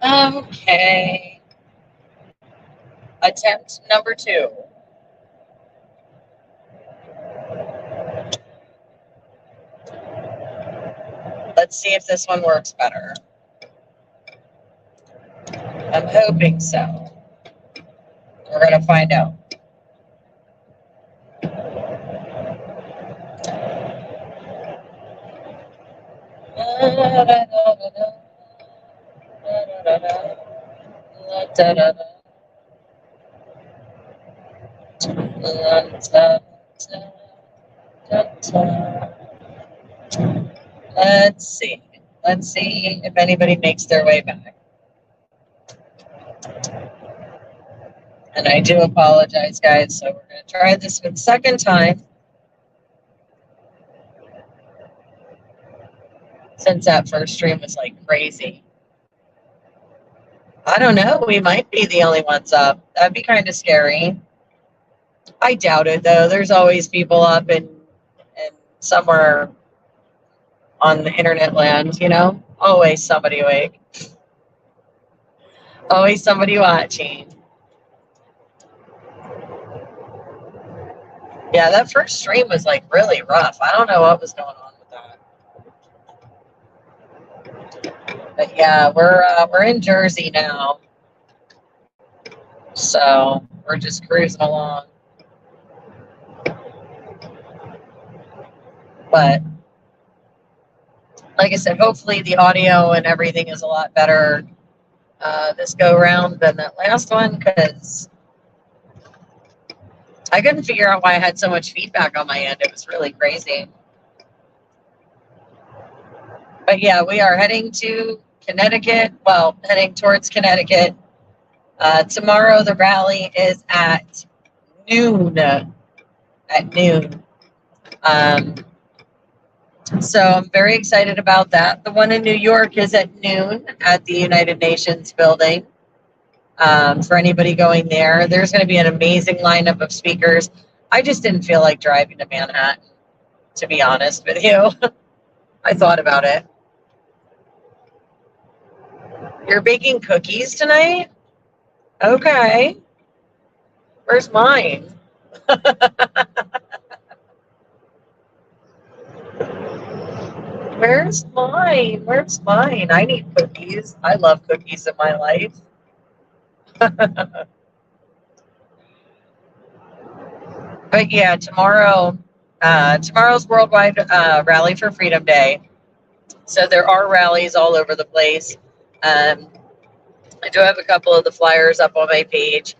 Okay. Attempt number 2. Let's see if this one works better. I'm hoping so. We're going to find out. Let's see. Let's see if anybody makes their way back. And I do apologize, guys. So we're going to try this for the second time. Since that first stream was like crazy. I don't know. We might be the only ones up. That'd be kind of scary. I doubt it, though. There's always people up and somewhere on the internet land, you know? Always somebody awake. Always somebody watching. Yeah, that first stream was like really rough. I don't know what was going on with that. But yeah, we're in Jersey now. So we're just cruising along. But like I said, hopefully the audio and everything is a lot better this go round than that last one, because I couldn't figure out why I had so much feedback on my end. It was really crazy. But yeah, we are heading to Connecticut. Well, heading towards Connecticut. Tomorrow the rally is at noon. So I'm very excited about that. The one in New York is at noon at the United Nations building. For anybody going there, there's going to be an amazing lineup of speakers. I just didn't feel like driving to Manhattan, to be honest with you. I thought about it. You're baking cookies tonight? Okay. Where's mine? Where's mine? Where's mine? I need cookies. I love cookies in my life. But yeah, tomorrow's Worldwide Rally for Freedom Day. So there are rallies all over the place. I do have a couple of the flyers up on my page.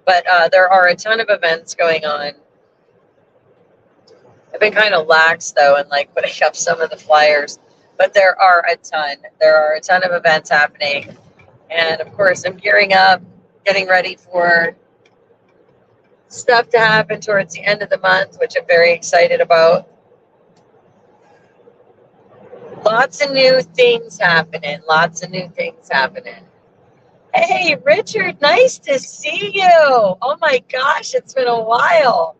But there are a ton of events going on. I've been kind of lax, though, in like putting up some of the flyers. But there are a ton. There are a ton of events happening. And, of course, I'm gearing up, getting ready for stuff to happen towards the end of the month, which I'm very excited about. Lots of new things happening. Lots of new things happening. Hey, Richard, nice to see you. Oh, my gosh, it's been a while.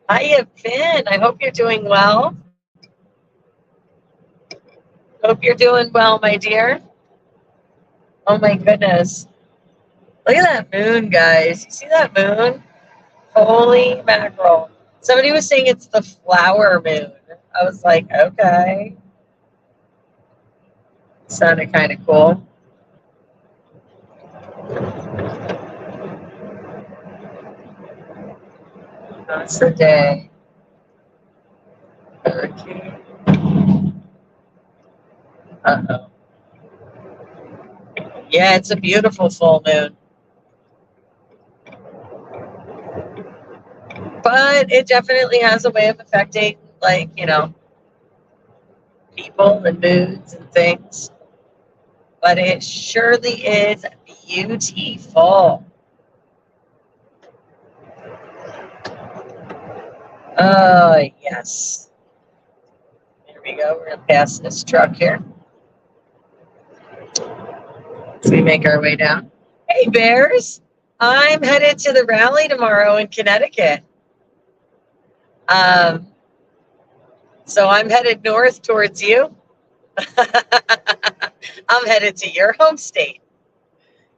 How you been? I hope you're doing well. Hope you're doing well, my dear. Oh, my goodness. Look at that moon, guys. You see that moon? Holy mackerel. Somebody was saying it's the flower moon. I was like, okay. Sounded kind of cool. That's the day. Okay. Uh-oh. Yeah, it's a beautiful full moon. But it definitely has a way of affecting, like, you know, people and moods and things. But it surely is beautiful. Oh, yes. Here we go. We're going to pass this truck here. As we make our way down. Hey, Bears. I'm headed to the rally tomorrow in Connecticut. So I'm headed north towards you. I'm headed to your home state.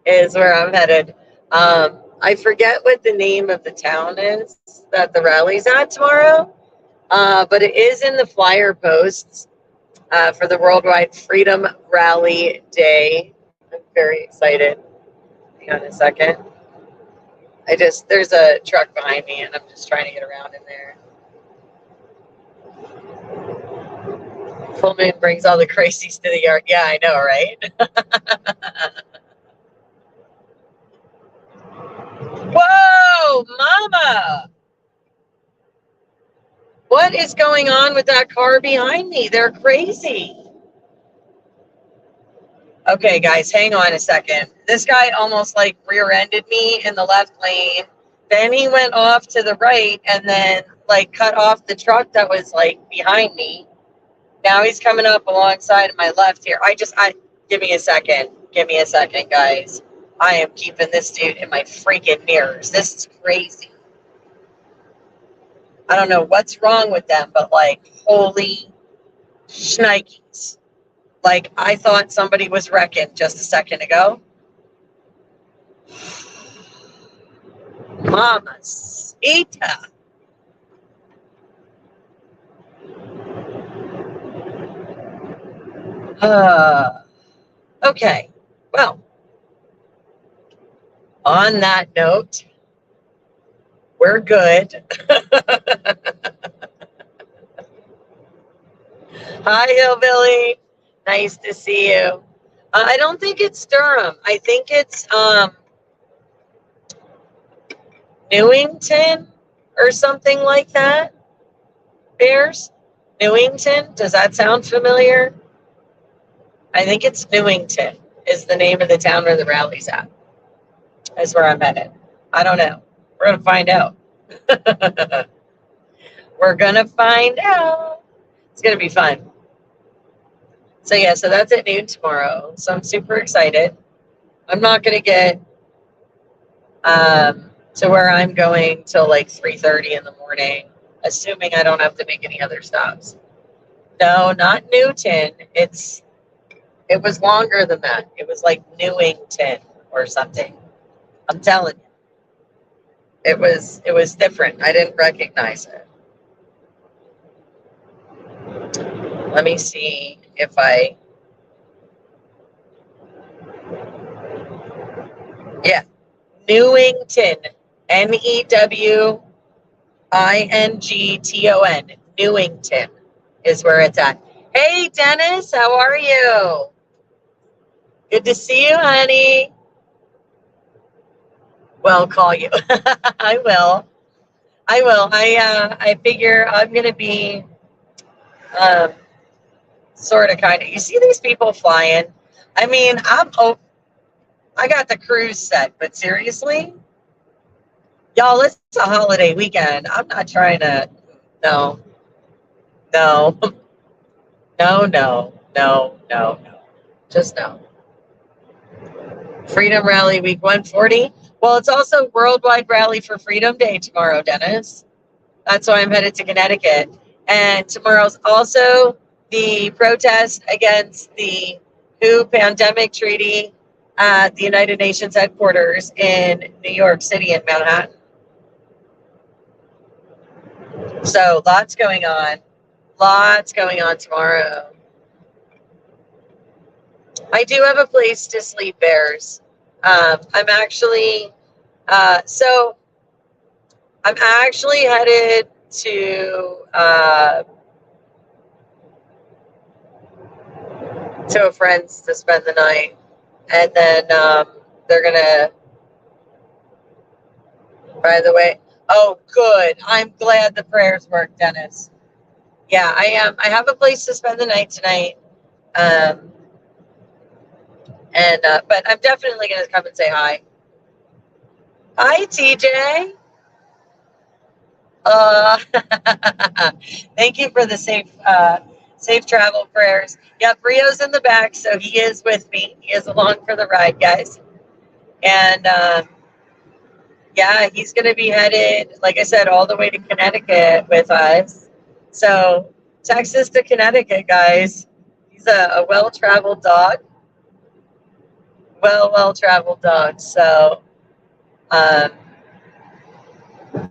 is where I'm headed. I forget what the name of the town is that the rally's at tomorrow, but it is in the flyer posts for the Worldwide Freedom Rally Day. I'm very excited. Hang on a second. There's a truck behind me, and I'm just trying to get around in there. Full moon brings all the crazies to the yard. Yeah, I know, right? Whoa, mama! What is going on with that car behind me? They're crazy. Okay, guys, hang on a second. This guy almost like rear-ended me in the left lane. Then he went off to the right and then like cut off the truck that was like behind me. Now he's coming up alongside of my left here. Give me a second. Give me a second, guys. I am keeping this dude in my freaking mirrors. This is crazy. I don't know what's wrong with them, but like, holy shnikes. Like, I thought somebody was wrecking just a second ago. Mamacita. Okay. Well, on that note, we're good. Hi, Hillbilly. Nice to see you. I don't think it's Durham. I think it's Newington or something like that. Bears? Newington? Does that sound familiar? I think it's Newington is the name of the town where the rally's at. That's where I'm headed. I don't know. We're going to find out. We're going to find out. It's going to be fun. So, yeah, so that's at noon tomorrow. So I'm super excited. I'm not going to get to where I'm going till like 3:30 in the morning, assuming I don't have to make any other stops. No, not Newton. It was longer than that. It was like Newington or something. I'm telling you. It was different. I didn't recognize it. Let me see if Newington. Newington. Newington is where it's at. Hey, Dennis, how are you? Good to see you, honey. Well, I'll call you. I will. I figure I'm going to be sort of kind of. You see these people flying? I mean, I got the cruise set, but seriously? Y'all, it's a holiday weekend. I'm not trying to. No. No. Just no. Freedom Rally Week 140. Well, it's also Worldwide Rally for Freedom Day tomorrow, Dennis. That's why I'm headed to Connecticut. And tomorrow's also the protest against the WHO pandemic treaty at the United Nations headquarters in New York City in Manhattan. So lots going on. Lots going on tomorrow. I do have a place to sleep, Bears. I'm actually headed to a friend's to spend the night, and then they're gonna. By the way, oh, good. I'm glad the prayers worked, Dennis. Yeah, I am. I have a place to spend the night tonight. But I'm definitely going to come and say hi. Hi, TJ. Thank you for the safe travel prayers. Yep, Rio's in the back, so he is with me. He is along for the ride, guys. And yeah, he's going to be headed, like I said, all the way to Connecticut with us. So Texas to Connecticut, guys. He's a well-traveled dog. well-traveled dog. So um,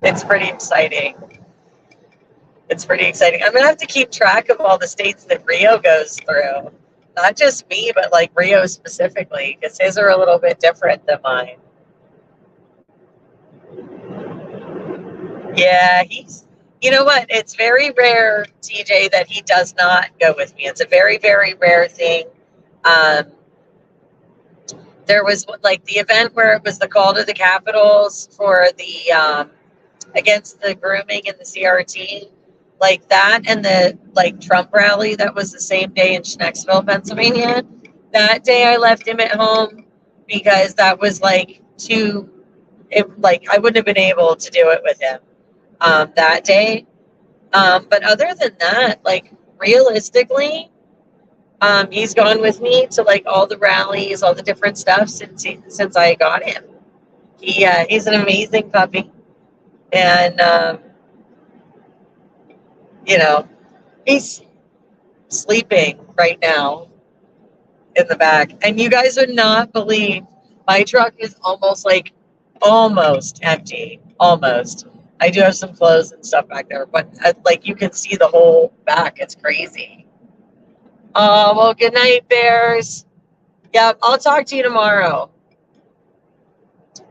it's pretty exciting. It's pretty exciting. I'm gonna have to keep track of all the states that Rio goes through. Not just me, but like Rio specifically, because his are a little bit different than mine. Yeah, you know what? It's very rare, TJ, that he does not go with me. It's a very, very rare thing. Um, there was like the event where it was the call to the Capitals for the against the grooming and the CRT, like that, and the like Trump rally that was the same day in Schnecksville, Pennsylvania. That day I left him at home because that was like too, like I wouldn't have been able to do it with him that day. But other than that, like realistically, he's gone with me to like all the rallies, all the different stuff since I got him. He's an amazing puppy, and you know, he's sleeping right now in the back. And you guys would not believe my truck is almost empty. Almost. I do have some clothes and stuff back there, but like you can see the whole back. It's crazy. Oh, well, good night, bears. Yeah, I'll talk to you tomorrow.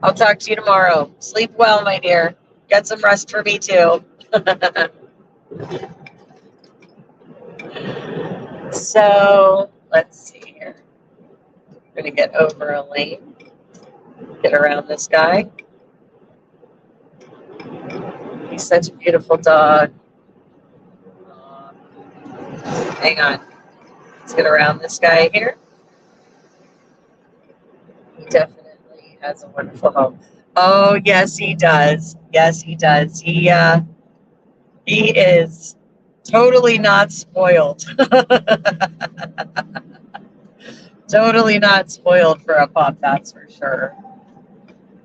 I'll talk to you tomorrow. Sleep well, my dear. Get some rest for me, too. So, let's see here. I'm going to get over a lane. Get around this guy. He's such a beautiful dog. Hang on. Let's get around this guy here. He definitely has a wonderful home. Oh, yes, he does. Yes, he does. He is totally not spoiled. Totally not spoiled for a pup, that's for sure.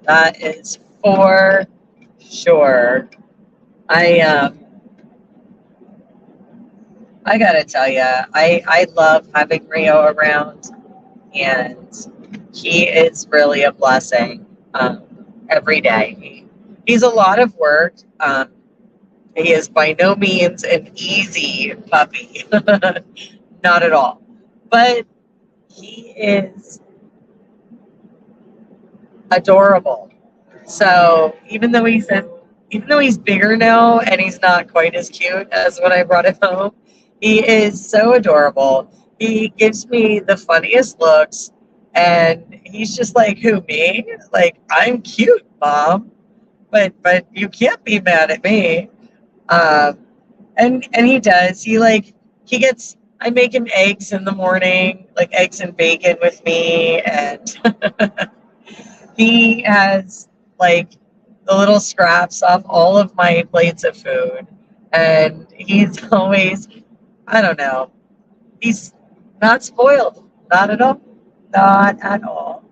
That is for sure. I gotta tell you, I love having Rio around, and he is really a blessing every day. He's a lot of work. He is by no means an easy puppy, not at all. But he is adorable. So even though he's bigger now and he's not quite as cute as when I brought him home, he is so adorable. He gives me the funniest looks, and he's just like, "Who, me? Like, I'm cute, Mom, but you can't be mad at me." And he does. He gets. I make him eggs in the morning, like eggs and bacon with me, and he has like the little scraps off all of my plates of food, and he's always, I don't know, he's not spoiled, not at all, not at all.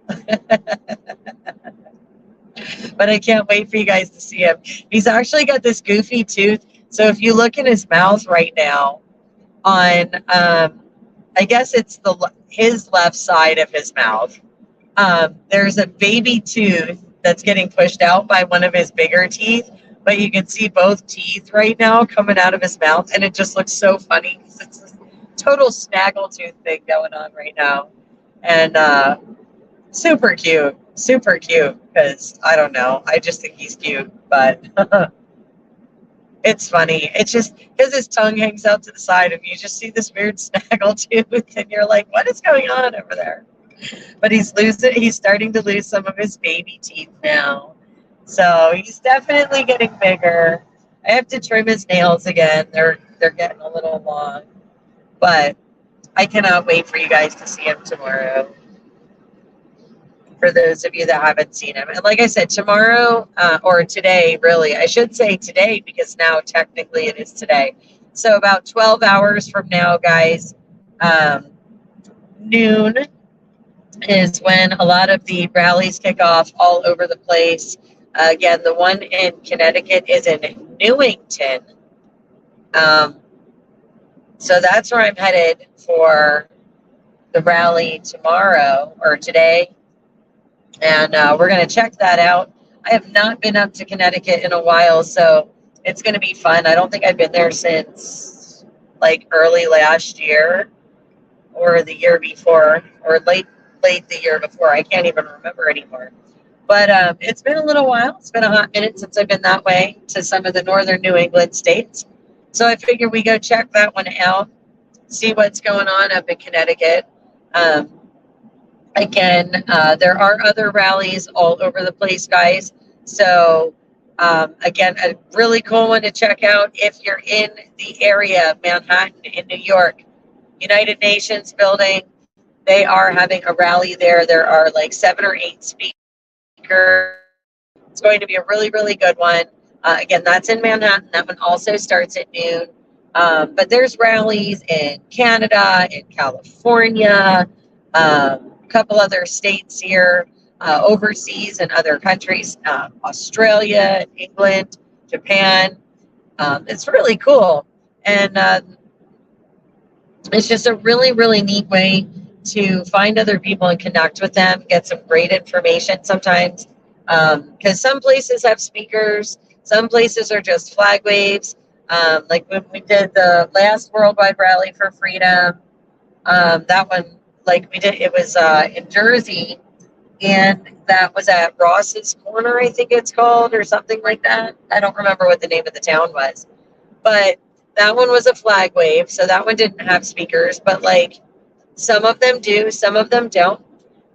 But I can't wait for you guys to see him. He's actually got this goofy tooth. So if you look in his mouth right now, on I guess it's his left side of his mouth, there's a baby tooth that's getting pushed out by one of his bigger teeth, but you can see both teeth right now coming out of his mouth, and it just looks so funny because it's this total snaggletooth thing going on right now. And super cute because I don't know, I just think he's cute, but it's funny. It's just because his tongue hangs out to the side and you just see this weird snaggletooth and you're like, what is going on over there? But he's starting to lose some of his baby teeth now. So he's definitely getting bigger. I have to trim his nails again. They're getting a little long. But I cannot wait for you guys to see him tomorrow. For those of you that haven't seen him. And like I said, tomorrow, or today, really, I should say today because now technically it is today. So about 12 hours from now, guys, noon is when a lot of the rallies kick off all over the place. Again, the one in Connecticut is in Newington. So that's where I'm headed for the rally tomorrow or today. And we're going to check that out. I have not been up to Connecticut in a while, so it's going to be fun. I don't think I've been there since like early last year or the year before or late the year before. I can't even remember anymore. But it's been a little while. It's been a hot minute since I've been that way to some of the northern New England states. So I figured we go check that one out, see what's going on up in Connecticut. Um, Again, there are other rallies all over the place, guys. So, again, a really cool one to check out if you're in the area, Manhattan, in New York, United Nations building. They are having a rally there. There are like 7 or 8 speakers. It's going to be a really, really good one. Again, that's in Manhattan. That one also starts at noon. But there's rallies in Canada, in California, a couple other states here, overseas and other countries, Australia, England, Japan. It's really cool. And it's just a really, really neat way to find other people and connect with them, get some great information sometimes. Because some places have speakers, some places are just flag waves. Like when we did the last Worldwide Rally for Freedom, that one, like we did, it was in Jersey, and that was at Ross's Corner, I think it's called, or something like that. I don't remember what the name of the town was, but that one was a flag wave, so that one didn't have speakers, but like some of them do, some of them don't.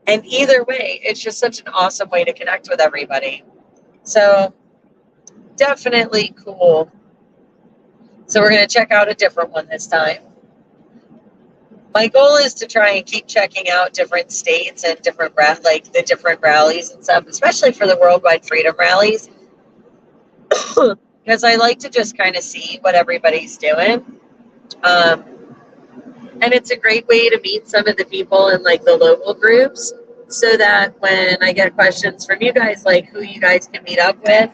And either way, it's just such an awesome way to connect with everybody. So definitely cool. So we're going to check out a different one this time. My goal is to try and keep checking out different states and different like the different rallies and stuff, especially for the Worldwide Freedom rallies, because I like to just kind of see what everybody's doing. And it's a great way to meet some of the people in like the local groups, so that when I get questions from you guys, like who you guys can meet up with,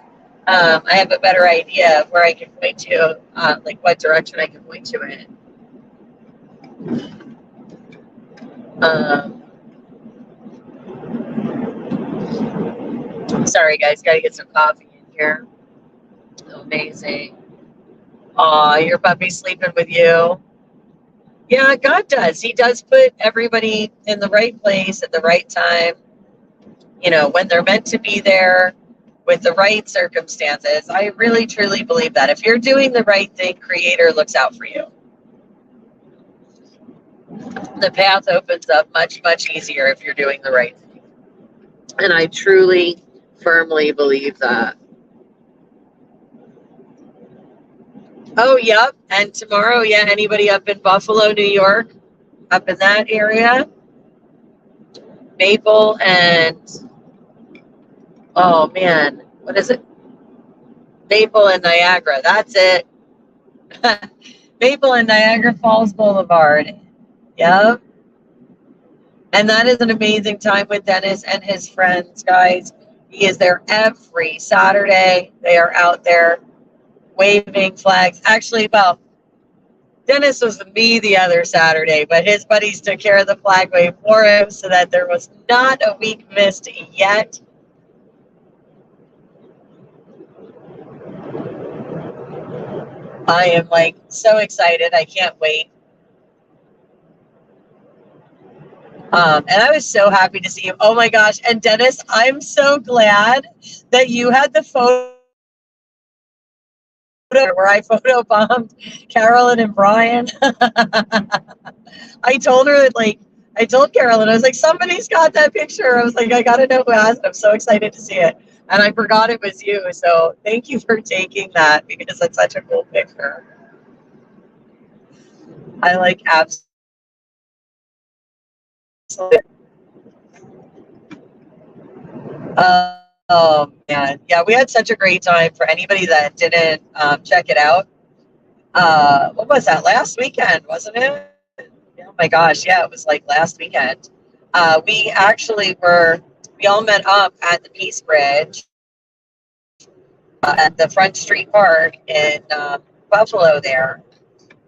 I have a better idea of where I can point to, like what direction I can point to it. Sorry guys, gotta get some coffee in here. Amazing. Aw, your puppy's sleeping with you. Yeah, God does. He does put everybody in the right place at the right time, you know, when they're meant to be there with the right circumstances. I really, truly believe that. If you're doing the right thing, Creator looks out for you. The path opens up much, much easier if you're doing the right thing. And I truly, firmly believe that. Oh, yep. And tomorrow, yeah, anybody up in Buffalo, New York, up in that area, Maple and, oh man, what is it? Maple and Niagara. That's it. Maple and Niagara Falls Boulevard. Yep. And that is an amazing time with Dennis and his friends, guys. He is there every Saturday. They are out there waving flags. Actually, well, Dennis was with me the other Saturday, but his buddies took care of the flag wave for him so that there was not a week missed yet. I am like so excited. I can't wait. And I was so happy to see you. Oh my gosh. And Dennis, I'm so glad that you had the photo where I photobombed Carolyn and Brian. I told her that, like, I told Carolyn, I was like, somebody's got that picture. I was like, I got to know who has it. I'm so excited to see it. And I forgot it was you. So thank you for taking that, because it's such a cool picture. I like absolutely. Oh man, yeah, we had such a great time. For anybody that didn't check it out, what was that, last weekend, wasn't it? Oh my gosh, yeah, it was like last weekend. We actually we all met up at the Peace Bridge at the Front Street Park in Buffalo there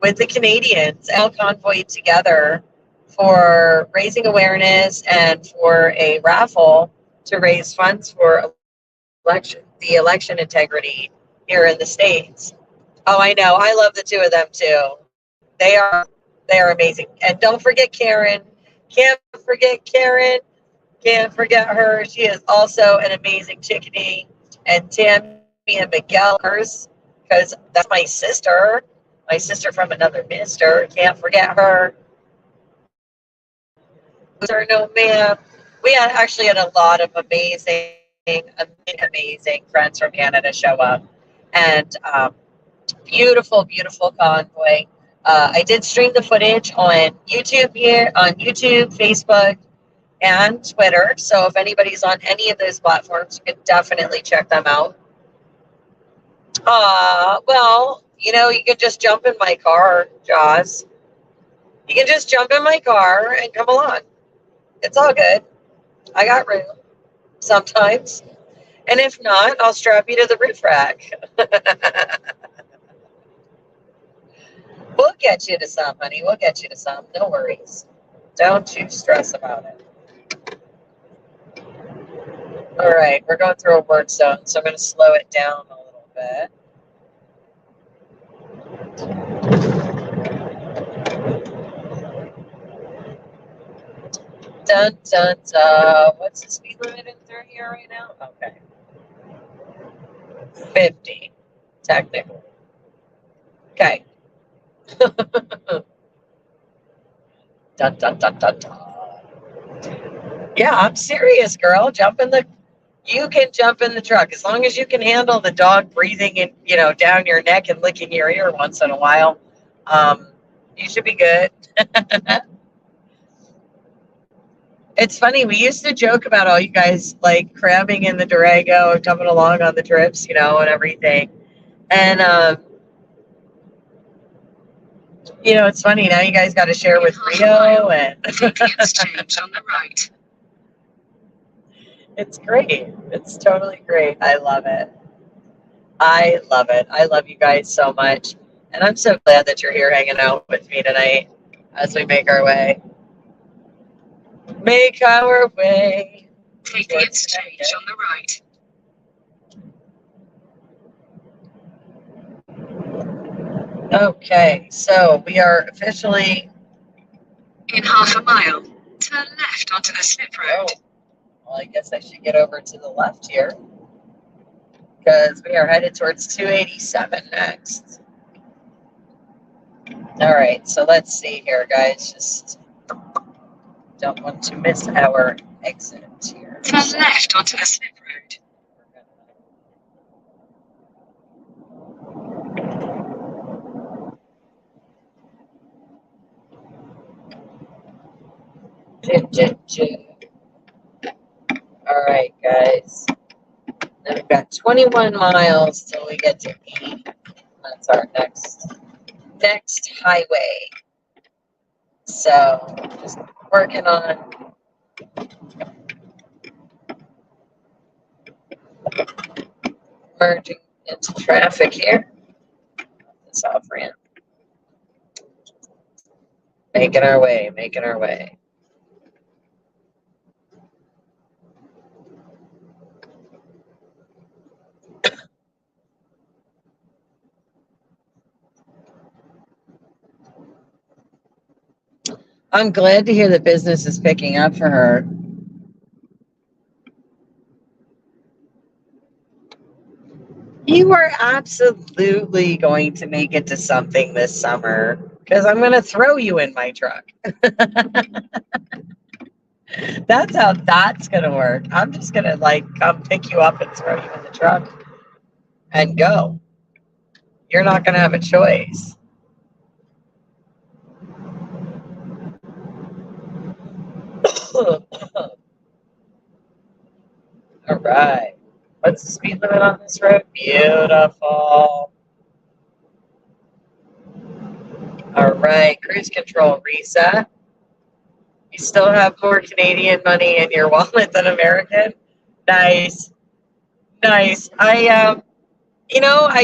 with the Canadians, all convoyed together for raising awareness and for a raffle to raise funds for the election integrity here in the States. Oh, I know. I love the two of them too. They are they are amazing. And don't forget Karen. Can't forget Karen. Can't forget her. She is also an amazing chickadee. And Tammy and Miguel, because that's my sister from another mister. Can't forget her. No, ma'am. We actually had a lot of amazing friends from Canada show up. And beautiful, beautiful convoy. I did stream the footage on YouTube, Facebook, and Twitter. So if anybody's on any of those platforms, you can definitely check them out. Well, you can just jump in my car, Jaws. You can just jump in my car and come along. It's all good. I got room sometimes. And if not, I'll strap you to the roof rack. We'll get you to some, honey. We'll get you to some. No worries. Don't you stress about it. All right, we're going through a word zone, so I'm going to slow it down a little bit. Dun, dun, dun. What's the speed limit in through here right now? Okay. 50, technically. Okay. Dun, dun, dun, dun, dun. Yeah, I'm serious, girl. You can jump in the truck as long as you can handle the dog breathing in, down your neck and licking your ear once in a while. You should be good. It's funny. We used to joke about all you guys like cramming in the Durango and coming along on the trips, and everything. And it's funny now. You guys got to share with Rio, and exchange on the right. It's great. It's totally great. I love it. I love it. I love you guys so much, and I'm so glad that you're here hanging out with me tonight as we make our way. Make our way. Take the exchange on the right. Okay, so we are officially in half a mile. Turn left onto the slip road. Oh, well, I guess I should get over to the left here because we are headed towards 287 next. All right, so let's see here, guys. Just don't want to miss our exit here. Turn left onto the slip road. All right, guys. Then we've got 21 miles till we get to 80. That's our next highway. So just working on merging into traffic here. This off ramp. Making our way. I'm glad to hear the business is picking up for her. You are absolutely going to make it to something this summer because I'm going to throw you in my truck. That's how that's going to work. I'm just going to come pick you up and throw you in the truck and go. You're not going to have a choice. All right. What's the speed limit on this road? Beautiful. All right. Cruise control reset. You still have more Canadian money in your wallet than American? Nice. I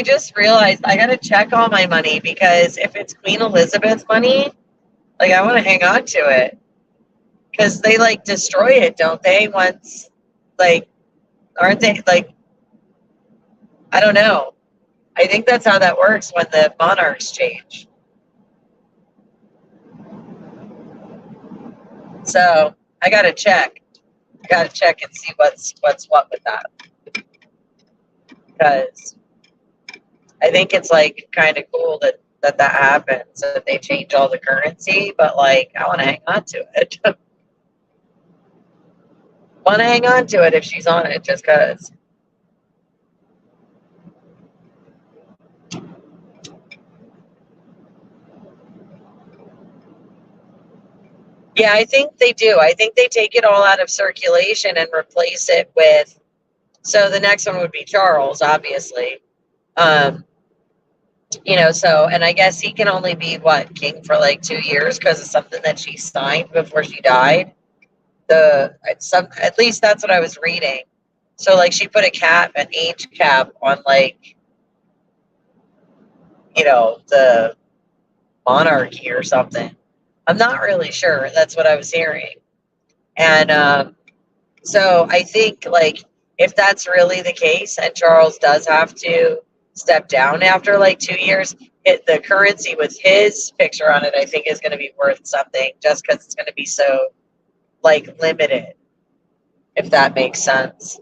just realized I got to check all my money because if it's Queen Elizabeth money, I want to hang on to it because they destroy it, don't they? Once Like, aren't they like, I don't know. I think that's how that works when the monarchs change. So I gotta check. I gotta check and see what's what with that. Because I think it's like kind of cool that happens, that they change all the currency, but like I want to hang on to it. Want to hang on to it if she's on it, just because. Yeah, I think they do. I think they take it all out of circulation and replace it with. So the next one would be Charles, obviously. Um, so, and I guess he can only be what, king for like 2 years because of something that she signed before she died. At least that's what I was reading. So like she put an age cap on like, the monarchy or something. I'm not really sure. That's what I was hearing. And so I think like if that's really the case and Charles does have to step down after like 2 years, the currency with his picture on it, I think is going to be worth something just because it's going to be so like limited, if that makes sense.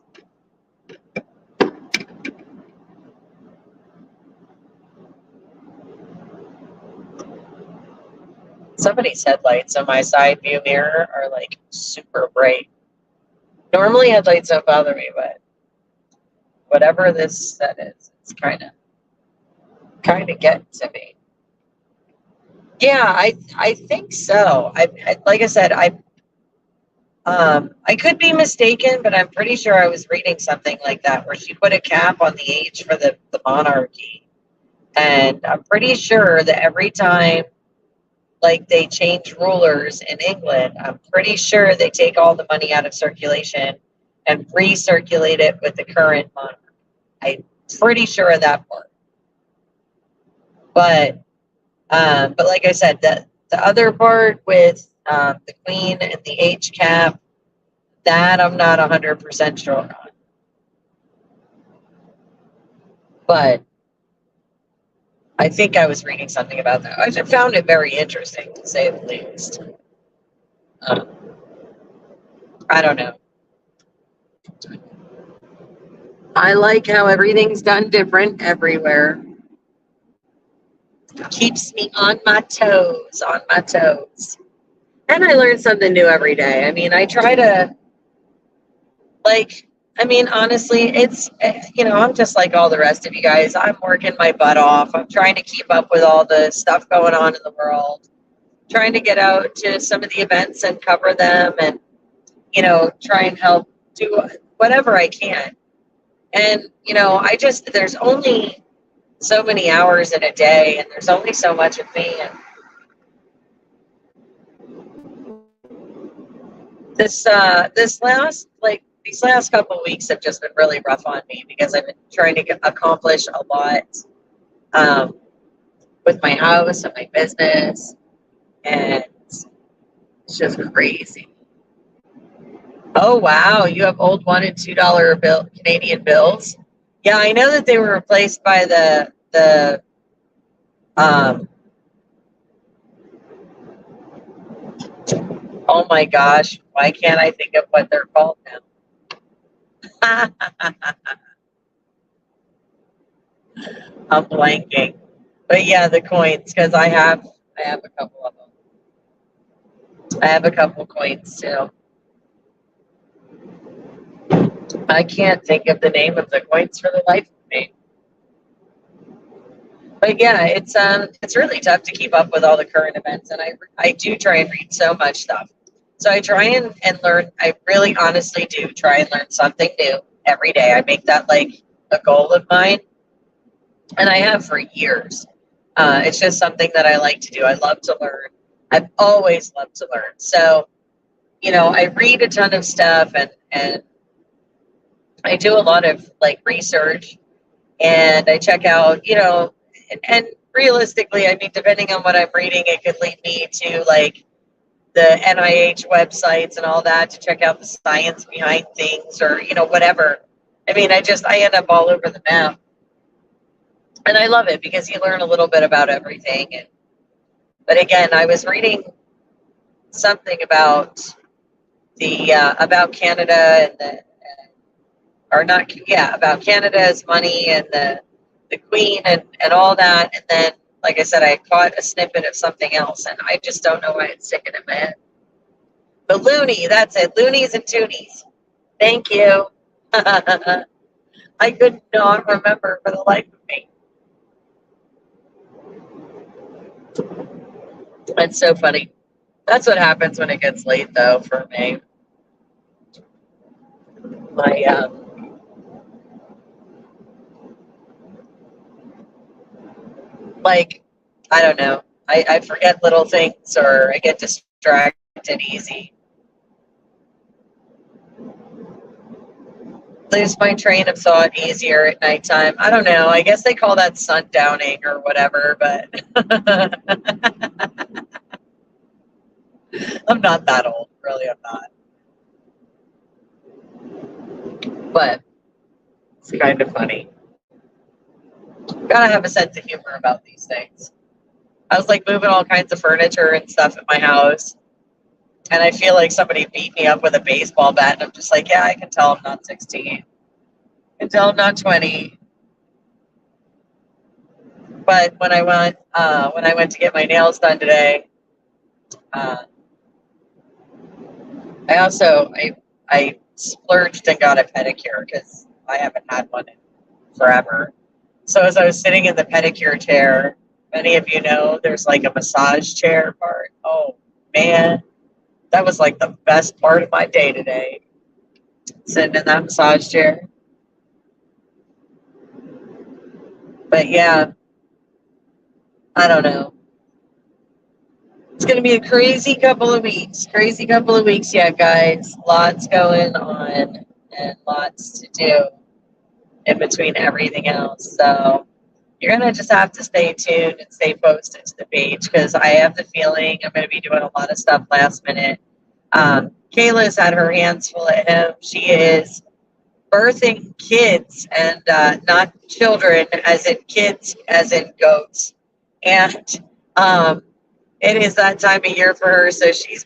Somebody's headlights on my side view mirror are like super bright. Normally headlights don't bother me, but whatever this set is, it's kind of getting to me. Yeah, I think so. Like I said, I could be mistaken, but I'm pretty sure I was reading something like that where she put a cap on the age for the monarchy. And I'm pretty sure that every time like they change rulers in England, I'm pretty sure they take all the money out of circulation and recirculate it with the current monarch. I'm pretty sure of that part. But like I said, the other part with the queen and the age cap, that I'm not 100% sure on. But I think I was reading something about that. I found it very interesting, to say the least. I don't know. I like how everything's done different everywhere. Keeps me on my toes, on my toes. And I learn something new every day. I mean, I try to, honestly, it's, I'm just like all the rest of you guys. I'm working my butt off. I'm trying to keep up with all the stuff going on in the world, trying to get out to some of the events and cover them and, try and help do whatever I can. And, there's only so many hours in a day and there's only so much of me. And these last couple of weeks have just been really rough on me because I've been trying to accomplish a lot with my house and my business, and it's just crazy. Oh wow, you have old $1 and $2 Canadian bills. Yeah, I know that they were replaced by the oh my gosh, why can't I think of what they're called now? I'm blanking. But yeah, the coins, because I have a couple of them. I have a couple coins too. I can't think of the name of the coins for the life of me. But yeah, it's really tough to keep up with all the current events, and I do try and read so much stuff. So I try and learn. I really honestly do try and learn something new every day. I make that like a goal of mine, and I have for years. It's just something that I like to do. I love to learn. I've always loved to learn. So, I read a ton of stuff and I do a lot of like research and I check out, and realistically, I mean, depending on what I'm reading, it could lead me to like the NIH websites and all that to check out the science behind things, or, whatever. I mean, I end up all over the map. And I love it because you learn a little bit about everything. But again, I was reading something about about Canada and about Canada's money and the Queen and all that. And then, like I said, I caught a snippet of something else, and I just don't know why it's sticking in my head. The Looney, that's it. Loonies and Toonies. Thank you. I could not remember for the life of me. That's so funny. That's what happens when it gets late, though, for me. My I don't know. I forget little things, or I get distracted easy. Lose my train of thought easier at nighttime. I don't know. I guess they call that sundowning or whatever, but I'm not that old. Really, I'm not. But it's kind of funny. Gotta have a sense of humor about these things. I was like moving all kinds of furniture and stuff at my house, and I feel like somebody beat me up with a baseball bat, and I'm just like, yeah, I can tell I'm not 16. I can tell I'm not 20. But when I went to get my nails done today, I splurged and got a pedicure because I haven't had one in forever. So as I was sitting in the pedicure chair, many of you know there's like a massage chair part. Oh man, that was like the best part of my day today, sitting in that massage chair. But yeah, I don't know. It's going to be a crazy couple of weeks. Crazy couple of weeks yet, guys. Lots going on and lots to do in between everything else. So you're going to just have to stay tuned and stay posted to the page, because I have the feeling I'm going to be doing a lot of stuff last minute. Kayla's had her hands full at him. She is birthing kids, and not children, as in kids, as in goats. And it is that time of year for her. So she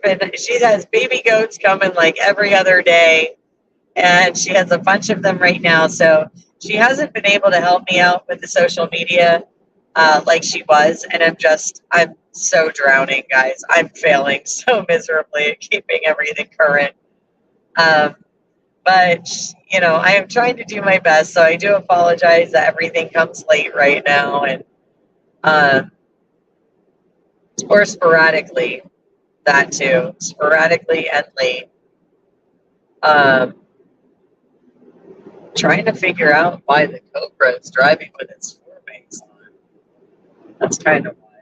has baby goats coming like every other day, and she has a bunch of them right now. So she hasn't been able to help me out with the social media like she was, and I'm so drowning, guys. I'm failing so miserably at keeping everything current. But I am trying to do my best. So I do apologize that everything comes late right now, and or sporadically, that too, sporadically and late. Trying to figure out why the Cobra is driving with its forewings on. That's kind of wild.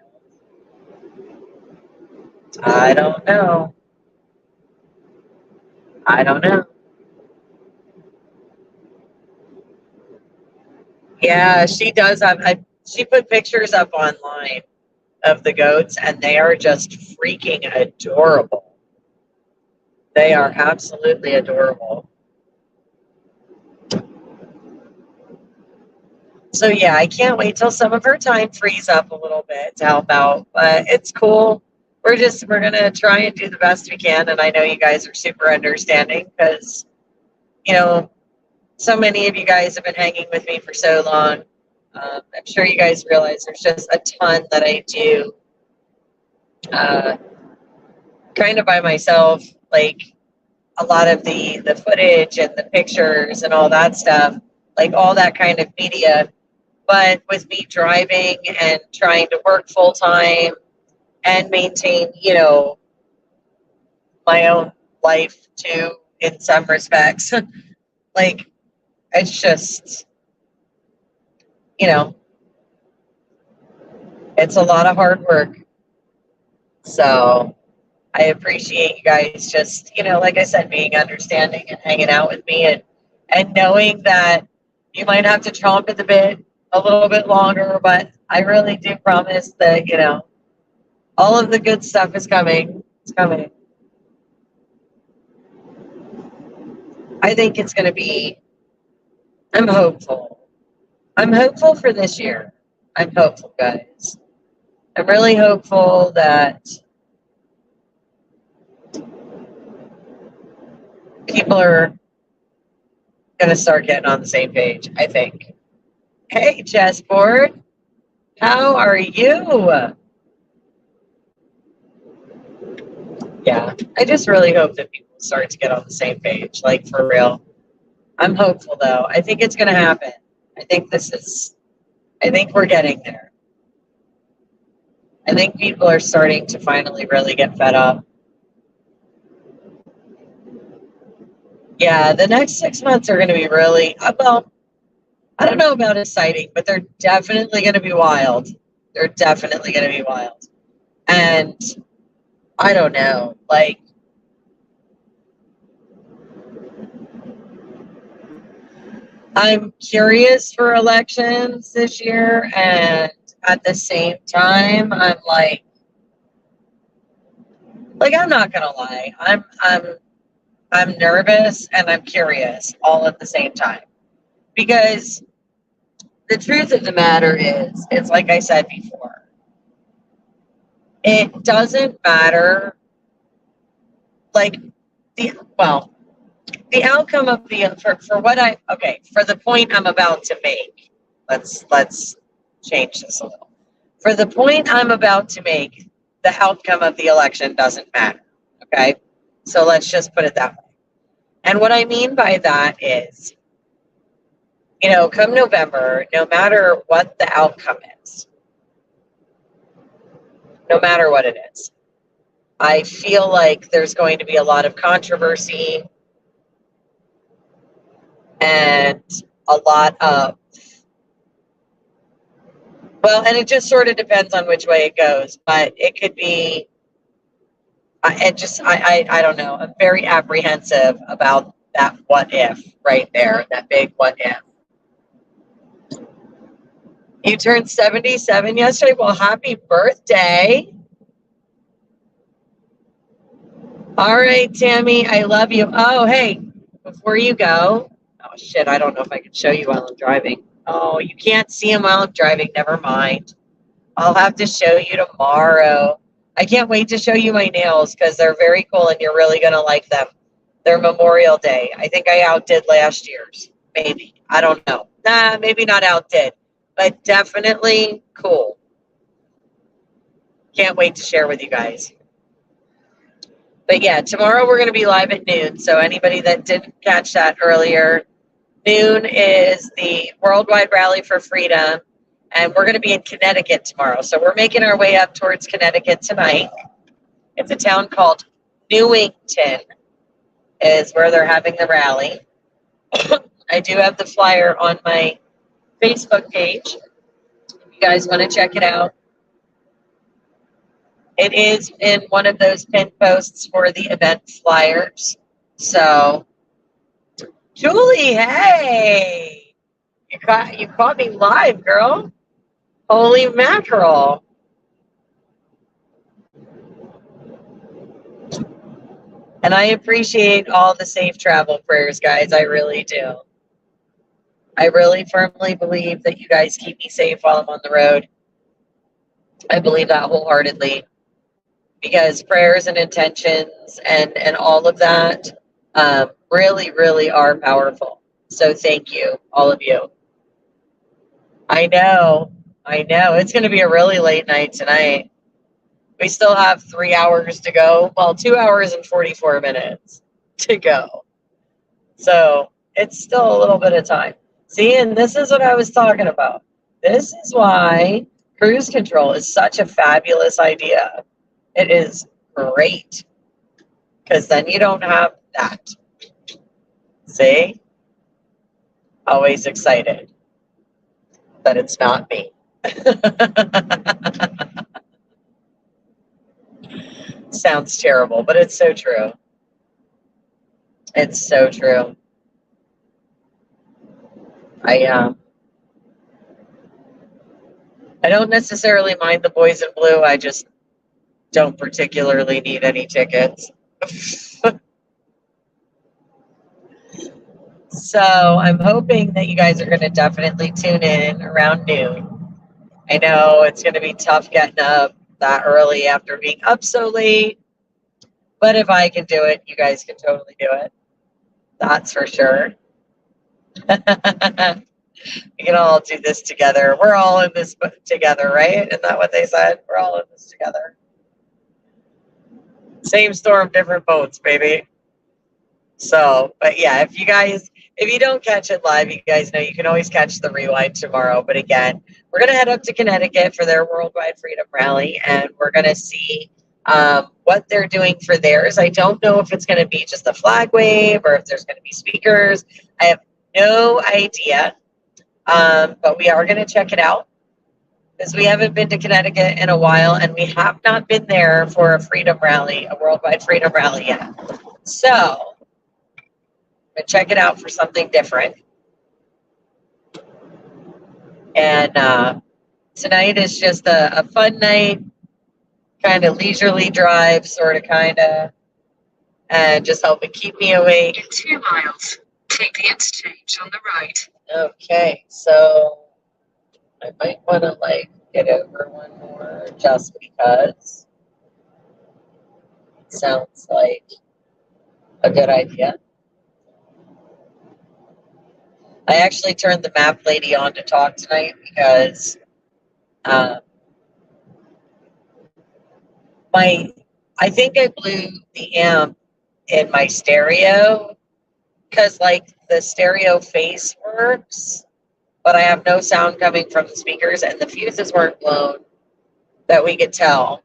I don't know. Yeah, she does have. She put pictures up online of the goats, and they are just freaking adorable. They are absolutely adorable. So yeah, I can't wait till some of her time frees up a little bit to help out. But it's cool. We're gonna try and do the best we can, and I know you guys are super understanding, because so many of you guys have been hanging with me for so long. I'm sure you guys realize there's just a ton that I do kind of by myself, like a lot of the footage and the pictures and all that stuff, like all that kind of media. But with me driving and trying to work full time and maintain, my own life too, in some respects, like it's just, it's a lot of hard work. So I appreciate you guys just, like I said, being understanding and hanging out with me, and knowing that you might have to chomp at the bit a little bit longer, but I really do promise that, all of the good stuff is coming. It's coming. I think it's going to be, I'm hopeful. I'm hopeful for this year. I'm hopeful, guys. I'm really hopeful that people are going to start getting on the same page, I think. Hey, chessboard, how are you? Yeah, I just really hope that people start to get on the same page, like for real. I'm hopeful though. I think it's going to happen. I think we're getting there. I think people are starting to finally really get fed up. Yeah, the next 6 months are going to be really, well, I don't know about exciting, but they're definitely going to be wild. They're definitely going to be wild. And I don't know, like, I'm curious for elections this year, and at the same time, I'm like I'm not gonna lie, I'm nervous and I'm curious all at the same time, because the truth of the matter is, it's like I said before, it doesn't matter, like the outcome of for what for the point I'm about to make. Let's change this a little. For the point I'm about to make, the outcome of the election doesn't matter. Okay, so let's just put it that way. And what I mean by that is, come November, no matter what the outcome is, no matter what it is, I feel like there's going to be a lot of controversy and a lot of, and it just sort of depends on which way it goes, but it could be, I don't know, I'm very apprehensive about that what if right there, that big what if. You turned 77 yesterday? Well, happy birthday. All right, Tammy, I love you. Oh, hey, before you go, oh shit, I don't know if I can show you while I'm driving. Oh, you can't see him while I'm driving. Never mind. I'll have to show you tomorrow. I can't wait to show you my nails because they're very cool and you're really going to like them. They're Memorial Day. I think I outdid last year's. Maybe. I don't know. Nah, maybe not outdid, but definitely cool. Can't wait to share with you guys. But yeah, tomorrow we're going to be live at noon. So anybody that didn't catch that earlier, noon is the Worldwide Rally for Freedom. And we're going to be in Connecticut tomorrow. So we're making our way up towards Connecticut tonight. It's a town called Newington is where they're having the rally. I do have the flyer on my Facebook page. If you guys want to check it out. It is in one of those pin posts for the event flyers. So, Julie, hey, you caught me live, girl. Holy mackerel. And I appreciate all the safe travel prayers, guys. I really do. I really firmly believe that you guys keep me safe while I'm on the road. I believe that wholeheartedly. Because prayers and intentions and all of that really, really are powerful. So thank you, all of you. I know. It's going to be a really late night tonight. We still have 3 hours to go. Well, 2 hours and 44 minutes to go. So it's still a little bit of time. See, and this is what I was talking about. This is why cruise control is such a fabulous idea. It is great. Because then you don't have that. See? Always excited that it's not me. Sounds terrible, but it's so true. It's so true. I don't necessarily mind the boys in blue. I just don't particularly need any tickets. So I'm hoping that you guys are going to definitely tune in around noon. I know it's going to be tough getting up that early after being up so late, but if I can do it, you guys can totally do it. That's for sure. We can all do this together. We're all in this together, right? Isn't that what they said? We're all in this together. Same storm, different boats, baby. So, but yeah, if you don't catch it live, you guys know you can always catch the rewind tomorrow. But again, we're going to head up to Connecticut for their Worldwide Freedom Rally, and we're going to see what they're doing for theirs. I don't know if it's going to be just a flag wave or if there's going to be speakers. I have no idea, but we are going to check it out because we haven't been to Connecticut in a while, and we have not been there for a freedom rally, a Worldwide Freedom Rally yet. So, but check it out for something different. And tonight is just a fun night, kind of leisurely drive, sort of, kind of, and just helping keep me awake. In 2 miles, take the interchange on the right. Okay, so I might want to get over one more just because it sounds like a good idea. I actually turned the map lady on to talk tonight because I think I blew the amp in my stereo because the stereo face works, but I have no sound coming from the speakers and the fuses weren't blown that we could tell.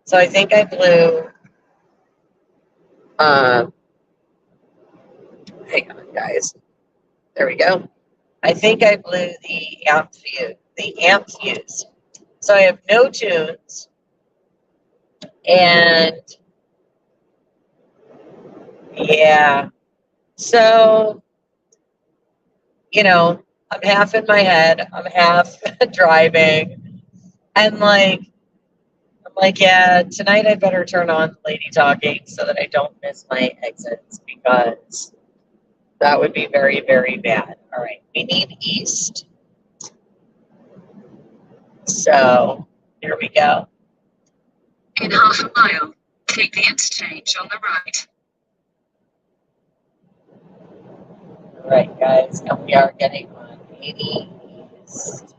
So I think I blew, hang on guys. There we go. I think I blew the amp fuse. So I have no tunes. And yeah. So, I'm half in my head. I'm half driving. And I'm like, yeah, tonight I better turn on the lady talking so that I don't miss my exits because that would be very, very bad. All right, we need east. So here we go. In half a mile, take the interchange on the right. All right, guys, and we are getting on 80 east.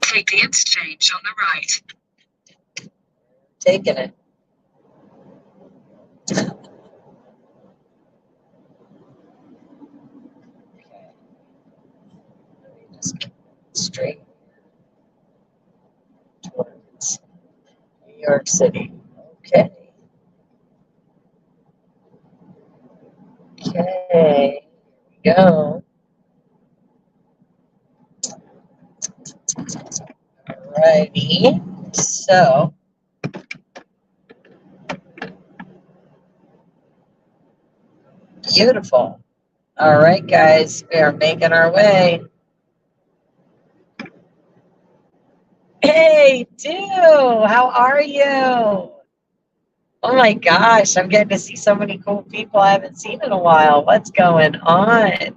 Take the interchange on the right. Taking it. Okay. Let me just get straight towards New York City. Okay. Okay. Here we go. Alrighty. So beautiful. All right, guys, we are making our way. Hey, Do, how are you? Oh my gosh, I'm getting to see so many cool people I haven't seen in a while. What's going on?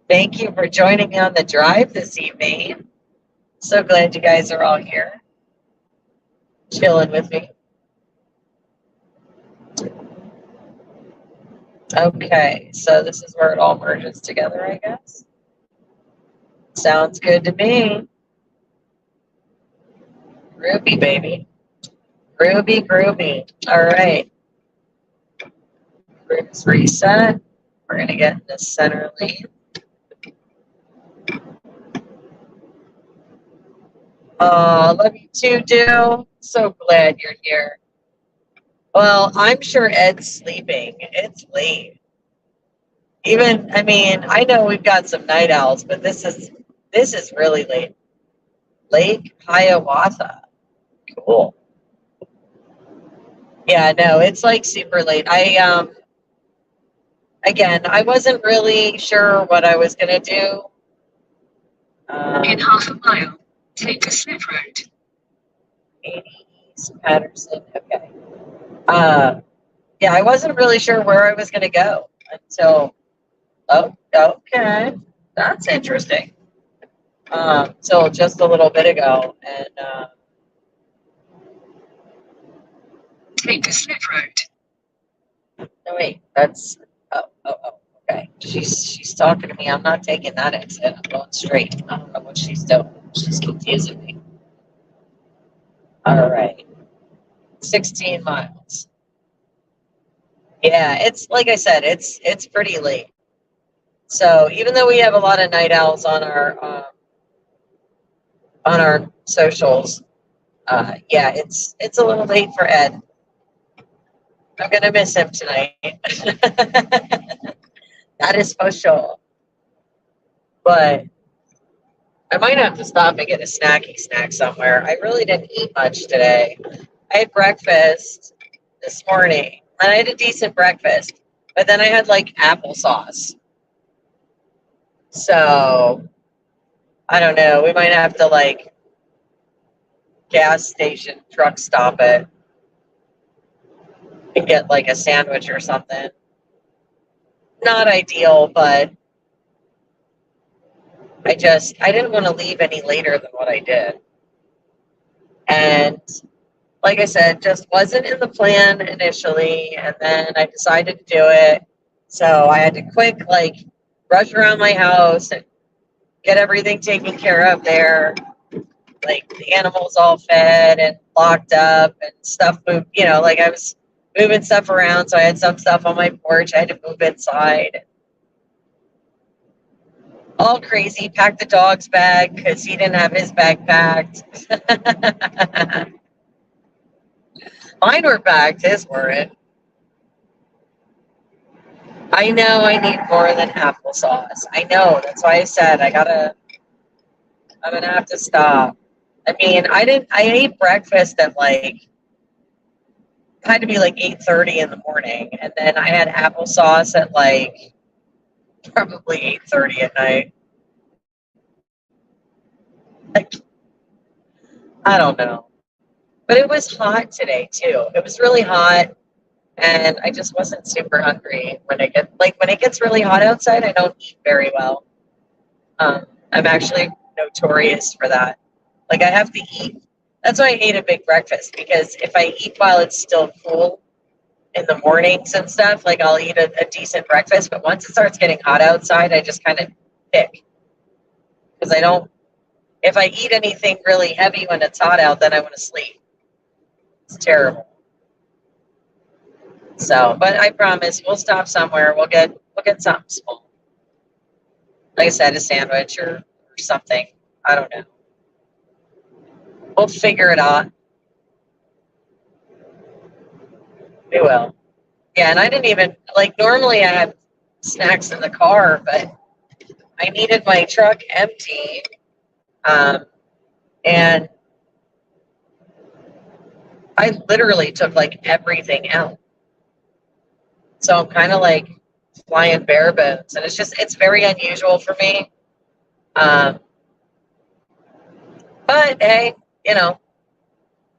Thank you for joining me on the drive this evening. So glad you guys are all here, chilling with me. Okay, so this is where it all merges together, I guess. Sounds good to me. Groovy, baby. Groovy, groovy. All right. Cruise reset. We're going to get in the center lane. Love you too, Do. So glad you're here. Well, I'm sure Ed's sleeping. It's late. I know we've got some night owls, but this is really late. Lake Hiawatha. Cool. Yeah, no, it's super late. I wasn't really sure what I was gonna do. In In half a mile, take the slip road. 80 East Patterson. Okay. Yeah, I wasn't really sure where I was going to go until, oh, okay. That's interesting. Till just a little bit ago. And, Take the slip road. no, wait, that's, okay. She's talking to me. I'm not taking that exit. I'm going straight. I don't know what she's doing. She's confusing me. All right. 16 miles. Yeah, it's like I said, it's pretty late. So even though we have a lot of night owls on our socials, yeah, it's a little late for Ed. I'm gonna miss him tonight. That is for sure. But I might have to stop and get a snacky snack somewhere. I really didn't eat much today. I had breakfast this morning, and I had a decent breakfast, but then I had like applesauce. So I don't know. We might have to like gas station truck stop it and get like a sandwich or something. Not ideal, but I didn't want to leave any later than what I did. And like I said, just wasn't in the plan initially, and then I decided to do it. So I had to quick like rush around my house and get everything taken care of there. Like the animals all fed and locked up and stuff moved, like I was moving stuff around. So I had some stuff on my porch. I had to move inside. All crazy. Packed the dog's bag because he didn't have his bag packed. Mine were packed. His weren't. I know I need more than applesauce. I know. That's why I said I'm gonna have to stop. I mean, I ate breakfast at had to be like 8:30 in the morning, and then I had applesauce at like probably 8:30 at night. Like, I don't know. But it was hot today too. It was really hot, and I just wasn't super hungry when it gets really hot outside. I don't eat very well. I'm actually notorious for that. Like I have to eat. That's why I ate a big breakfast, because if I eat while it's still cool in the mornings and stuff, like I'll eat a decent breakfast. But once it starts getting hot outside, I just kind of pick, because if I eat anything really heavy when it's hot out, then I want to sleep. It's terrible. So, but I promise we'll stop somewhere. We'll get something small. Like I said, a sandwich or something. I don't know. We'll figure it out. We will. Yeah, and I didn't even normally I have snacks in the car, but I needed my truck empty. And I literally took like everything out. So I'm kind of like flying bare bones, and it's very unusual for me. But hey,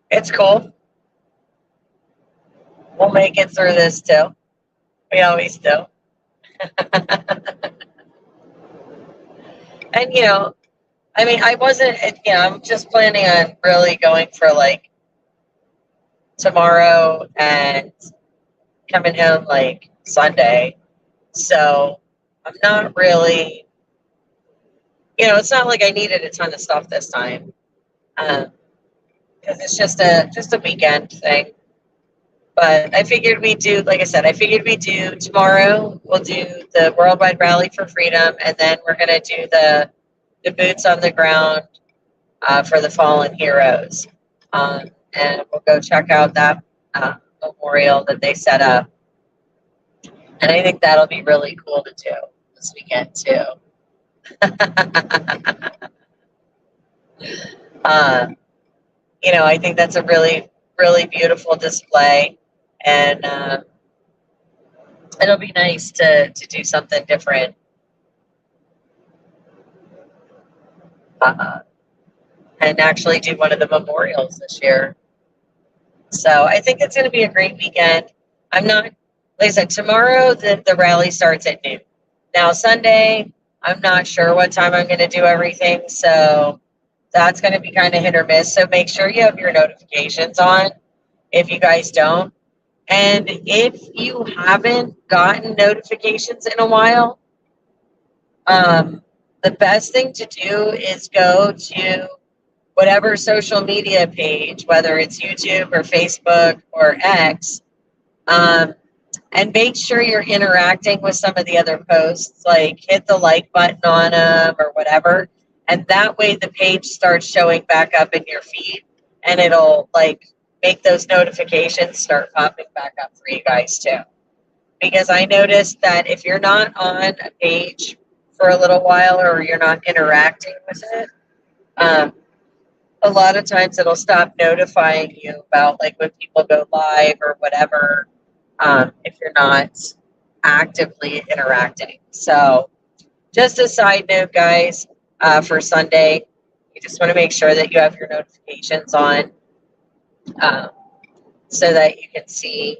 it's cool. We'll make it through this too. We always do. And I mean, I wasn't, I'm just planning on really going for like tomorrow and coming home like Sunday. So I'm not really, it's not like I needed a ton of stuff this time. Because it's just a weekend thing. But I figured we'd do, like I said, tomorrow, we'll do the Worldwide Rally for Freedom, and then we're going to do the boots on the ground for the fallen heroes. And we'll go check out that memorial that they set up. And I think that'll be really cool to do this weekend too. I think that's a really, really beautiful display, and it'll be nice to do something different. uh, and actually do one of the memorials this year. So I think it's going to be a great weekend. I'm not, like I said, tomorrow the rally starts at noon. Now, Sunday, I'm not sure what time I'm going to do everything. So that's going to be kind of hit or miss. So make sure you have your notifications on if you guys don't. And if you haven't gotten notifications in a while, the best thing to do is go to whatever social media page, whether it's YouTube or Facebook or X, and make sure you're interacting with some of the other posts, like hit the like button on them or whatever. And that way the page starts showing back up in your feed, and it'll like make those notifications start popping back up for you guys too. Because I noticed that if you're not on a page for a little while or you're not interacting with it, a lot of times it'll stop notifying you about like when people go live or whatever, if you're not actively interacting. So just a side note, guys, for Sunday, you just want to make sure that you have your notifications on, so that you can see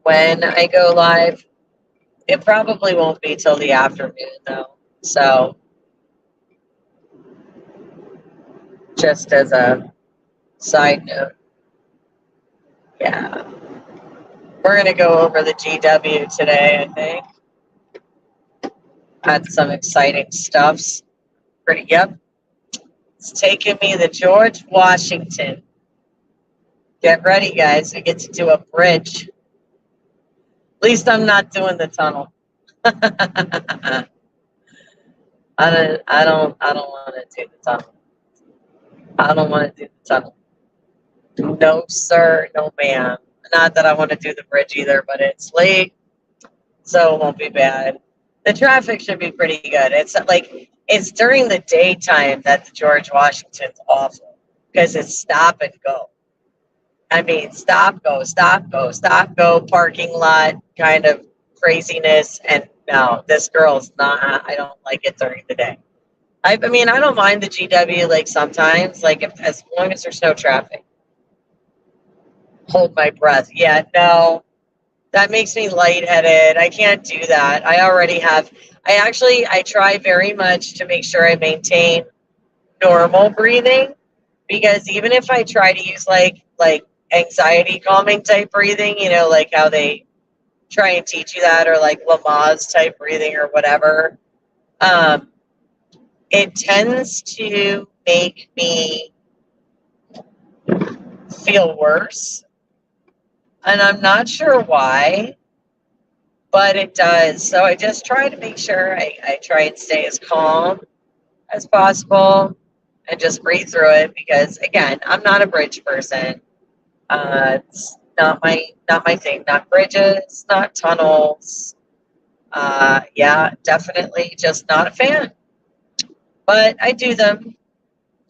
when I go live. It probably won't be till the afternoon though. So just as a side note, yeah. We're going to go over the GW today, I think. Had some exciting stuffs. Yep. It's taking me to George Washington. Get ready, guys. We get to do a bridge. At least I'm not doing the tunnel. I don't want to do the tunnel. I don't want to do the tunnel. No, sir. No, ma'am. Not that I want to do the bridge either, but it's late, so it won't be bad. The traffic should be pretty good. It's during the daytime that the George Washington's awful because it's stop and go. I mean, stop, go, stop, go, stop, go, parking lot kind of craziness. And no, this girl's not, I don't like it during the day. I mean, I don't mind the GW like sometimes, like as long as there's no traffic. Hold my breath. Yeah, no, that makes me lightheaded. I can't do that. I try very much to make sure I maintain normal breathing, because even if I try to use like anxiety calming type breathing, like how they try and teach you that, or like Lamaze type breathing or whatever, it tends to make me feel worse. And I'm not sure why, but it does. So I just try to make sure I try and stay as calm as possible and just breathe through it, because again, I'm not a bridge person. It's not my thing. Not bridges, not tunnels. Yeah, definitely just not a fan. But I do them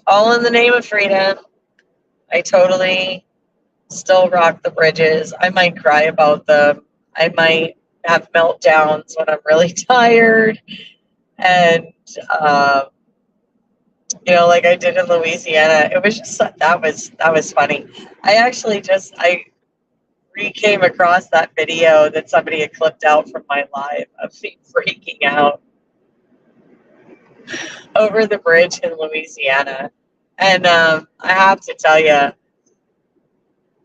all in the name of freedom. I totally still rock the bridges. I might cry about them. I might have meltdowns when I'm really tired. And, like I did in Louisiana, it was just, that was funny. I came across that video that somebody had clipped out from my live of me freaking out over the bridge in Louisiana. And I have to tell you,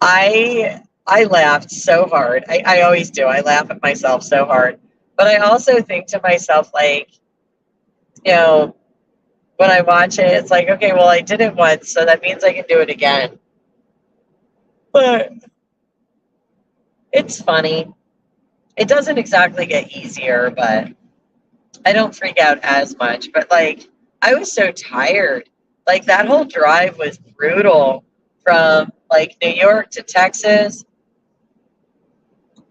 I laughed so hard. I always do. I laugh at myself so hard. But I also think to myself, like, when I watch it, it's like, okay, well, I did it once, so that means I can do it again. But it's funny. It doesn't exactly get easier, but I don't freak out as much. But, like, I was so tired. Like, that whole drive was brutal from, like, New York to Texas.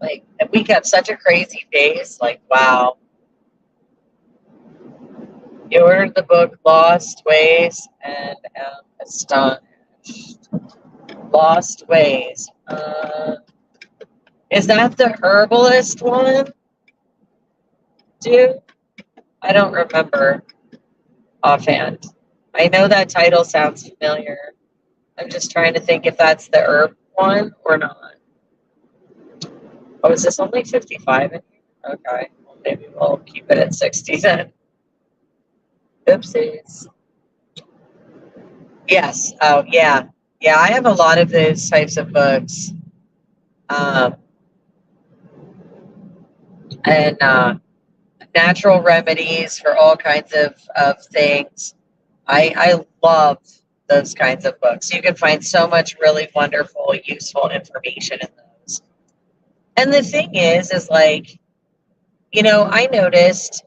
Like, we kept such a crazy pace. Like, wow. You ordered the book Lost Ways and am astonished. Lost Ways. Is that the herbalist one? Dude? I don't remember offhand. I know that title sounds familiar. I'm just trying to think if that's the herb one or not. Oh, is this only 55 in here? Okay. Well, maybe we'll keep it at 60 then. Oopsies. Yes. Oh, yeah. Yeah, I have a lot of those types of books. Um, and natural remedies for all kinds of things. I love those kinds of books. You can find so much really wonderful, useful information in those. And the thing is like, I noticed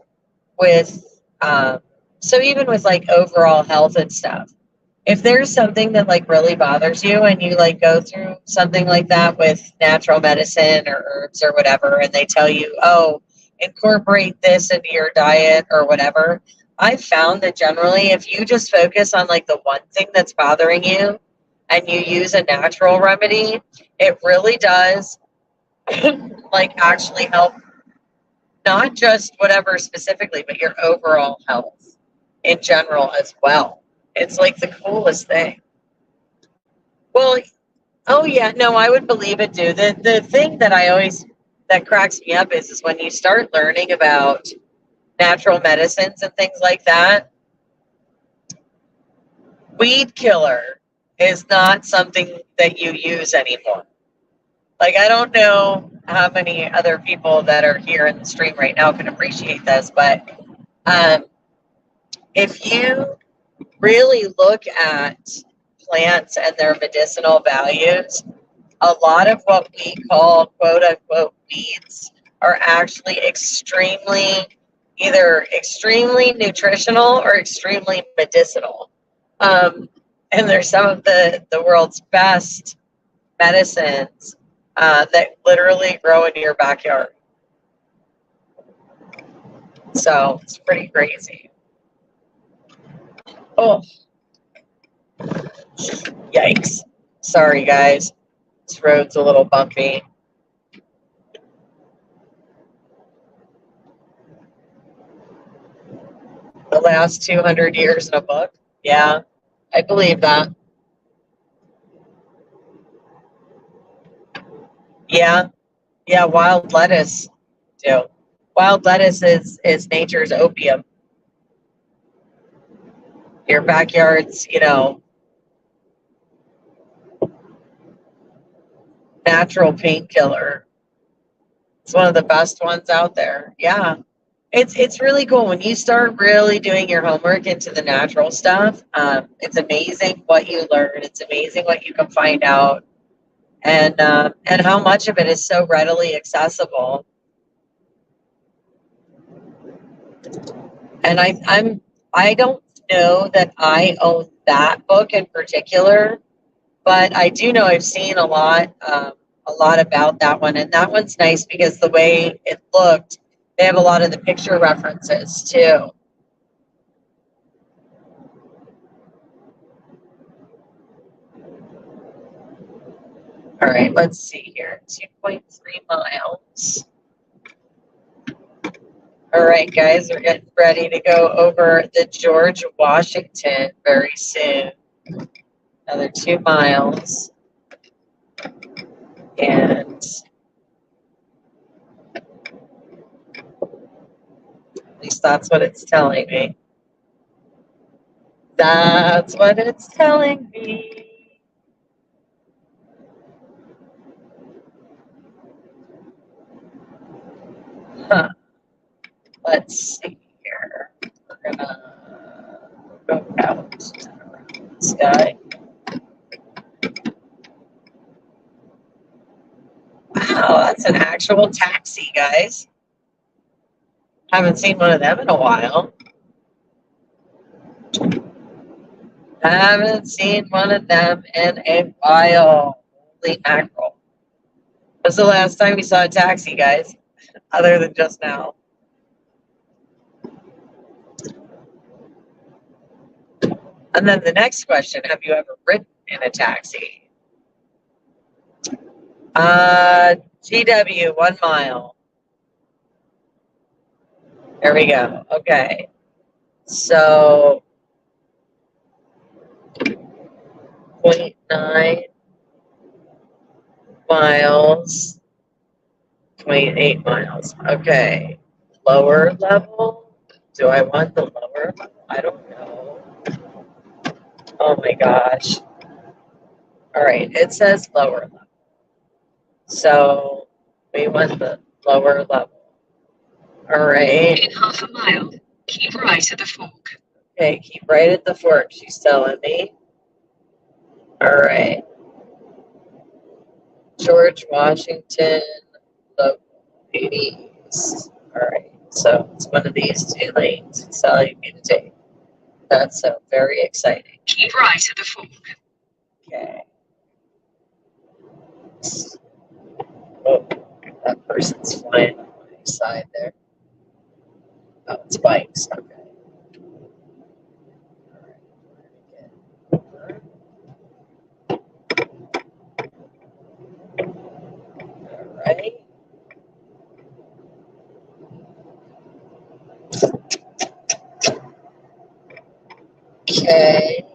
with, so even with like overall health and stuff, if there's something that like really bothers you and you like go through something like that with natural medicine or herbs or whatever, and they tell you, oh, incorporate this into your diet or whatever, I've found that generally if you just focus on like the one thing that's bothering you and you use a natural remedy, it really does like actually help not just whatever specifically, but your overall health in general as well. It's like the coolest thing. Well, oh yeah, no, I would believe it, dude. The thing that that cracks me up is when you start learning about natural medicines and things like that, weed killer is not something that you use anymore. Like, I don't know how many other people that are here in the stream right now can appreciate this, but um, if you really look at plants and their medicinal values, a lot of what we call quote unquote weeds are actually either extremely nutritional or extremely medicinal. And they're some of the world's best medicines that literally grow in your backyard. So it's pretty crazy. Oh, yikes. Sorry, guys. This road's a little bumpy. The last 200 years in a book? Yeah, I believe that. Yeah, yeah, wild lettuce, too. Wild lettuce is nature's opium. Your backyard's, natural painkiller. It's one of the best ones out there. Yeah. It's really cool when you start really doing your homework into the natural stuff. It's amazing what you learn. It's amazing what you can find out, and how much of it is so readily accessible. And I don't know that I own that book in particular, but I do know I've seen a lot about that one, and that one's nice because the way it looked, they have a lot of the picture references too. All right, let's see here. 2.3 miles. All right, guys, we're getting ready to go over the George Washington very soon. Another 2 miles. And at least that's what it's telling me. That's what it's telling me. Huh. Let's see here. We're gonna go out this guy. Wow, that's an actual taxi, guys. Haven't seen one of them in a while. Haven't seen one of them in a while. Holy mackerel. When's the last time you saw a taxi, guys? Other than just now. And then the next question, have you ever ridden in a taxi? GW, 1 mile. There we go. Okay. So 0.9 miles, 0.8 miles. Okay. Lower level? Do I want the lower level? I don't know. Oh my gosh. All right, it says lower level. So we want the lower level. All right. In half a mile, keep right at the fork. Okay, keep right at the fork, she's telling me. All right. George Washington, local 80s. All right, so it's one of these two lanes it's telling me to take. That's so very exciting. Keep right at the fork. Okay. Oh, that person's flying on my side there. Oh, it's bikes. Okay. All right. Okay.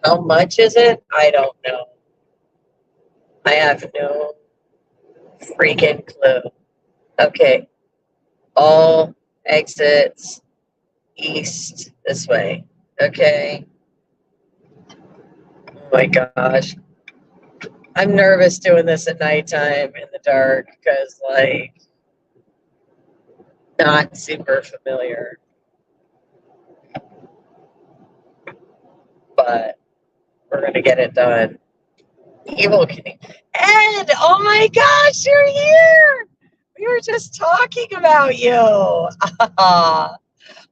How much is it? I don't know. I have no freaking clue. Okay. All exits east this way. Okay. Oh my gosh. I'm nervous doing this at nighttime in the dark because, like, not super familiar. But we're going to get it done. Evil King. Ed! Oh my gosh, you're here! We were just talking about you.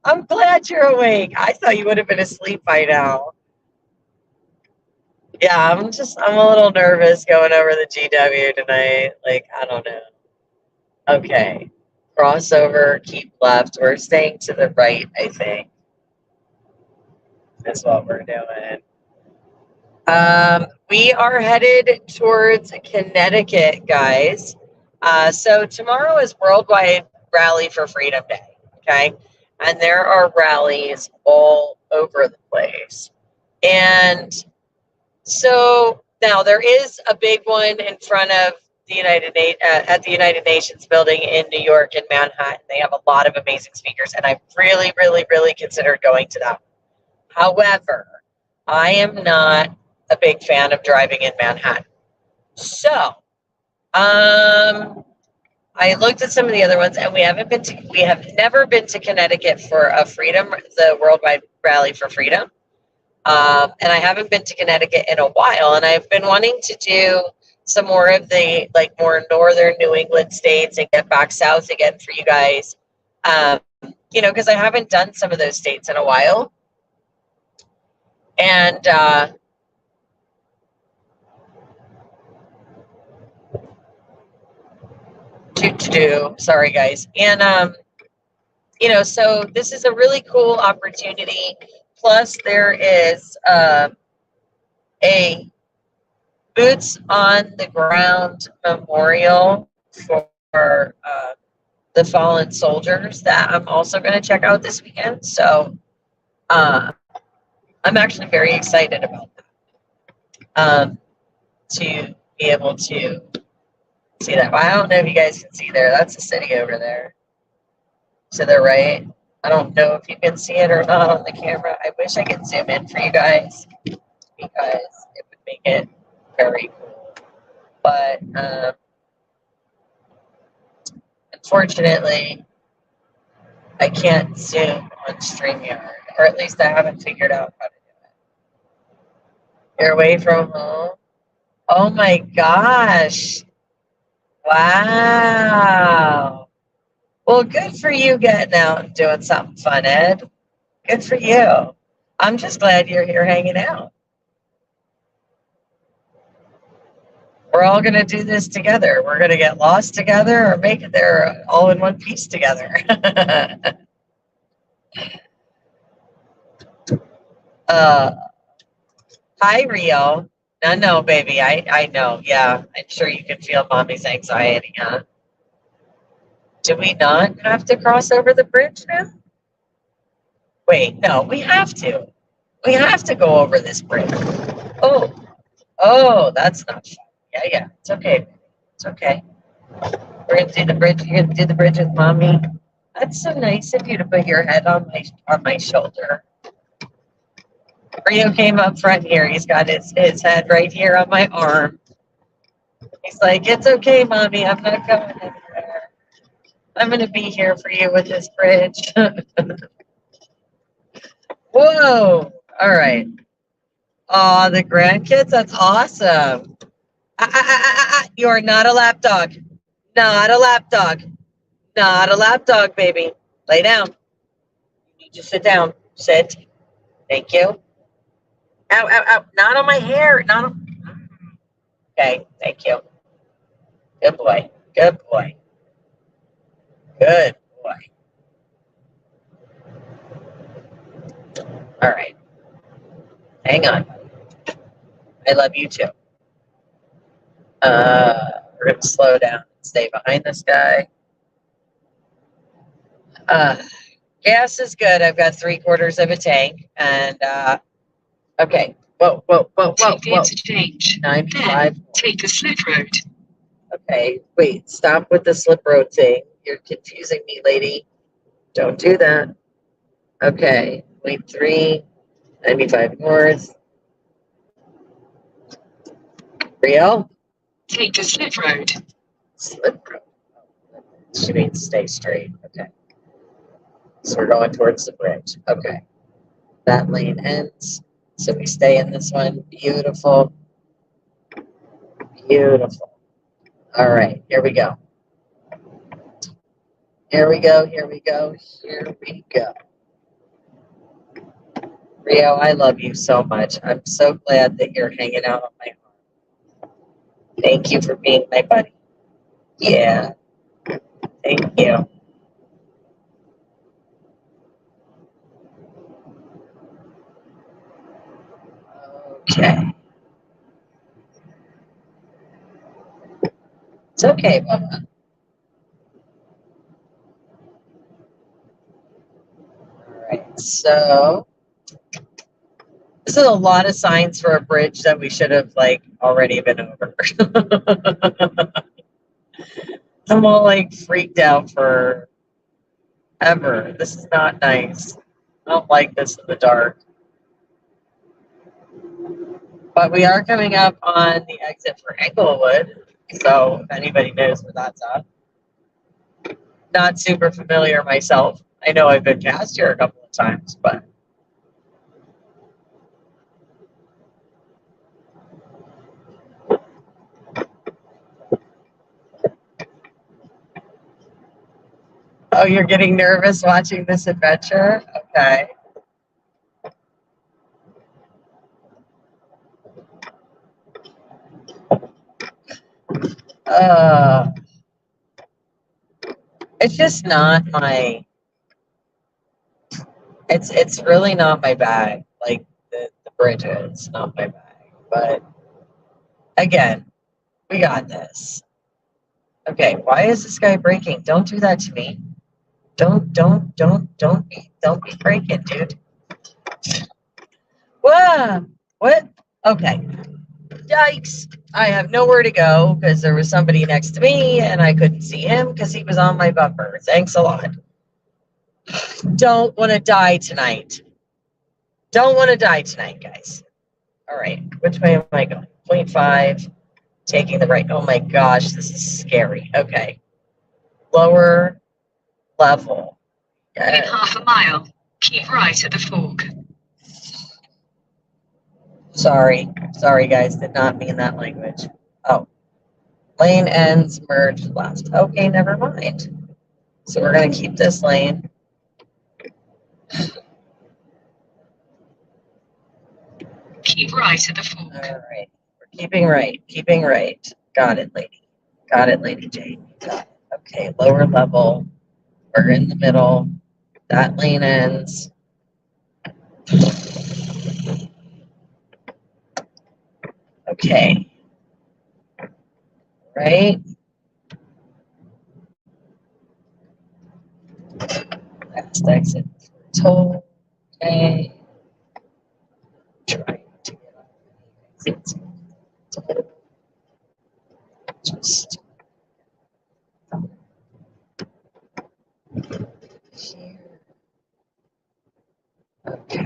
I'm glad you're awake. I thought you would have been asleep by now. Yeah, I'm a little nervous going over the GW tonight. Like, I don't know. Okay. Crossover, keep left. We're staying to the right, I think. That's what we're doing. We are headed towards Connecticut, guys. So tomorrow is Worldwide Rally for Freedom Day, okay? And there are rallies all over the place. And so now there is a big one in front of the at the United Nations building in New York and Manhattan. They have a lot of amazing speakers, and I've really, really, really considered going to that. However, I am not a big fan of driving in Manhattan. So, I looked at some of the other ones, and we have never been to Connecticut for the Worldwide Rally for Freedom. And I haven't been to Connecticut in a while, and I've been wanting to do some more of the more northern New England states and get back south again for you guys. Because I haven't done some of those states in a while. And sorry guys. And so this is a really cool opportunity. Plus there is a boots on the ground memorial for the fallen soldiers that I'm also going to check out this weekend. So I'm actually very excited about that. To be able to see that. Well, I don't know if you guys can see there. That's a city over there. To the right. I don't know if you can see it or not on the camera. I wish I could zoom in for you guys because it would make it very cool. But unfortunately, I can't zoom on StreamYard, or at least I haven't figured out how to do it. You're away from home? Oh my gosh. Wow. Well, good for you getting out and doing something fun, Ed. Good for you. I'm just glad you're here hanging out. We're all going to do this together. We're going to get lost together or make it there all in one piece together. Hi, Rio. No, baby. I know. Yeah, I'm sure you can feel mommy's anxiety, huh? Do we not have to cross over the bridge now? Wait, no, we have to. We have to go over this bridge. Oh, oh, that's not fun. Yeah, it's okay. It's okay. We're gonna do the bridge. You're gonna do the bridge with mommy. That's so nice of you to put your head on my shoulder. Rio came up front here. He's got his head right here on my arm. He's like, it's okay, mommy. I'm not going anywhere. I'm gonna be here for you with this bridge. Whoa! All right. Aw, the grandkids. That's awesome. You are not a lap dog. Not a lap dog. Not a lap dog, baby. Lay down. You need to sit down. Sit. Thank you. Ow, ow, ow. Not on my hair. Not on. Okay, thank you. Good boy. Good boy. Good boy. All right. Hang on. I love you too. We're going to slow down and stay behind this guy. Gas is good. I've got 3/4 of a tank. And, okay. Whoa. Take the interchange. 95. Then take the slip road. Okay, wait. Stop with the slip road thing. You're confusing me, lady. Don't do that. Okay. Wait, 3. 95 north. Rio? Take the slip road. Slip road. She means stay straight. Okay. So we're going towards the bridge. Okay. That lane ends. So we stay in this one. Beautiful. Beautiful. All right. Here we go. Here we go. Here we go. Here we go. Rio, I love you so much. I'm so glad that you're hanging out on my arm. Thank you for being my buddy. Yeah. Thank you. Okay. It's okay, Mama. All right. So this is a lot of signs for a bridge that we should have like already been over. I'm all like freaked out for ever. This is not nice. I don't like this in the dark. But we are coming up on the exit for Englewood. So if anybody knows where that's at. Not super familiar myself. I know I've been past here a couple of times, but oh, you're getting nervous watching this adventure? Okay. It's just not my, it's really not my bag. Like the bridge is not my bag. But again, we got this. Okay, why is this guy breaking? Don't do that to me. Don't be breaking, dude. Whoa! What? Okay. Yikes. I have nowhere to go because there was somebody next to me and I couldn't see him because he was on my bumper. Thanks a lot. Don't want to die tonight. Don't want to die tonight, guys. All right. Which way am I going? 0.5. Taking the right. Oh my gosh, this is scary. Okay. Lower level. In 1/2 mile, keep right at the fork. Sorry, guys, did not mean that language. Oh, lane ends, merge left. Okay, never mind. So we're going to keep this lane. Keep right at the fork. All right, we're keeping right. Got it, lady Jane. Got it. Okay, lower level. We're in the middle. That lane ends. Okay. Right? Last exit. Toll. Okay. Just here. Okay.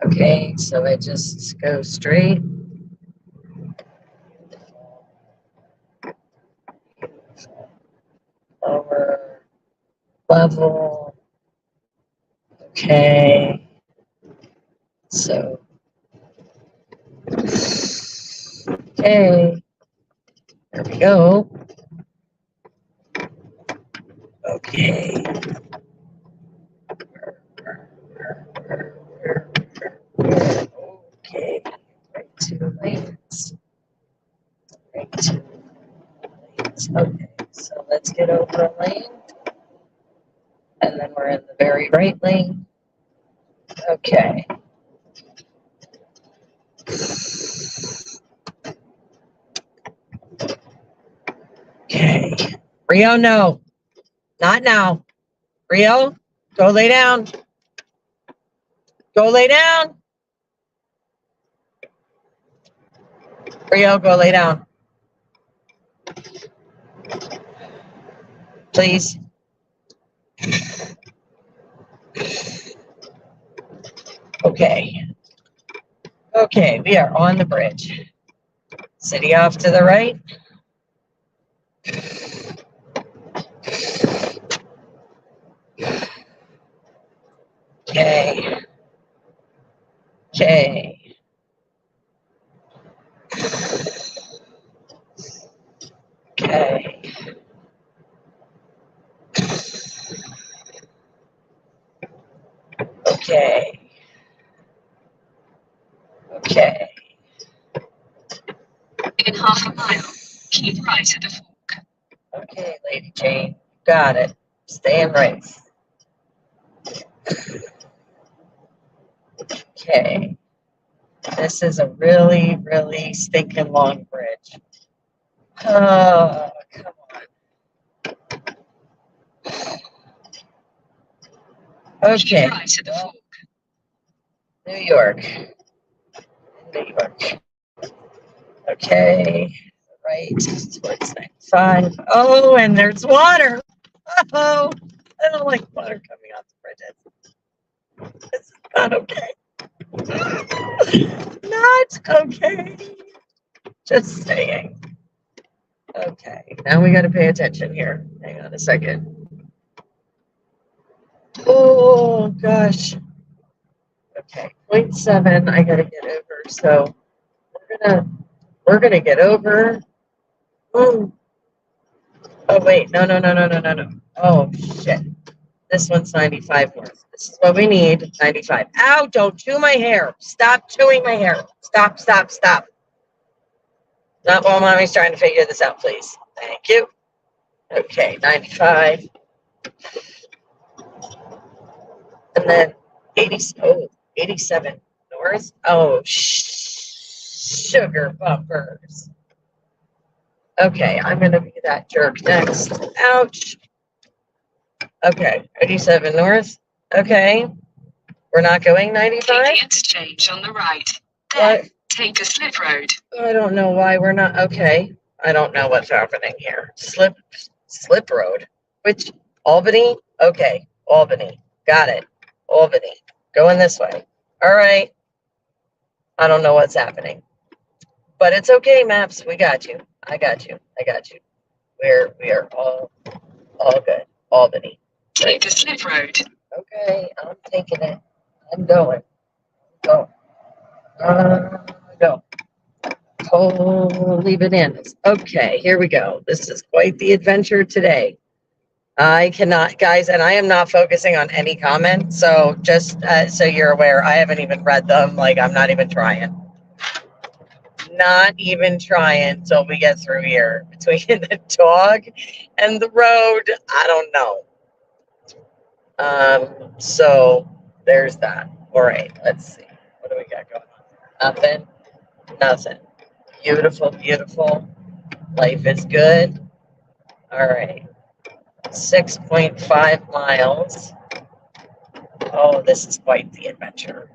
Okay, so I just go straight. Lower level. Okay. So, okay. There we go. Okay. Okay. Right, 2 lanes. Right, 2 lanes. Okay. So let's get over a lane. And then we're in the very right lane. Okay. Okay. Rio, no. Not now. Rio, go lay down. Go lay down. Rio, go lay down. Please. Okay. Okay, we are on the bridge. City off to the right. Okay. Okay. Okay. Okay. Okay. In half a mile, keep right at the fork. Okay, Lady Jane. Got it. Stay in race. Okay. This is a really, really stinking long bridge. Oh, come on. Okay. Keep right at the fork. New York. New York. Okay. Right towards 95. Oh, and there's water. Oh, I don't like water coming off the bridges. This is not okay. Not okay. Just saying. Okay, now we got to pay attention here. Hang on a second. Oh gosh. Okay, 0.7. I got to get over. So we're gonna get over. Oh. Oh wait, no. Oh shit. This one's 95 north. This is what we need. 95. Ow! Don't chew my hair. Stop chewing my hair. Stop. Not while mommy's trying to figure this out, please. Thank you. Okay, 95. And then 87 north. Oh, sugar bumpers. Okay, I'm going to be that jerk next. Ouch. Okay, 87 north. Okay. We're not going 95? Take the interchange on the right. Then take a slip road. I don't know why we're not. Okay. I don't know what's happening here. Slip road. Which? Albany? Okay. Albany. Got it. Albany. Going this way. All right. I don't know what's happening. But it's okay, maps. We got you. I got you. We are all good. Albany. Take the slip road. Okay, I'm taking it. I'm going. Go. Go. Oh, leave it in. Okay, here we go. This is quite the adventure today. I cannot, guys, and I am not focusing on any comments. So just so you're aware, I haven't even read them. Like, I'm not even trying. Not even trying till we get through here. Between the dog and the road, I don't know. So there's that. All right, let's see. What do we got going on? Nothing. Beautiful. Life is good. All right. 6.5 miles. Oh, this is quite the adventure.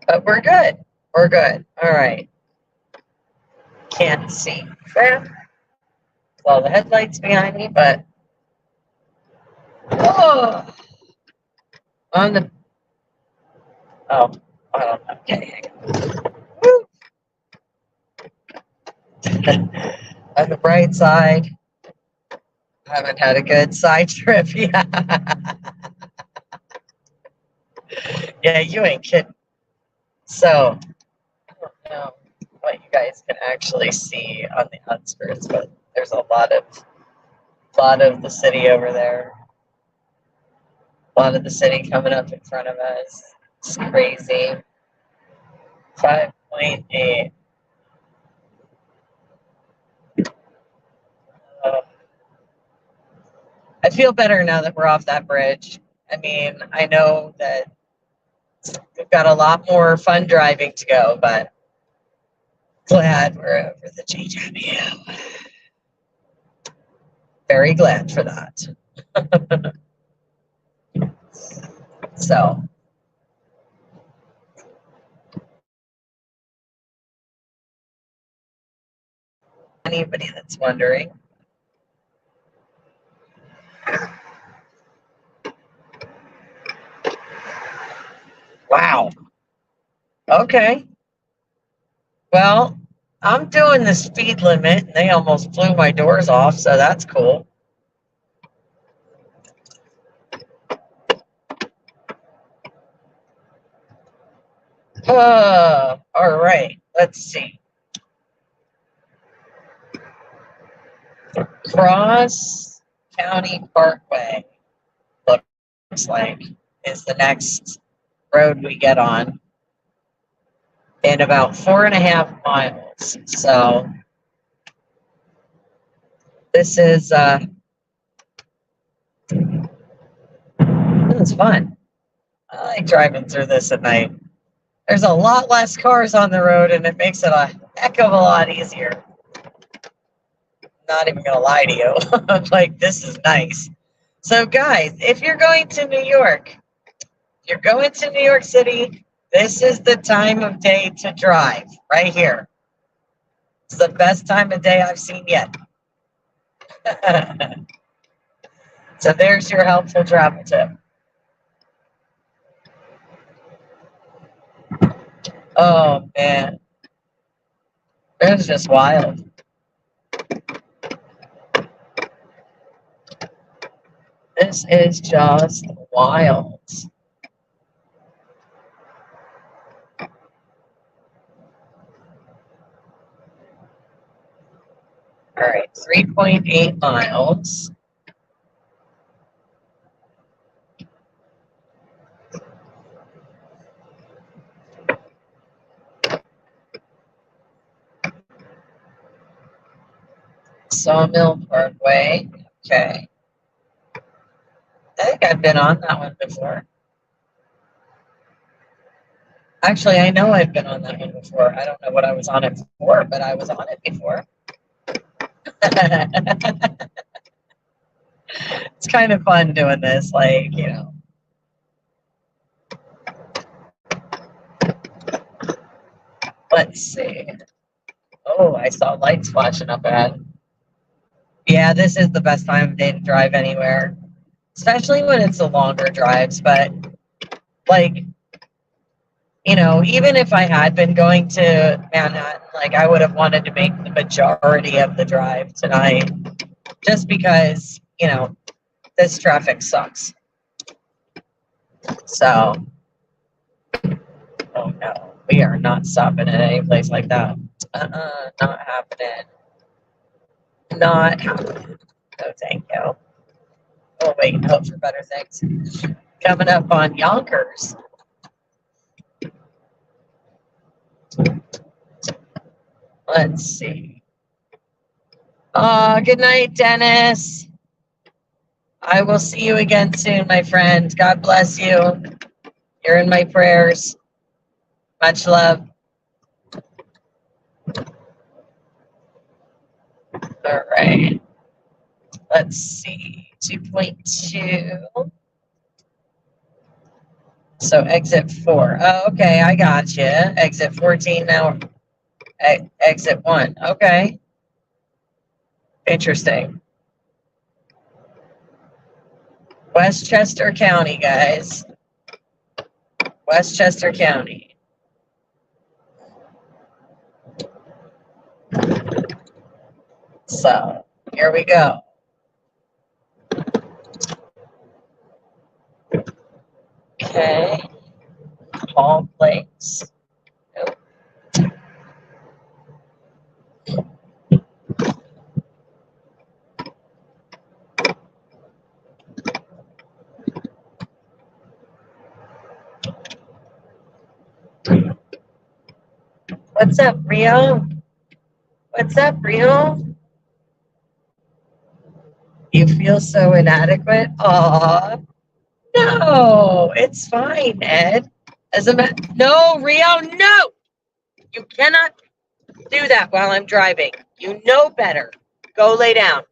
But we're good. We're good. All right. Can't see that. Well, the headlights behind me, but oh, on the I don't know. Okay, hang on. On the bright side, I haven't had a good side trip yet. Yeah, you ain't kidding. So, I don't know what you guys can actually see on the outskirts, but there's a lot of the city over there. A lot of the city coming up in front of us. It's crazy. 5.8. I feel better now that we're off that bridge. I mean, I know that we've got a lot more fun driving to go, but glad we're over the GW. Very glad for that. So, anybody that's wondering. Wow. Okay. Well, I'm doing the speed limit, and they almost flew my doors off, so that's cool. All right. Let's see. Cross County Parkway looks like is the next road we get on in about 4.5 miles. So this is it's fun. I like driving through this at night. There's a lot less cars on the road, and it makes it a heck of a lot easier. Not even gonna lie to you. Like, this is nice. So guys, if you're going to New York, City, this is the time of day to drive right here. It's the best time of day I've seen yet. So there's your helpful travel tip. Oh man, it's just wild. This is just wild. All right, 3.8 miles. Sawmill Parkway. Okay. I think I've been on that one before. Actually, I know I've been on that one before. I don't know what I was on it for, but I was on it before. It's kind of fun doing this, like, you know. Let's see. Oh, I saw lights flashing up ahead. Yeah, this is the best time of day to drive anywhere, especially when it's the longer drives. But, like, you know, even if I had been going to Manhattan, like, I would have wanted to make the majority of the drive tonight just because, you know, this traffic sucks. So, oh no, we are not stopping at any place like that. Not happening. Not happening. No, thank you. Oh, wait, hope for better things. Coming up on Yonkers. Let's see. Good night, Dennis. I will see you again soon, my friend. God bless you. You're in my prayers. Much love. All right. let's see, 2.2. So exit 4. Oh, okay, I got you. Exit 14 now. Exit 1. Okay. Interesting. Westchester County, guys. Westchester County. So here we go. Okay. Hall Place. Nope. What's up, Rio? What's up, Rio? You feel so inadequate? Aw, no, it's fine, Ed. No, Rio, no! You cannot do that while I'm driving. You know better. Go lay down.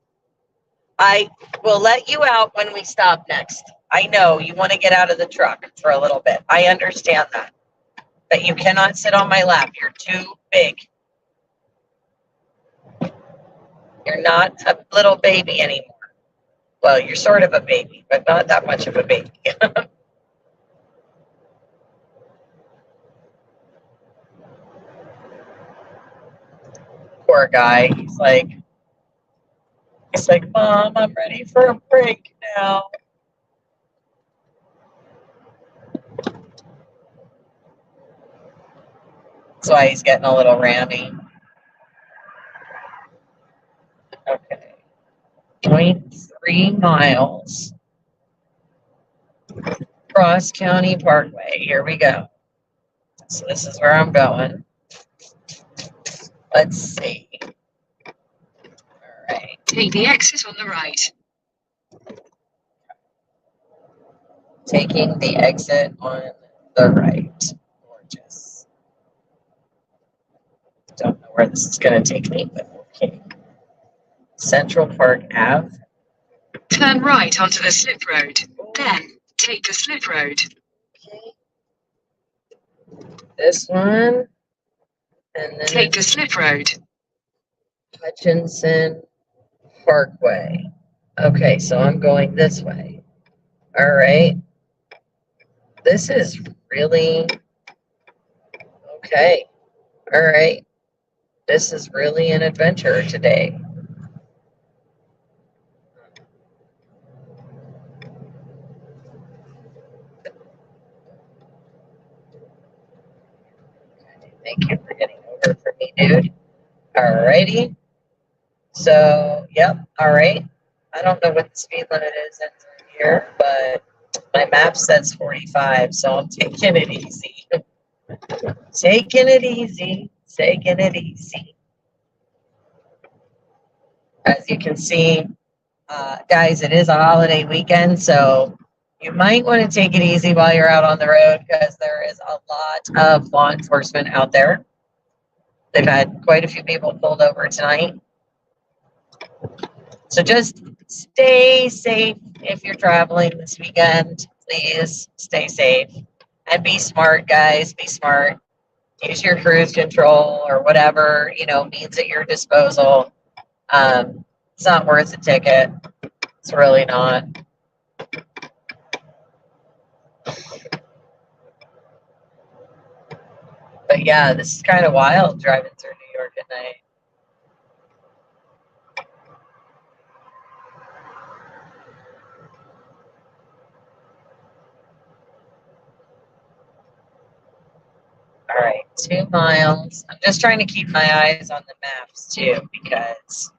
I will let you out when we stop next. I know you want to get out of the truck for a little bit. I understand that. But you cannot sit on my lap. You're too big. You're not a little baby anymore. Well, you're sort of a baby, but not that much of a baby. Poor guy. He's like, Mom, I'm ready for a break now. That's why he's getting a little randy. Okay. 0.3 miles. Cross County Parkway. Here we go. So this is where I'm going. Let's see. All right. Take the exit on the right. Taking the exit on the right. Gorgeous. Don't know where this is going to take me, but okay. Central Park Ave. Turn right onto the slip road. Then take the slip road. Okay. This one. And then take the slip road. Hutchinson Parkway. Okay, so I'm going this way. All right. This is really okay. All right. This is really an adventure today. Thank you for getting over for me, dude. All righty. So, yep. All right. I don't know what the speed limit is in here, but my map says 45, so I'm taking it easy. Taking it easy. Taking it easy. As you can see, guys, it is a holiday weekend, so you might want to take it easy while you're out on the road because there is a lot of law enforcement out there. They've had quite a few people pulled over tonight. So just stay safe if you're traveling this weekend. Please stay safe and be smart, guys. Be smart. Use your cruise control or whatever, means at your disposal. It's not worth a ticket. It's really not. But yeah, this is kind of wild driving through New York at night. All right, 2 miles. I'm just trying to keep my eyes on the maps too because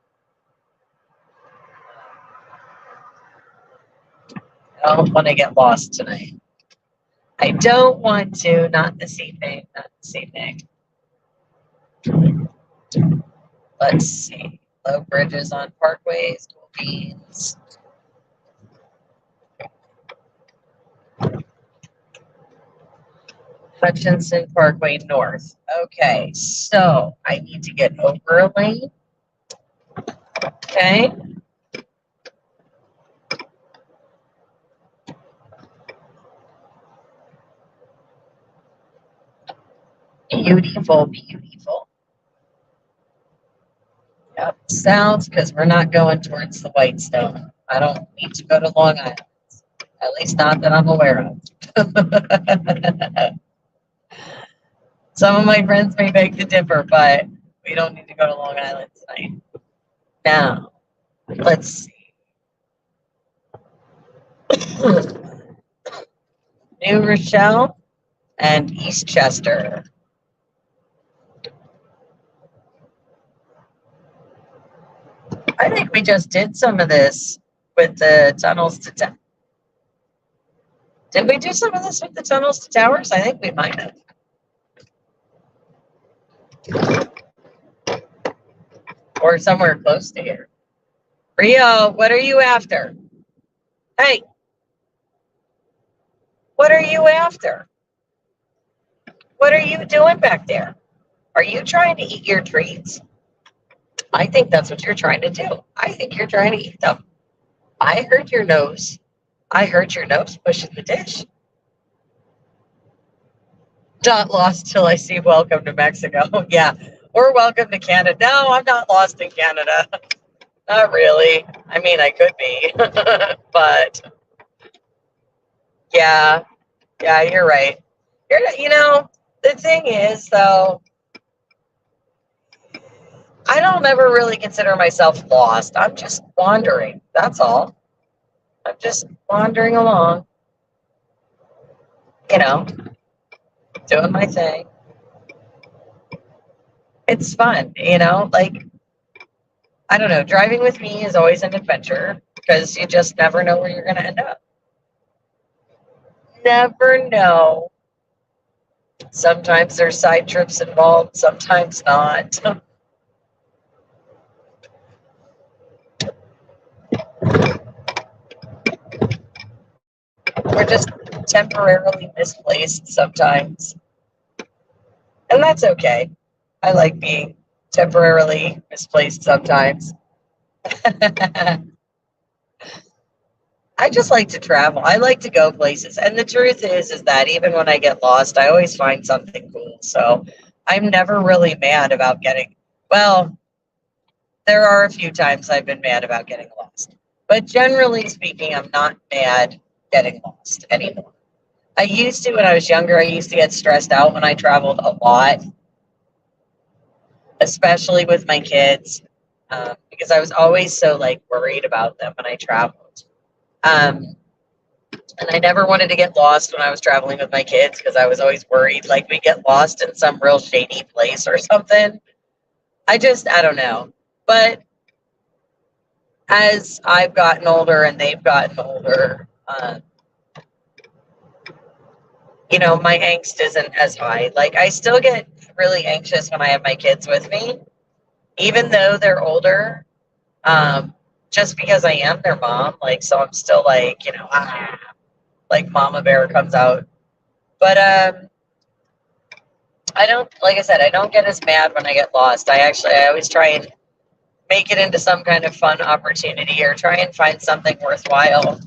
I don't want to get lost tonight. I don't want to, not this evening, not this evening. Let's see. Low bridges on parkways, cool beans. Hutchinson Parkway North. Okay, so I need to get over a lane. Okay. Beautiful, beautiful. Yep, south, because we're not going towards the Whitestone. I don't need to go to Long Island, at least not that I'm aware of. Some of my friends may beg to differ, but we don't need to go to Long Island tonight. Now, let's see. New Rochelle and Eastchester. I think we just did some of this with the tunnels to town. Did we do some of this with the tunnels to towers? I think we might have. Or somewhere close to here. Rio, what are you after? Hey, what are you after? What are you doing back there? Are you trying to eat your treats? I think that's what you're trying to do. I think you're trying to eat them. I heard your nose. I heard your nose pushing the dish. Not lost till I see welcome to Mexico. Yeah, or welcome to Canada. No, I'm not lost in Canada. Not really. I mean, I could be, but yeah, you're right. The thing is, though, I don't ever really consider myself lost. I'm just wandering. That's all. I'm just wandering along, doing my thing. It's fun, like, I don't know, driving with me is always an adventure because you just never know where you're going to end up. Never know. Sometimes there's side trips involved, sometimes not. We're just temporarily misplaced sometimes. And that's okay. I like being temporarily misplaced sometimes. I just like to travel. I like to go places. And the truth is that even when I get lost, I always find something cool. So I'm never really mad about well, there are a few times I've been mad about getting lost. But generally speaking, I'm not mad getting lost anymore. I used to when I was younger. I used to get stressed out when I traveled a lot, especially with my kids, because I was always so worried about them when I traveled. And I never wanted to get lost when I was traveling with my kids because I was always worried we get lost in some real shady place or something. I don't know. But as I've gotten older and they've gotten older, my angst isn't as high. I still get really anxious when I have my kids with me, even though they're older, just because I am their mom. So I'm still mama bear comes out. But I don't, like I said, I don't get as mad when I get lost. I always try and make it into some kind of fun opportunity or try and find something worthwhile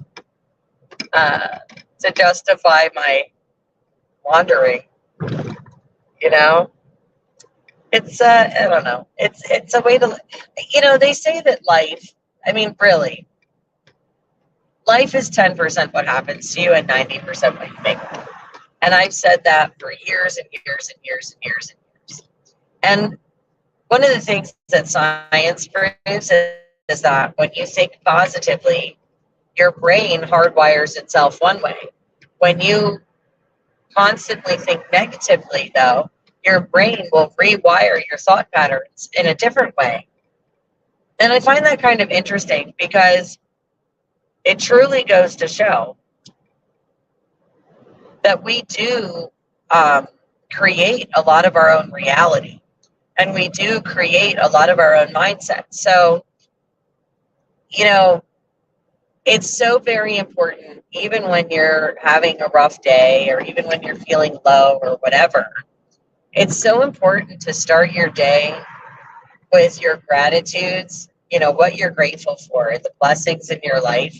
to justify my wandering. It's I don't know. It's a way to, they say that really, life is 10% what happens to you and 90% what you make. And I've said that for years and years and years and years and years. And one of the things that science proves is that when you think positively, your brain hardwires itself one way. When you constantly think negatively, though, your brain will rewire your thought patterns in a different way. And I find that kind of interesting because it truly goes to show that we do create a lot of our own reality, and we do create a lot of our own mindset. So, it's so very important, even when you're having a rough day or even when you're feeling low or whatever. It's so important to start your day with your gratitudes, what you're grateful for, the blessings in your life,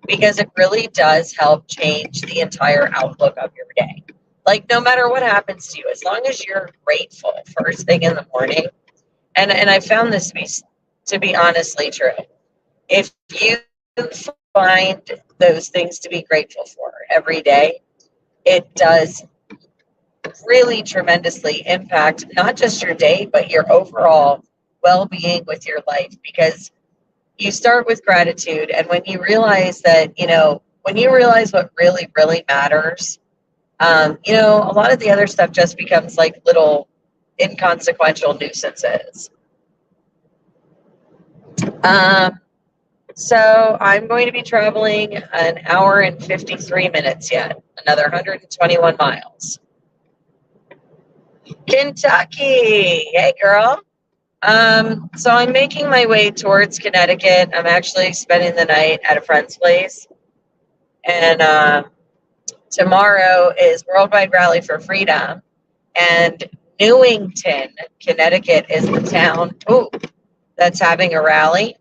because it really does help change the entire outlook of your day. Like, no matter what happens to you, as long as you're grateful first thing in the morning, and I found this to be honestly true. If you find those things to be grateful for every day, it does really tremendously impact not just your day, but your overall well-being with your life, because you start with gratitude. And when you realize that, when you realize what really, really matters, a lot of the other stuff just becomes like little inconsequential nuisances. So I'm going to be traveling an hour and 53 minutes yet, another 121 miles. Kentucky. Hey, girl. So I'm making my way towards Connecticut. I'm actually spending the night at a friend's place. And tomorrow is Worldwide Rally for Freedom. And Newington, Connecticut is the town that's having a rally.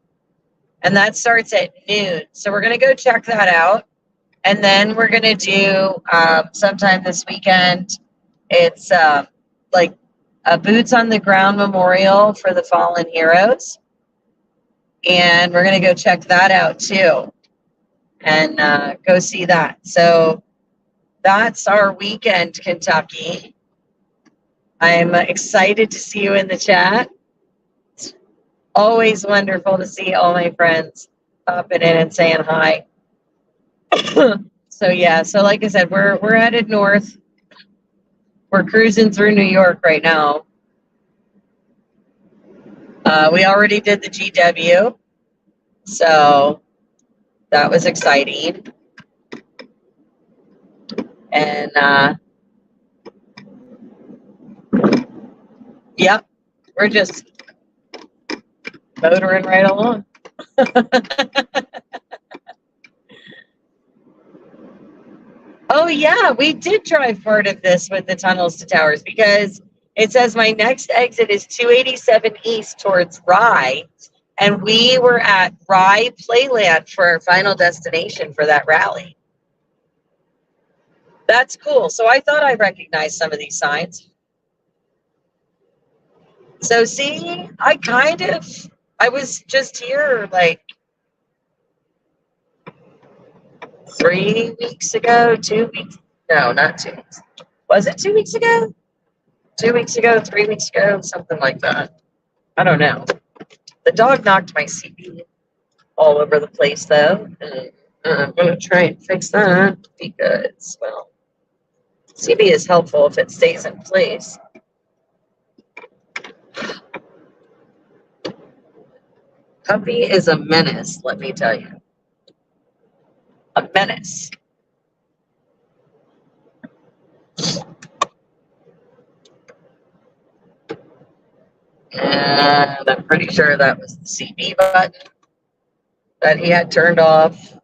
And that starts at noon. So we're going to go check that out. And then we're going to do sometime this weekend, it's like a Boots on the Ground memorial for the fallen heroes. And we're going to go check that out too and go see that. So that's our weekend, Kentucky. I'm excited to see you in the chat. It's always wonderful to see all my friends popping in and saying hi. So yeah, so like I said, we're headed north. We're cruising through New York right now. We already did the GW, so that was exciting. And yep, we're just motoring right along. Oh yeah, we did drive part of this with the Tunnels to Towers, because it says my next exit is 287 East towards Rye, and we were at Rye Playland for our final destination for that rally. That's cool. So I thought I recognized some of these signs. So see, I was just here like 3 weeks ago, 2 weeks. No, not 2 weeks. Was it 2 weeks ago? 2 weeks ago, 3 weeks ago, something like that. I don't know. The dog knocked my CB all over the place, though. And I'm going to try and fix that because, well, CB is helpful if it stays in place. Puppy is a menace, let me tell you. A menace. And I'm pretty sure that was the CB button that he had turned off.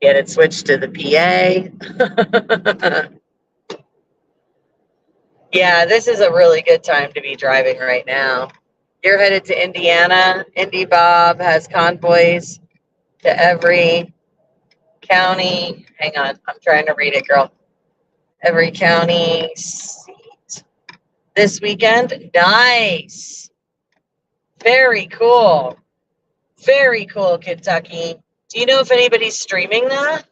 Get it switched to the PA. Yeah, this is a really good time to be driving right now. You're headed to Indiana. Indy Bob has convoys to every county. Hang on, I'm trying to read it, girl. Every county seat this weekend. Nice. Very cool. Very cool, Kentucky. Do you know if anybody's streaming that?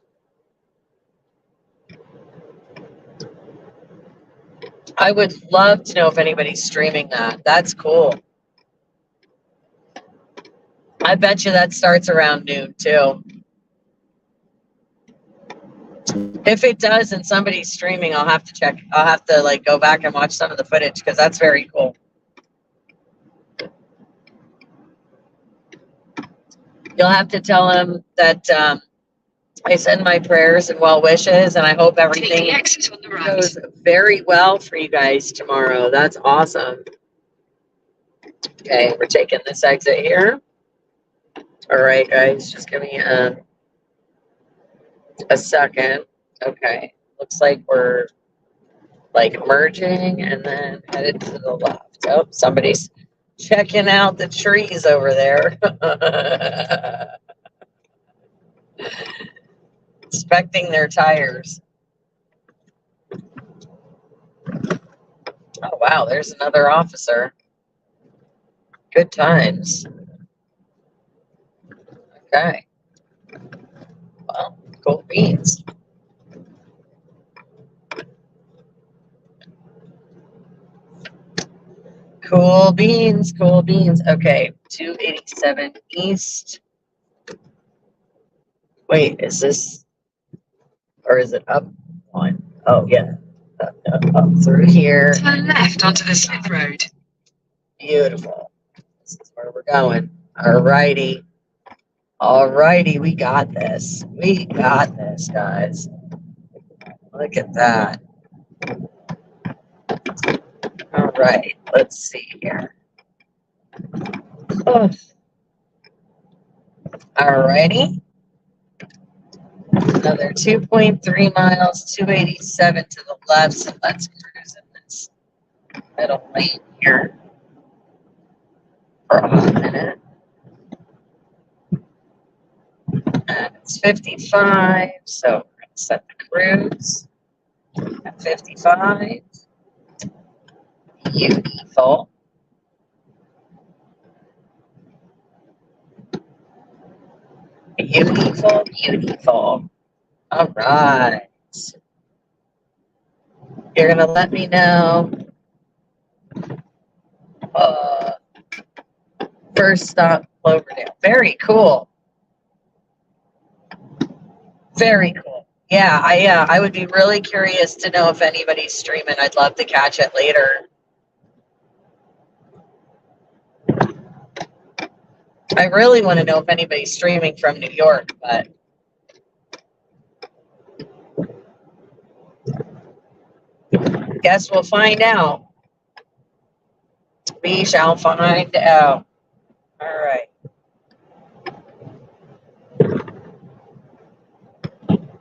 I would love to know if anybody's streaming that. That's cool. I bet you that starts around noon too. If it does and somebody's streaming, I'll have to check. I'll have to like go back and watch some of the footage because that's very cool. You'll have to tell him that I send my prayers and well wishes, and I hope everything goes very well for you guys tomorrow. That's awesome. Okay, we're taking this exit here. All right, guys, just give me a second. Okay, looks like we're like merging and then headed to the left. Oh, somebody's checking out the trees over there. Inspecting their tires. Wow, there's another officer. Good times. Okay. Well, cool beans. Cool beans, cool beans. Okay, 287 East. Wait, is this, or is it up one? Oh, yeah. Up through here. Turn left onto the Smith Road. Beautiful. This is where we're going. All righty. All righty, we got this. We got this, guys. Look at that. All right, let's see here. Oh. All righty. Another 2.3 miles, 287 to the left. So let's cruise in this middle lane here for a hot minute. And it's 55, so we're going to set the cruise at 55. Beautiful. Beautiful, beautiful. All right. You're going to let me know. First stop, Cloverdale. Very cool. Very cool. Yeah, I would be really curious to know if anybody's streaming. I'd love to catch it later. I really want to know if anybody's streaming from New York, but guess we'll find out. We shall find out. All right.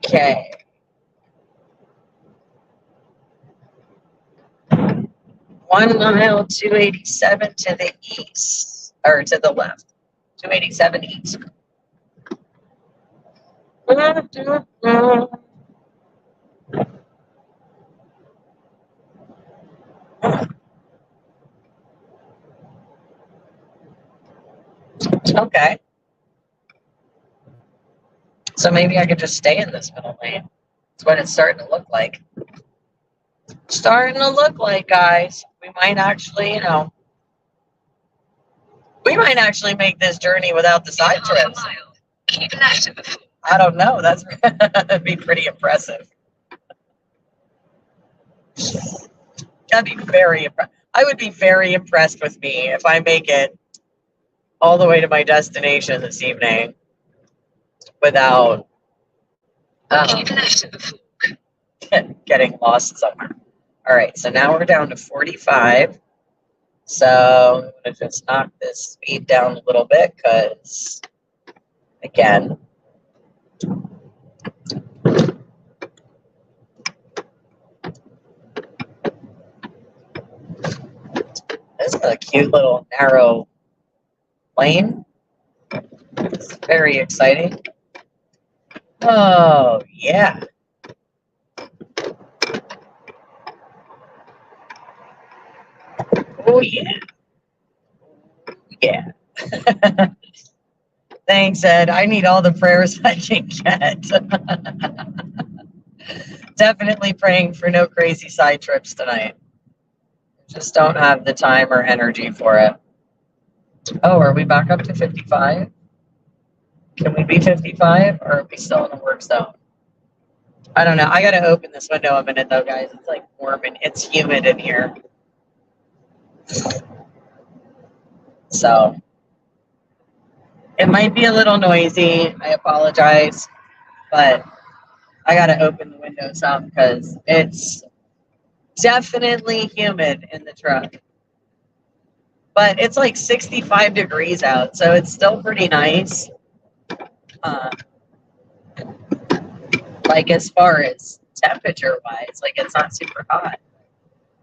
Okay. 1 mile, 287 to the east, or to the left. 287 east. Okay. So maybe I could just stay in this middle lane. That's what it's starting to look like. Starting to look like, guys. We might actually, we might actually make this journey without the side trips. Keep left at the fork. I don't know. That'd be pretty impressive. That'd be very impressive. I would be very impressed with me if I make it all the way to my destination this evening without Keep left at the fork. getting lost somewhere. All right, so now we're down to 45. So I'm going to just knock this speed down a little bit because, again, this is a cute little narrow lane. It's very exciting. Oh, yeah. Oh, yeah. Yeah. Thanks, Ed. I need all the prayers I can get. Definitely praying for no crazy side trips tonight. Just don't have the time or energy for it. Oh, are we back up to 55? Can we be 55 or are we still in the work zone? I don't know. I got to open this window a minute though, guys. It's like warm and it's humid in here. So it might be a little noisy. I apologize, but I got to open the window some because it's definitely humid in the truck. But it's like 65 degrees out, so it's still pretty nice. Like as far as temperature wise, like it's not super hot.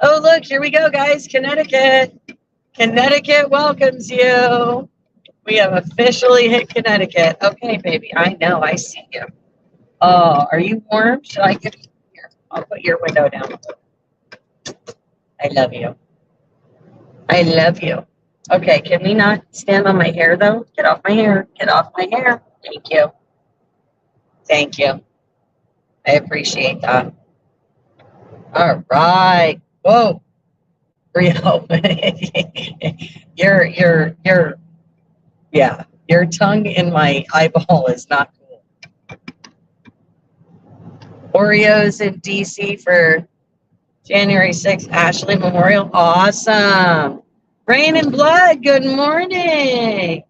Oh, look, here we go, guys. Connecticut. Connecticut welcomes you. We have officially hit Connecticut. Okay, baby, I know, I see you. Oh, are you warm? Should I get here? I'll put your window down. I love you. I love you. Okay, can we not stand on my hair though? Get off my hair. Get off my hair. Thank you. Thank you. I appreciate that. All right. Whoa, Rio. Your yeah, your tongue in my eyeball is not cool. Oreos in DC for January 6th, Ashley Memorial. Awesome. Rain and Blood, good morning.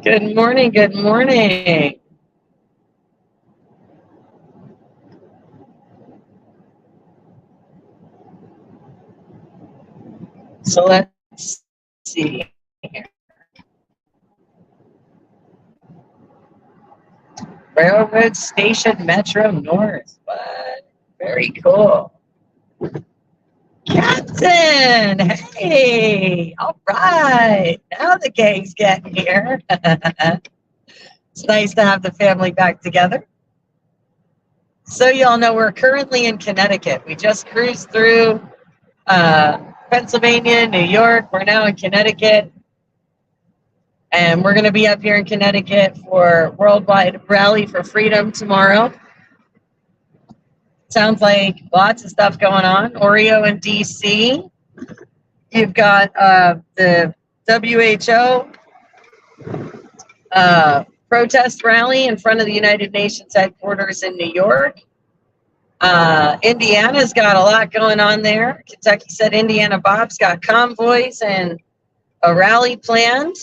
Good morning, good morning. So let's see here. Railroad Station Metro North. What? Very cool. Captain, hey, all right. Now the gang's getting here. It's nice to have the family back together. So y'all know we're currently in Connecticut. We just cruised through Pennsylvania, New York. We're now in Connecticut. And we're going to be up here in Connecticut for Worldwide Rally for Freedom tomorrow. Sounds like lots of stuff going on. Oreo in DC. You've got the WHO protest rally in front of the United Nations headquarters in New York. Indiana's got a lot going on there. Kentucky said Indiana Bob's got convoys and a rally planned.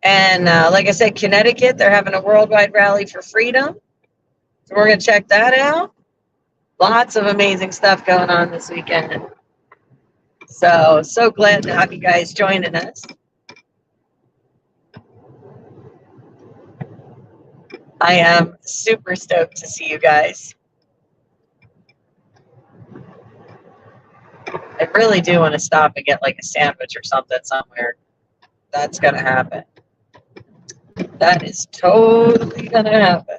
And like I said, Connecticut, they're having a worldwide rally for freedom. So we're going to check that out. Lots of amazing stuff going on this weekend. So glad to have you guys joining us. I am super stoked to see you guys. I really do want to stop and get like a sandwich or something somewhere. That's going to happen. That is totally going to happen.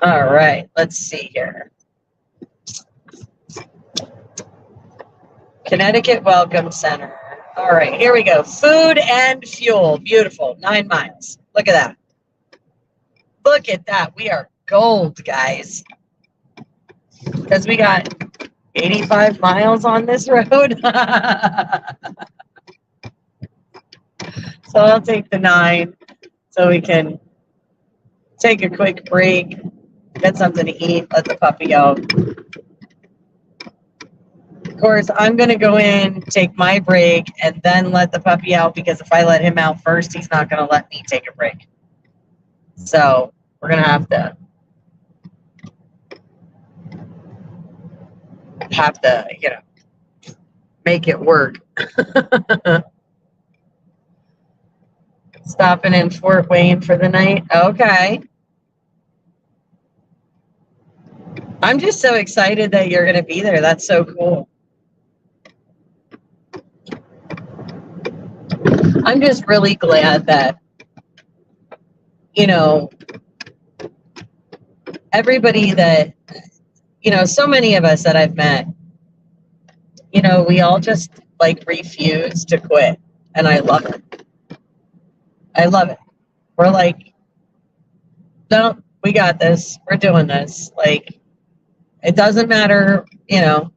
All right, let's see here. Connecticut Welcome Center. All right, here we go. Food and fuel. Beautiful. 9 miles. Look at that. Look at that. We are gold, guys. Because we got 85 miles on this road. So I'll take the 9 so we can take a quick break, get something to eat, let the puppy out. Of course, I'm going to go in, take my break, and then let the puppy out, because if I let him out first, he's not going to let me take a break. So we're going to have to, you know, make it work. Stopping in Fort Wayne for the night. Okay. I'm just so excited that you're going to be there. That's so cool. I'm just really glad that, you know, everybody that, you know, so many of us that I've met, you know, we all just like refuse to quit. And I love it. I love it. We're like, no, we got this. We're doing this. Like, it doesn't matter, you know,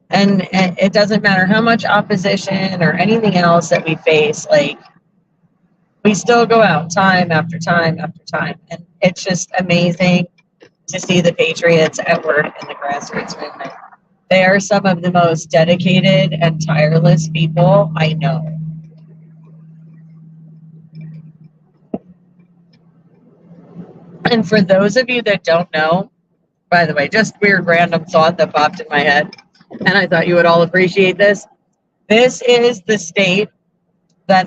and it doesn't matter how much opposition or anything else that we face. Like, we still go out time after time after time. And it's just amazing to see the Patriots at work in the grassroots movement. They are some of the most dedicated and tireless people I know. And for those of you that don't know, by the way, just weird random thought that popped in my head, and I thought you would all appreciate this. This is the state that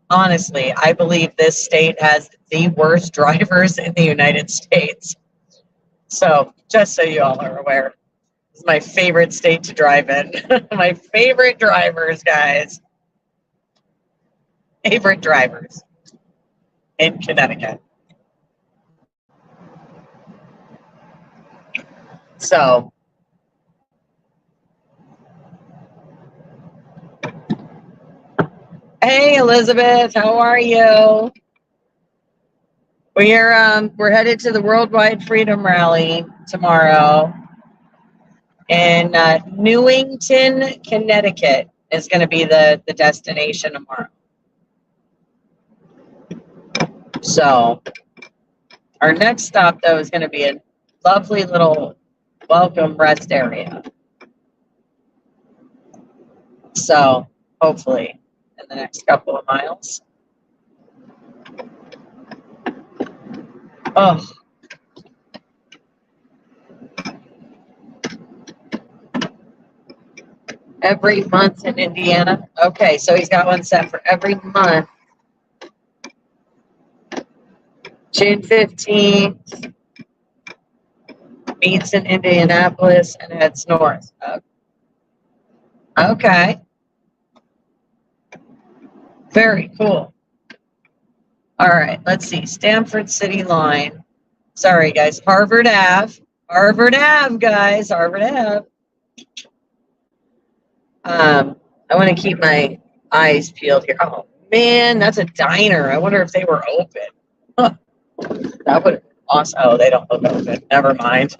honestly, I believe this state has the worst drivers in the United States. So just so you all are aware, this is my favorite state to drive in. My favorite drivers, guys. Favorite drivers in Connecticut. So, hey Elizabeth, how are you? We're headed to the Worldwide Freedom Rally tomorrow in Newington, Connecticut is going to be the destination tomorrow. So our next stop though is going to be a lovely little welcome rest area. So hopefully in the next couple of miles. Oh, every month in Indiana. Okay, so he's got one set for every month. June 15th, meets in Indianapolis and heads north. Okay. Very cool. All right, let's see. Stamford City Line. Sorry, guys. Harvard Ave. Harvard Ave, guys. Harvard Ave. I want to keep my eyes peeled here. Oh, man, that's a diner. I wonder if they were open. Huh. That would awesome. Oh, they don't look open. Never mind.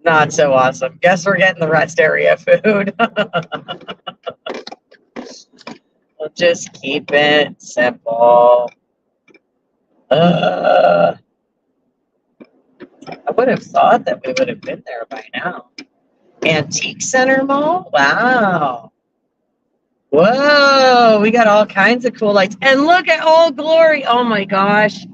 Not so awesome. Guess we're getting the rest area food. We'll just keep it simple. I would have thought that we would have been there by now. Antique Center Mall? Wow. Whoa, we got all kinds of cool lights. And look at Old Glory. Oh my gosh.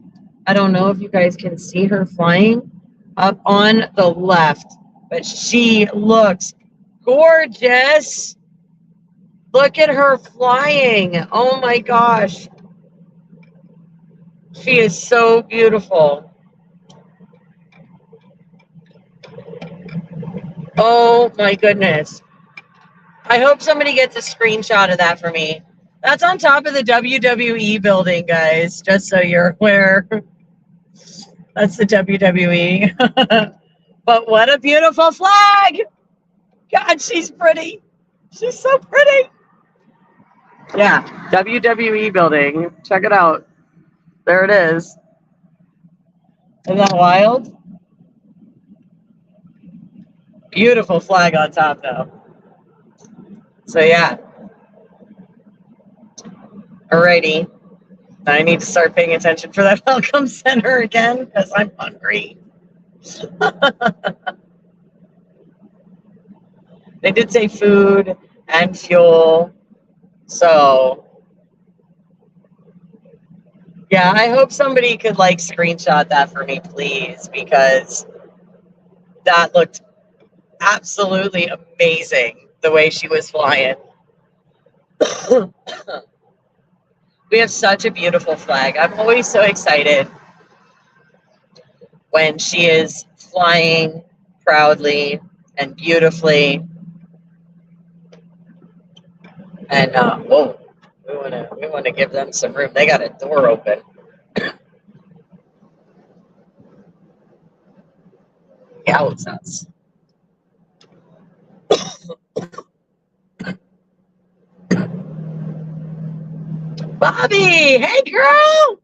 I don't know if you guys can see her flying up on the left, but she looks gorgeous. Look at her flying. Oh my gosh. She is so beautiful. Oh my goodness. I hope somebody gets a screenshot of that for me. That's on top of the WWE building, guys, just so you're aware. That's the WWE. But what a beautiful flag. God, she's pretty. She's so pretty. Yeah, WWE building. Check it out. There it is. Isn't that wild? Beautiful flag on top, though. So, yeah. Alrighty. I need to start paying attention for that welcome center again because I'm hungry. They did say food and fuel. So, yeah, I hope somebody could like screenshot that for me, please, because that looked absolutely amazing the way she was flying. We have such a beautiful flag. I'm always so excited when she is flying proudly and beautifully. And whoa, we want to give them some room. They got a door open. Yowzas. Bobby, hey girl.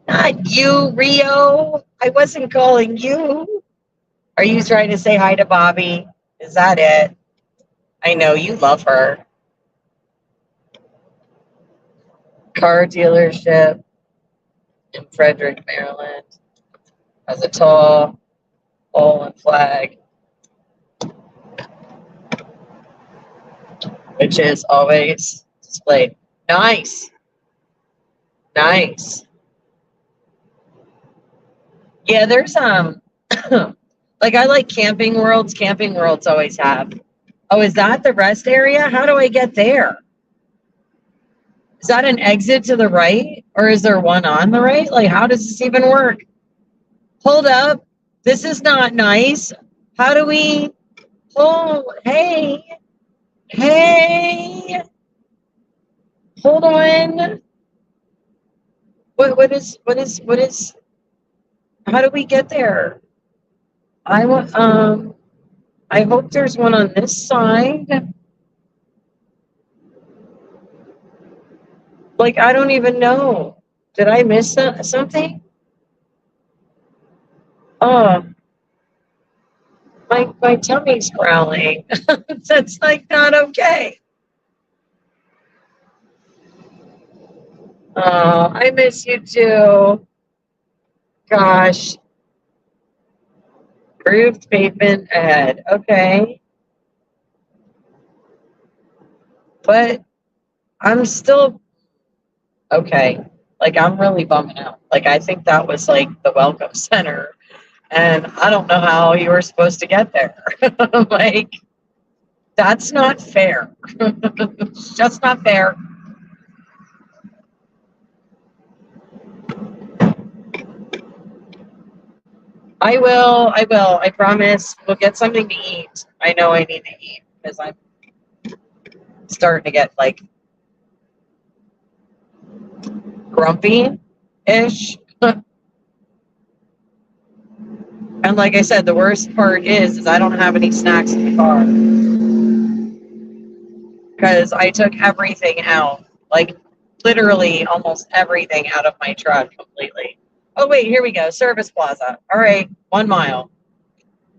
Not you, Rio. I wasn't calling you. Are you trying to say hi to Bobby? Is that it? I know you love her. Car dealership in Frederick, Maryland has a tall pole and flag, which is always displayed. Nice. Nice. Yeah, there's like I like Camping Worlds. Camping Worlds always have. Oh, is that the rest area? How do I get there? Is that an exit to the right? Or is there one on the right? Like, how does this even work? Hold up. This is not nice. How do we... Oh, hey. Hey. Hold on. What is... How do we get there? I want, I hope there's one on this side. Like, I don't even know. Did I miss something? Oh, my tummy's growling. That's like not okay. Oh, I miss you too. Gosh. Grooved pavement ahead. Okay. But I'm still okay. Like, I'm really bumming out. Like, I think that was like the welcome center. And I don't know how you were supposed to get there. Like, that's not fair. Just not fair. I promise. We'll get something to eat. I know I need to eat because I'm starting to get like grumpy-ish. And like I said, the worst part is I don't have any snacks in the car because I took everything out, like literally almost everything out of my truck completely. Oh wait, here we go. Service Plaza. All right, 1 mile.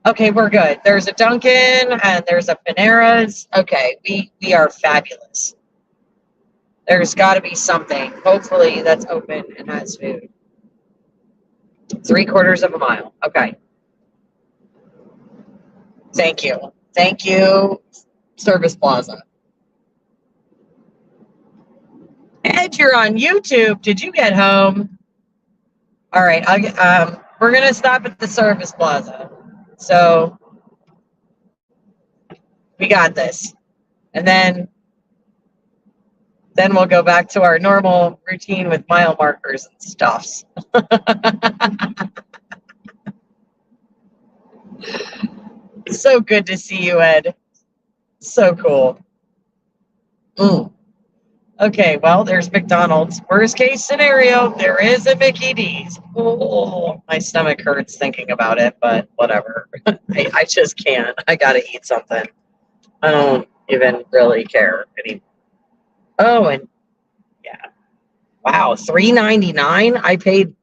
Okay, we're good. There's a Dunkin' and there's a Panera's. Okay, we are fabulous. There's got to be something. Hopefully that's open and has food. 3/4 of a mile. Okay. Thank you. Thank you, Service Plaza. Ed, you're on YouTube. Did you get home? All right. We're going to stop at the Service Plaza. So we got this. And then we'll go back to our normal routine with mile markers and stuffs. So good to see you, Ed. So cool. Okay, well, there's McDonald's. Worst case scenario, there is a Mickey D's. Oh, my stomach hurts thinking about it, but whatever. I just can't. I gotta eat something. I don't even really care anymore. Oh, and yeah. Wow, $3.99? I paid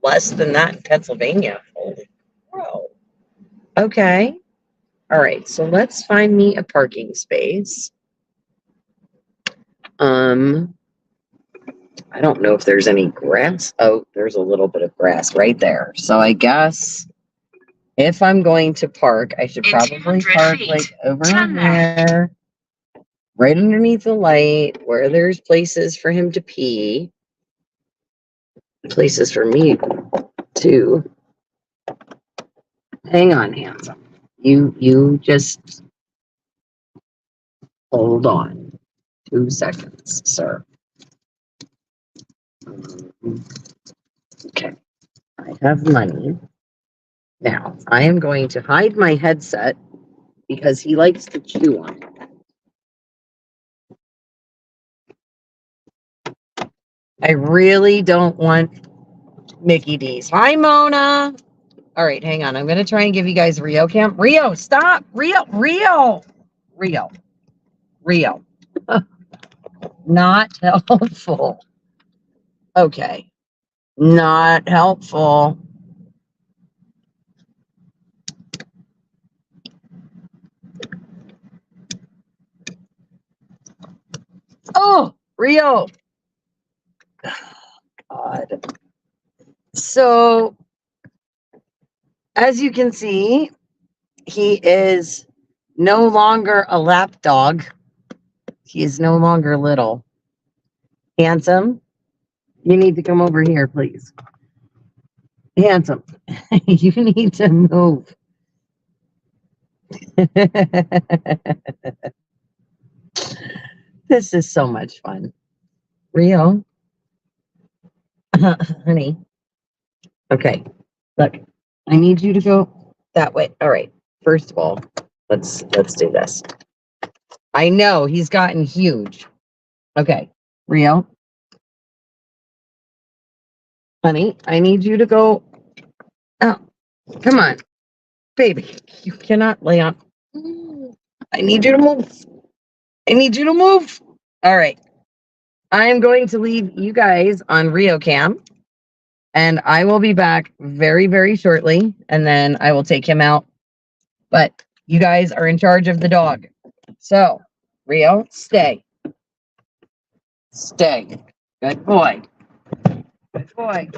less than that in Pennsylvania. Holy crow. Okay. All right, so let's find me a parking space. I don't know if there's any grass. Oh, there's a little bit of grass right there. So I guess if I'm going to park, I should probably park like over there, right underneath the light, where there's places for him to pee, places for me to. Hang on, handsome. You just hold on 2 seconds, sir. Okay, I have money. Now, I am going to hide my headset because he likes to chew on it. I really don't want Mickey D's. Hi, Mona. All right, hang on. I'm going to try and give you guys Rio cam. Rio, stop. Rio. Not helpful. Okay. Not helpful. Oh, Rio. God. So, as you can see, he is no longer a lap dog. He is no longer little. Handsome, you need to come over here, please. Handsome, you need to move. This is so much fun. Rio, honey. Okay, look, I need you to go that way. All right. First of all, let's do this. I know he's gotten huge. Okay, Rio, honey, I need you to go Oh, come on, baby. You cannot lay on. I need you to move. I need you to move. All right. I am going to leave you guys on RioCam, and I will be back very, very shortly, and then I will take him out. But you guys are in charge of the dog. So, Rio, stay. Stay. Good boy. Good boy.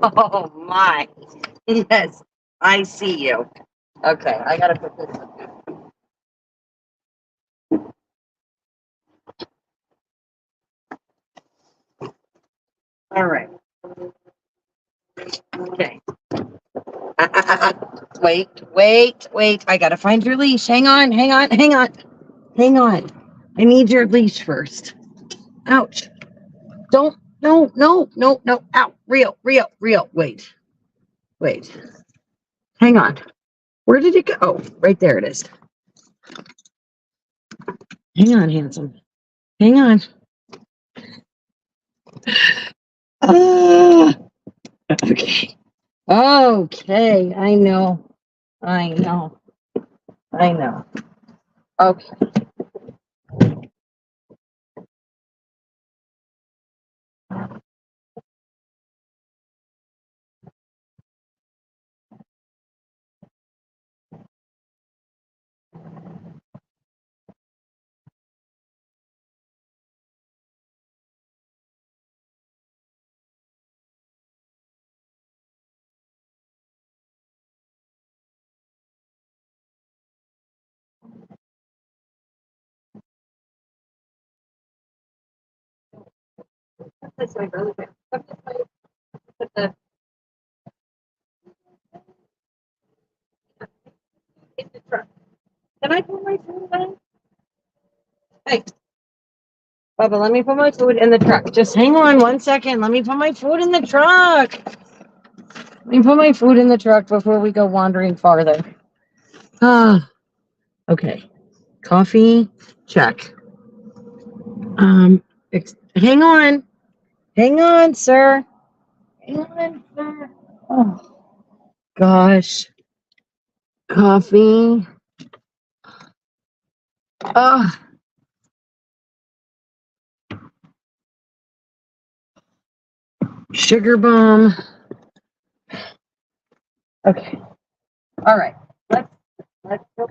Oh my. Yes, I see you. Okay, I gotta put this in. All right. Okay. Wait. I gotta find your leash. Hang on. Hang on. I need your leash first. Ouch. Don't. No. Ow. Real. Wait. Hang on. Where did it go? Oh, right there it is. Hang on, handsome. Hang on. Ah, okay. Okay. I know. Okay. This way, really quick. Come this way. Put the in the truck. Can I put my food in? Hey, Bubba, let me put my food in the truck. Just hang on 1 second. Let me put my food in the truck. Let me put my food in the truck before we go wandering farther. Ah, okay. Coffee, check. Hang on. Hang on, sir. Hang on, sir. Oh, gosh. Coffee. Ah, sugar bomb. Okay. All right. Let's go.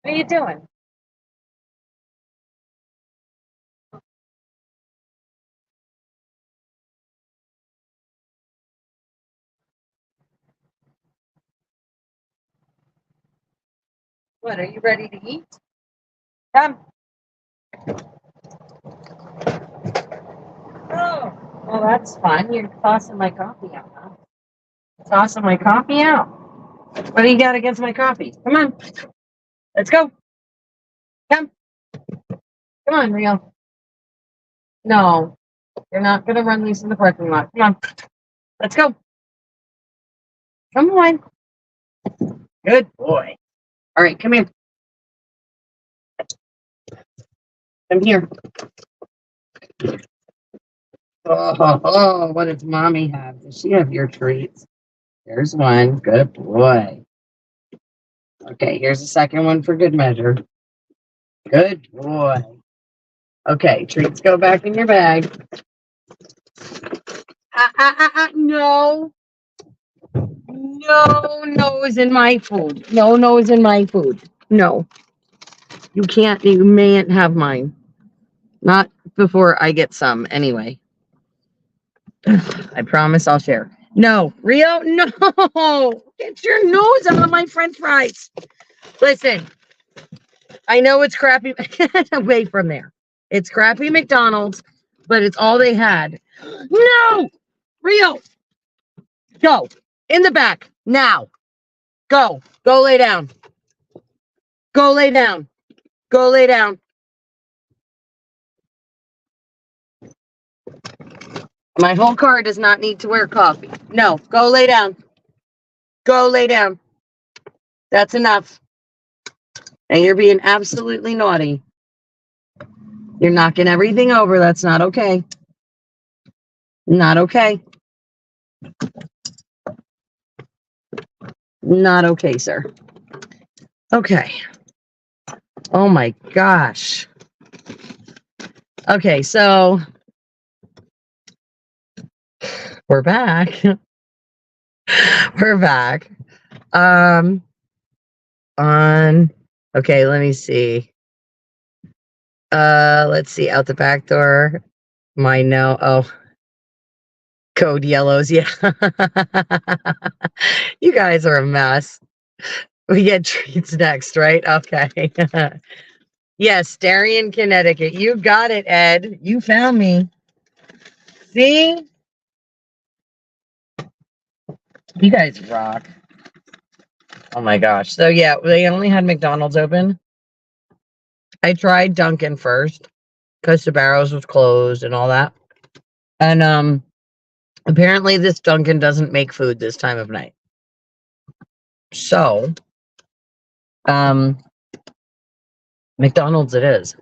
What are you doing? What, are you ready to eat? Come. Oh, well, that's fun. You're tossing my coffee out, huh? Tossing my coffee out. What do you got against my coffee? Come on. Let's go. Come. Come on, Rio. No, you're not going to run loose in the parking lot. Come on. Let's go. Come on. Good boy. All right, come here. Come here. Oh, what does mommy have? Does she have your treats? There's one. Good boy. Okay, here's the second one for good measure. Good boy. Okay, treats go back in your bag. No. No nose in my food. No nose in my food. No. You can't, you mayn't have mine. Not before I get some, anyway. I promise I'll share. No, Rio, no! Get your nose out of my French fries. Listen, I know it's crappy. Away from there. It's crappy McDonald's, but it's all they had. No! Rio! Go. In the back. Now. Go. Go lay down. Go lay down. Go lay down. My whole car does not need to wear coffee. No, go lay down. Go lay down. That's enough. And you're being absolutely naughty. You're knocking everything over. That's not okay. Not okay. Not okay, sir. Okay. Oh my gosh. Okay, so we're back. We're back. Okay, let me see. Let's see, out the back door. Code yellows, yeah. You guys are a mess. We get treats next, right? Okay. Yes, Darien, Connecticut. You got it, Ed. You found me. See? You guys rock. Oh my gosh. So yeah, they only had McDonald's open. I tried Dunkin' first because Sbarro's was closed and all that. And apparently this Dunkin' doesn't make food this time of night. So McDonald's it is.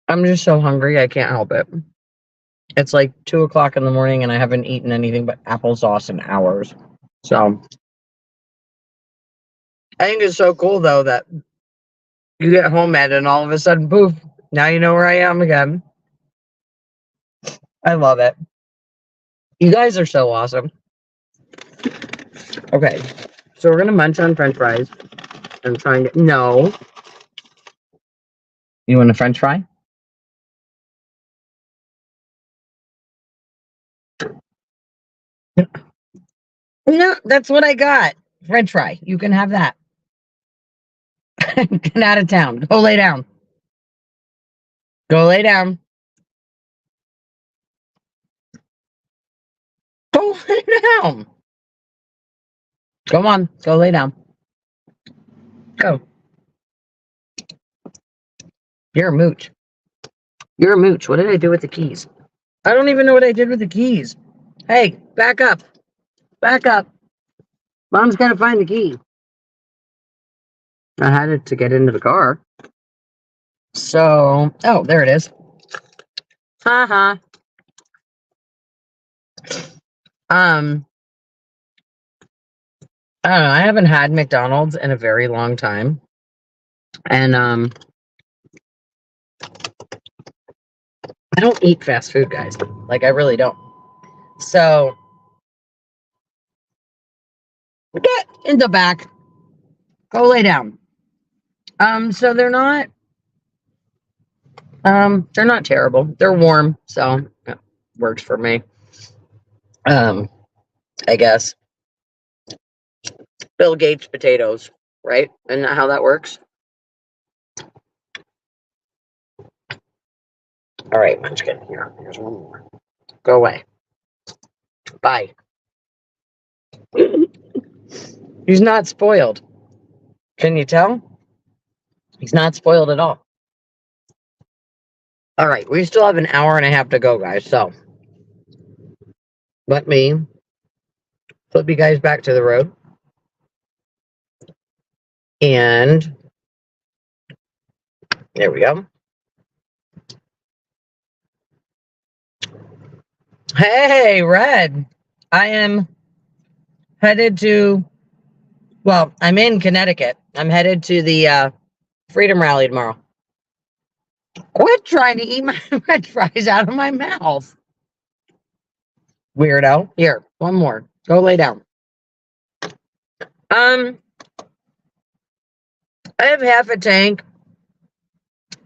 I'm just so hungry I can't help it. It's like 2:00 in the morning and I haven't eaten anything but applesauce in hours. So I think it's so cool though that you get home, Ed, and all of a sudden, poof, now you know where I am again. I love it. You guys are so awesome. Okay, so we're gonna munch on French fries and try and get. No. You want a French fry? No, that's what I got. French fry. You can have that. Get out of town. Go lay down. Go lay down. Go lay down. Come on. Go lay down. Go. You're a mooch. You're a mooch. What did I do with the keys? I don't even know what I did with the keys. Hey, back up. Back up. Mom's got to find the key. I had it to get into the car. So, oh, there it is. Haha. I don't know. I haven't had McDonald's in a very long time. And I don't eat fast food, guys. Like, I really don't. So, get in the back. Go lay down. So they're not terrible. They're warm, so it works for me. I guess. Bill Gates potatoes, right? Isn't that how that works? All right, Munchkin. Here's one more. Go away. Bye. He's not spoiled. Can you tell? He's not spoiled at all. All right, we still have an hour and a half to go, guys. So let me flip you guys back to the road. And there we go. Hey, Red. I am headed to, well, I'm in Connecticut. I'm headed to the Freedom Rally tomorrow. Quit trying to eat my french fries out of my mouth. Weirdo. Here, one more. Go lay down. I have half a tank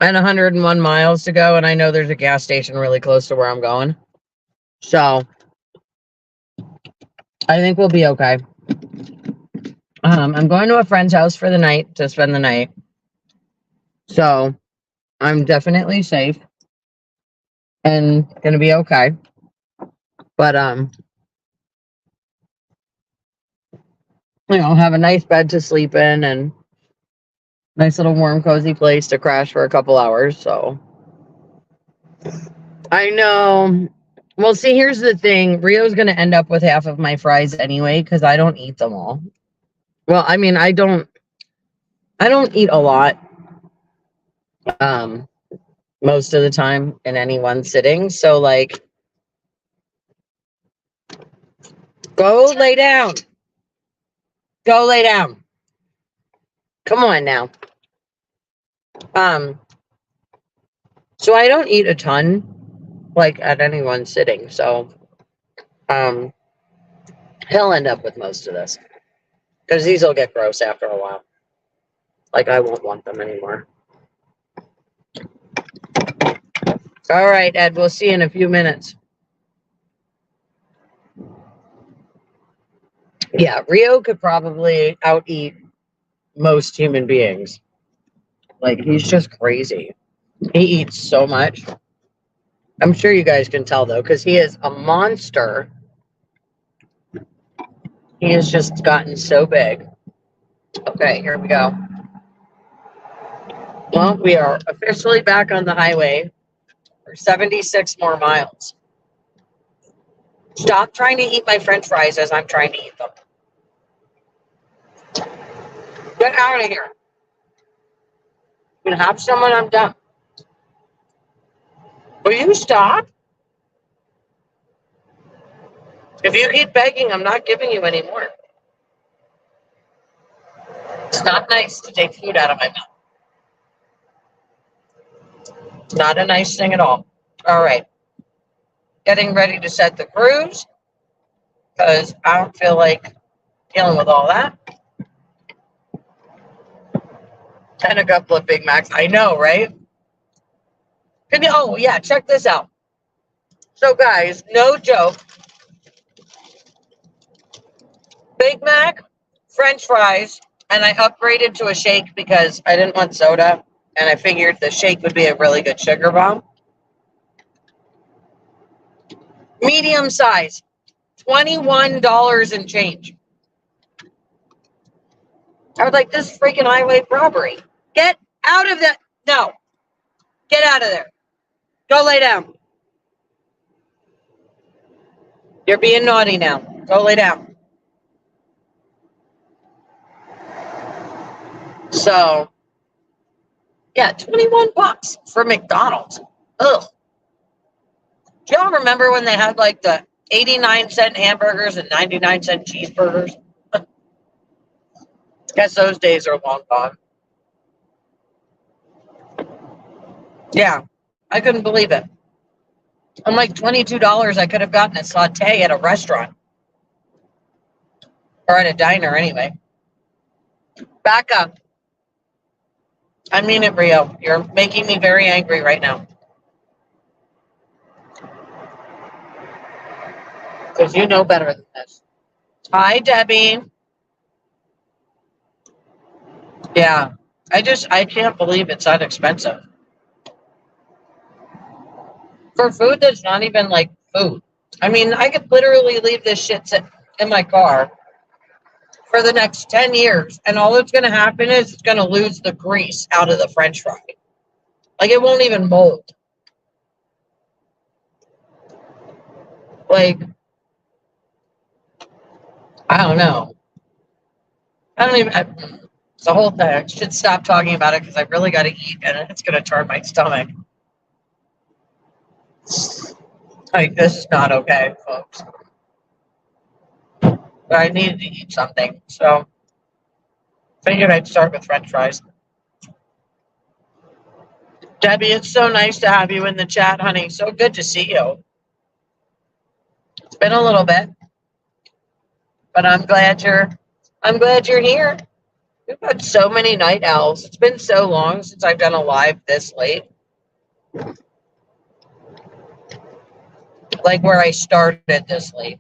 and 101 miles to go, and I know there's a gas station really close to where I'm going. So I think we'll be okay. I'm going to a friend's house for the night to spend the night. So I'm definitely safe and gonna be okay. But have a nice bed to sleep in and nice little warm, cozy place to crash for a couple hours. So I know. Well, see, here's the thing. Rio's gonna end up with half of my fries anyway, because I don't eat them all. Well, I mean, I don't eat a lot. Most of the time in any one sitting. So like, go lay down. Go lay down. Come on now. So I don't eat a ton, like at any one sitting. So, he'll end up with most of this because these will get gross after a while. Like I won't want them anymore. All right, Ed, we'll see you in a few minutes. Yeah, Rio could probably out-eat most human beings. Like, he's just crazy. He eats so much. I'm sure you guys can tell, though, because he is a monster. He has just gotten so big. Okay, here we go. Well, we are officially back on the highway for 76 more miles. Stop trying to eat my french fries as I'm trying to eat them. Get out of here. You can have someone, I'm done. Will you stop? If you keep begging, I'm not giving you any more. It's not nice to take food out of my mouth. It's not a nice thing at all. All right. Getting ready to set the cruise because I don't feel like dealing with all that. And a couple of Big Macs. I know, right? Oh, yeah, check this out. So, guys, no joke. Big Mac, French fries, and I upgraded to a shake because I didn't want soda, and I figured the shake would be a really good sugar bomb. Medium size, $21 and change. I was like, this is freaking highway robbery. Get out of that. No. Get out of there. Go lay down. You're being naughty now. Go lay down. So, yeah, 21 bucks for McDonald's. Ugh. Do y'all remember when they had like the 89-cent hamburgers and 99-cent cheeseburgers? Guess those days are long gone. Yeah, I couldn't believe it. I'm like $22, I could have gotten a saute at a restaurant. Or at a diner, anyway. Back up. I mean it, Rio. You're making me very angry right now. Because you know better than this. Hi, Debbie. Yeah. I can't believe it's that expensive. For food that's not even like food. I mean, I could literally leave this shit sit in my car for the next 10 years, and all that's going to happen is it's going to lose the grease out of the French fry. Like, it won't even mold. Like, I don't know. It's the whole thing. I should stop talking about it because I really got to eat, and it's going to turn my stomach. Like, this is not okay, folks. But I needed to eat something, so figured I'd start with French fries. Debbie, it's so nice to have you in the chat, honey. So good to see you. It's been a little bit, but I'm glad you're here. We've had so many night owls. It's been so long since I've done a live this late. Like where I started this late.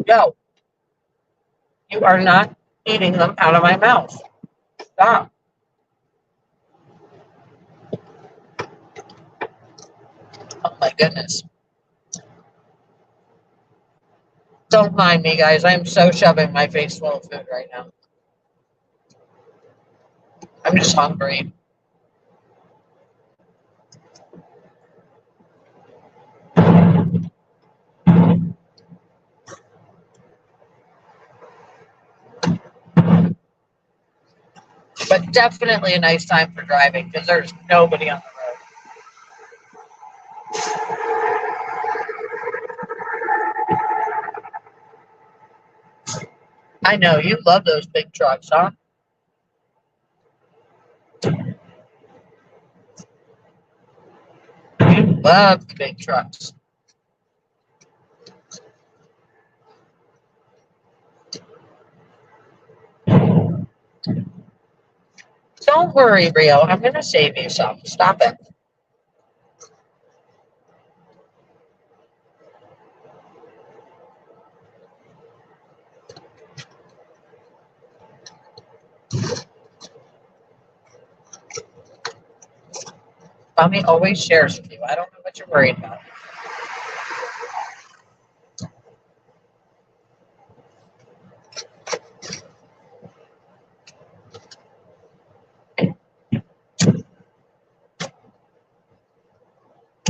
No, you are not eating them out of my mouth. Stop. Oh my goodness. Don't mind me, guys. I'm so shoving my face full of food right now. I'm just hungry. But definitely a nice time for driving because there's nobody on the road. I know, you love those big trucks, huh? You love the big trucks. Don't worry, Rio. I'm going to save you some. Stop it. Mommy always shares with you. I don't know what you're worried about.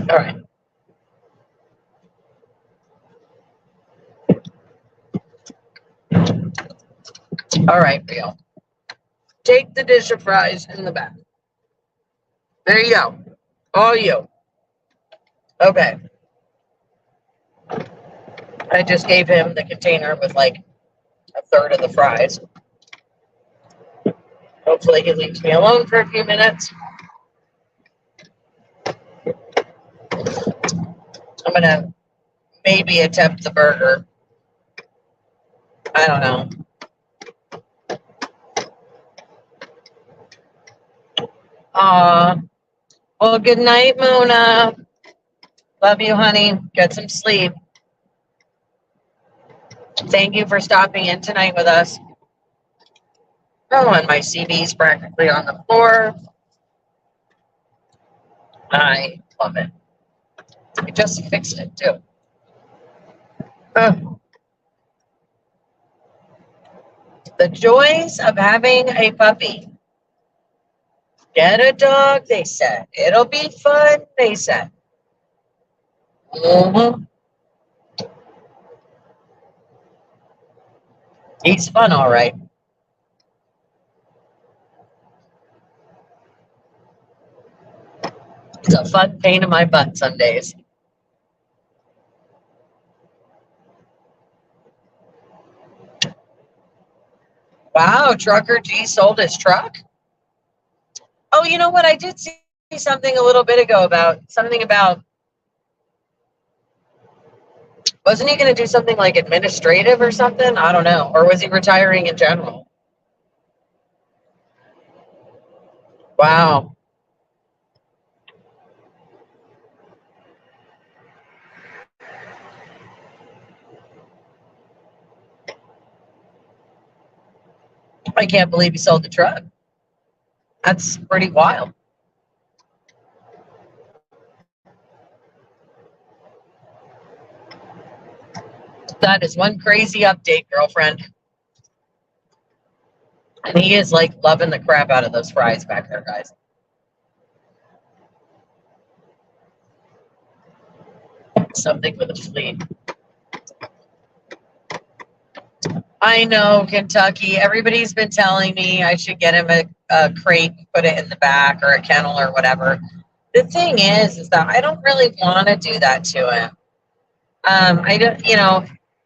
All right. All right, Rio. Take the dish of fries in the back. There you go. All you. Okay. I just gave him the container with like a third of the fries. Hopefully he leaves me alone for a few minutes. I'm going to maybe attempt the burger. I don't know. Well, good night, Mona. Love you, honey. Get some sleep. Thank you for stopping in tonight with us. Oh, and my CD's practically on the floor. I love it. I just fixed it, too. The joys of having a puppy. Get a dog, they said. It'll be fun, they said. He's fun, all right. It's a fun pain in my butt some days. Wow, Trucker G sold his truck? Oh, you know what? I did see something a little bit ago about something about, wasn't he going to do something like administrative or something? I don't know. Or was he retiring in general? Wow. I can't believe he sold the truck. That's pretty wild. That is one crazy update, girlfriend. And he is like loving the crap out of those fries back there, guys. Something with a fleet. I know, Kentucky. Everybody's been telling me I should get him a crate and put it in the back or a kennel or whatever. The thing is that I don't really want to do that to him. I don't,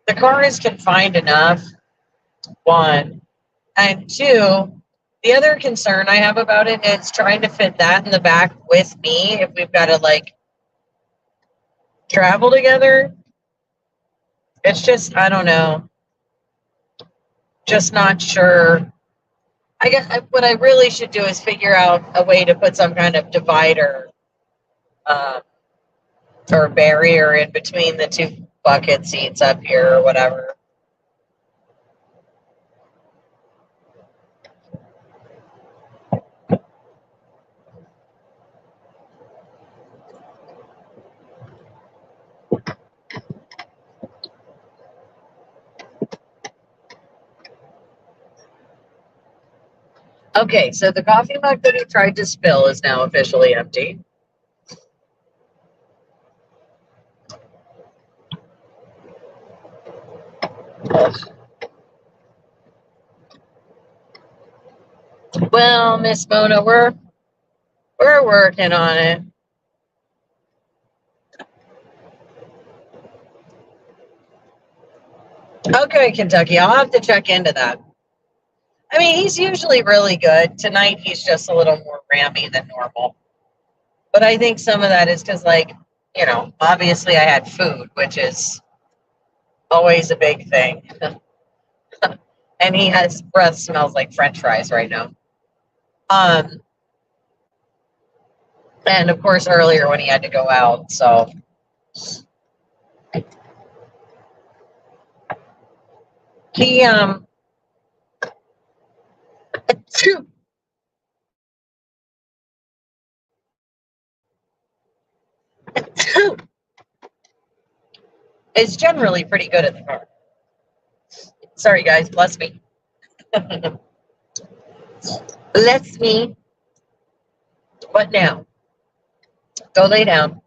the car is confined enough, one. And two, the other concern I have about it is trying to fit that in the back with me if we've got to like travel together. It's just, I don't know. Just not sure. I guess what I really should do is figure out a way to put some kind of divider or barrier in between the two bucket seats up here or whatever. Okay, so the coffee mug that he tried to spill is now officially empty. Well, Miss Mona, we're working on it. Okay, Kentucky, I'll have to check into that. I mean, he's usually really good. Tonight, he's just a little more rammy than normal. But I think some of that is because, like, obviously I had food, which is always a big thing. And his breath smells like French fries right now. And of course earlier when he had to go out, so. He, is generally pretty good at the car. Sorry, guys, bless me. Bless me. What now? Go lay down.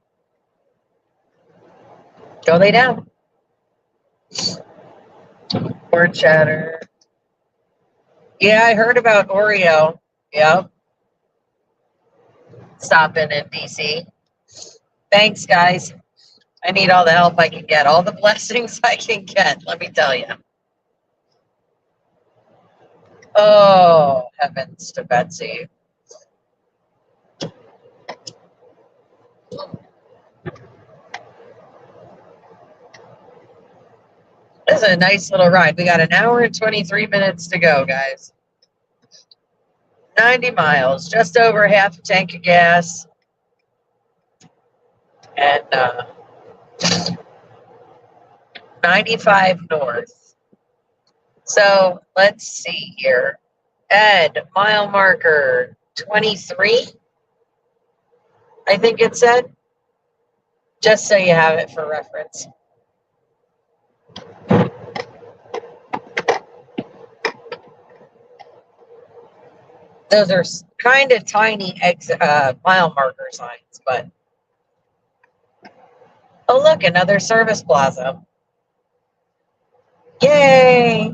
Go lay down. Word chatter. Yeah, I heard about Oreo. Yep. Stopping in DC. Thanks, guys. I need all the help I can get, all the blessings I can get, let me tell you. Oh, heavens to Betsy. This is a nice little ride. We got an hour and 23 minutes to go, guys. 90 miles, just over half a tank of gas. And 95 north. So let's see here. Ed, mile marker 23, I think it said. Just so you have it for reference. Those are kind of tiny mile marker signs, but oh, look, another service plaza. Yay!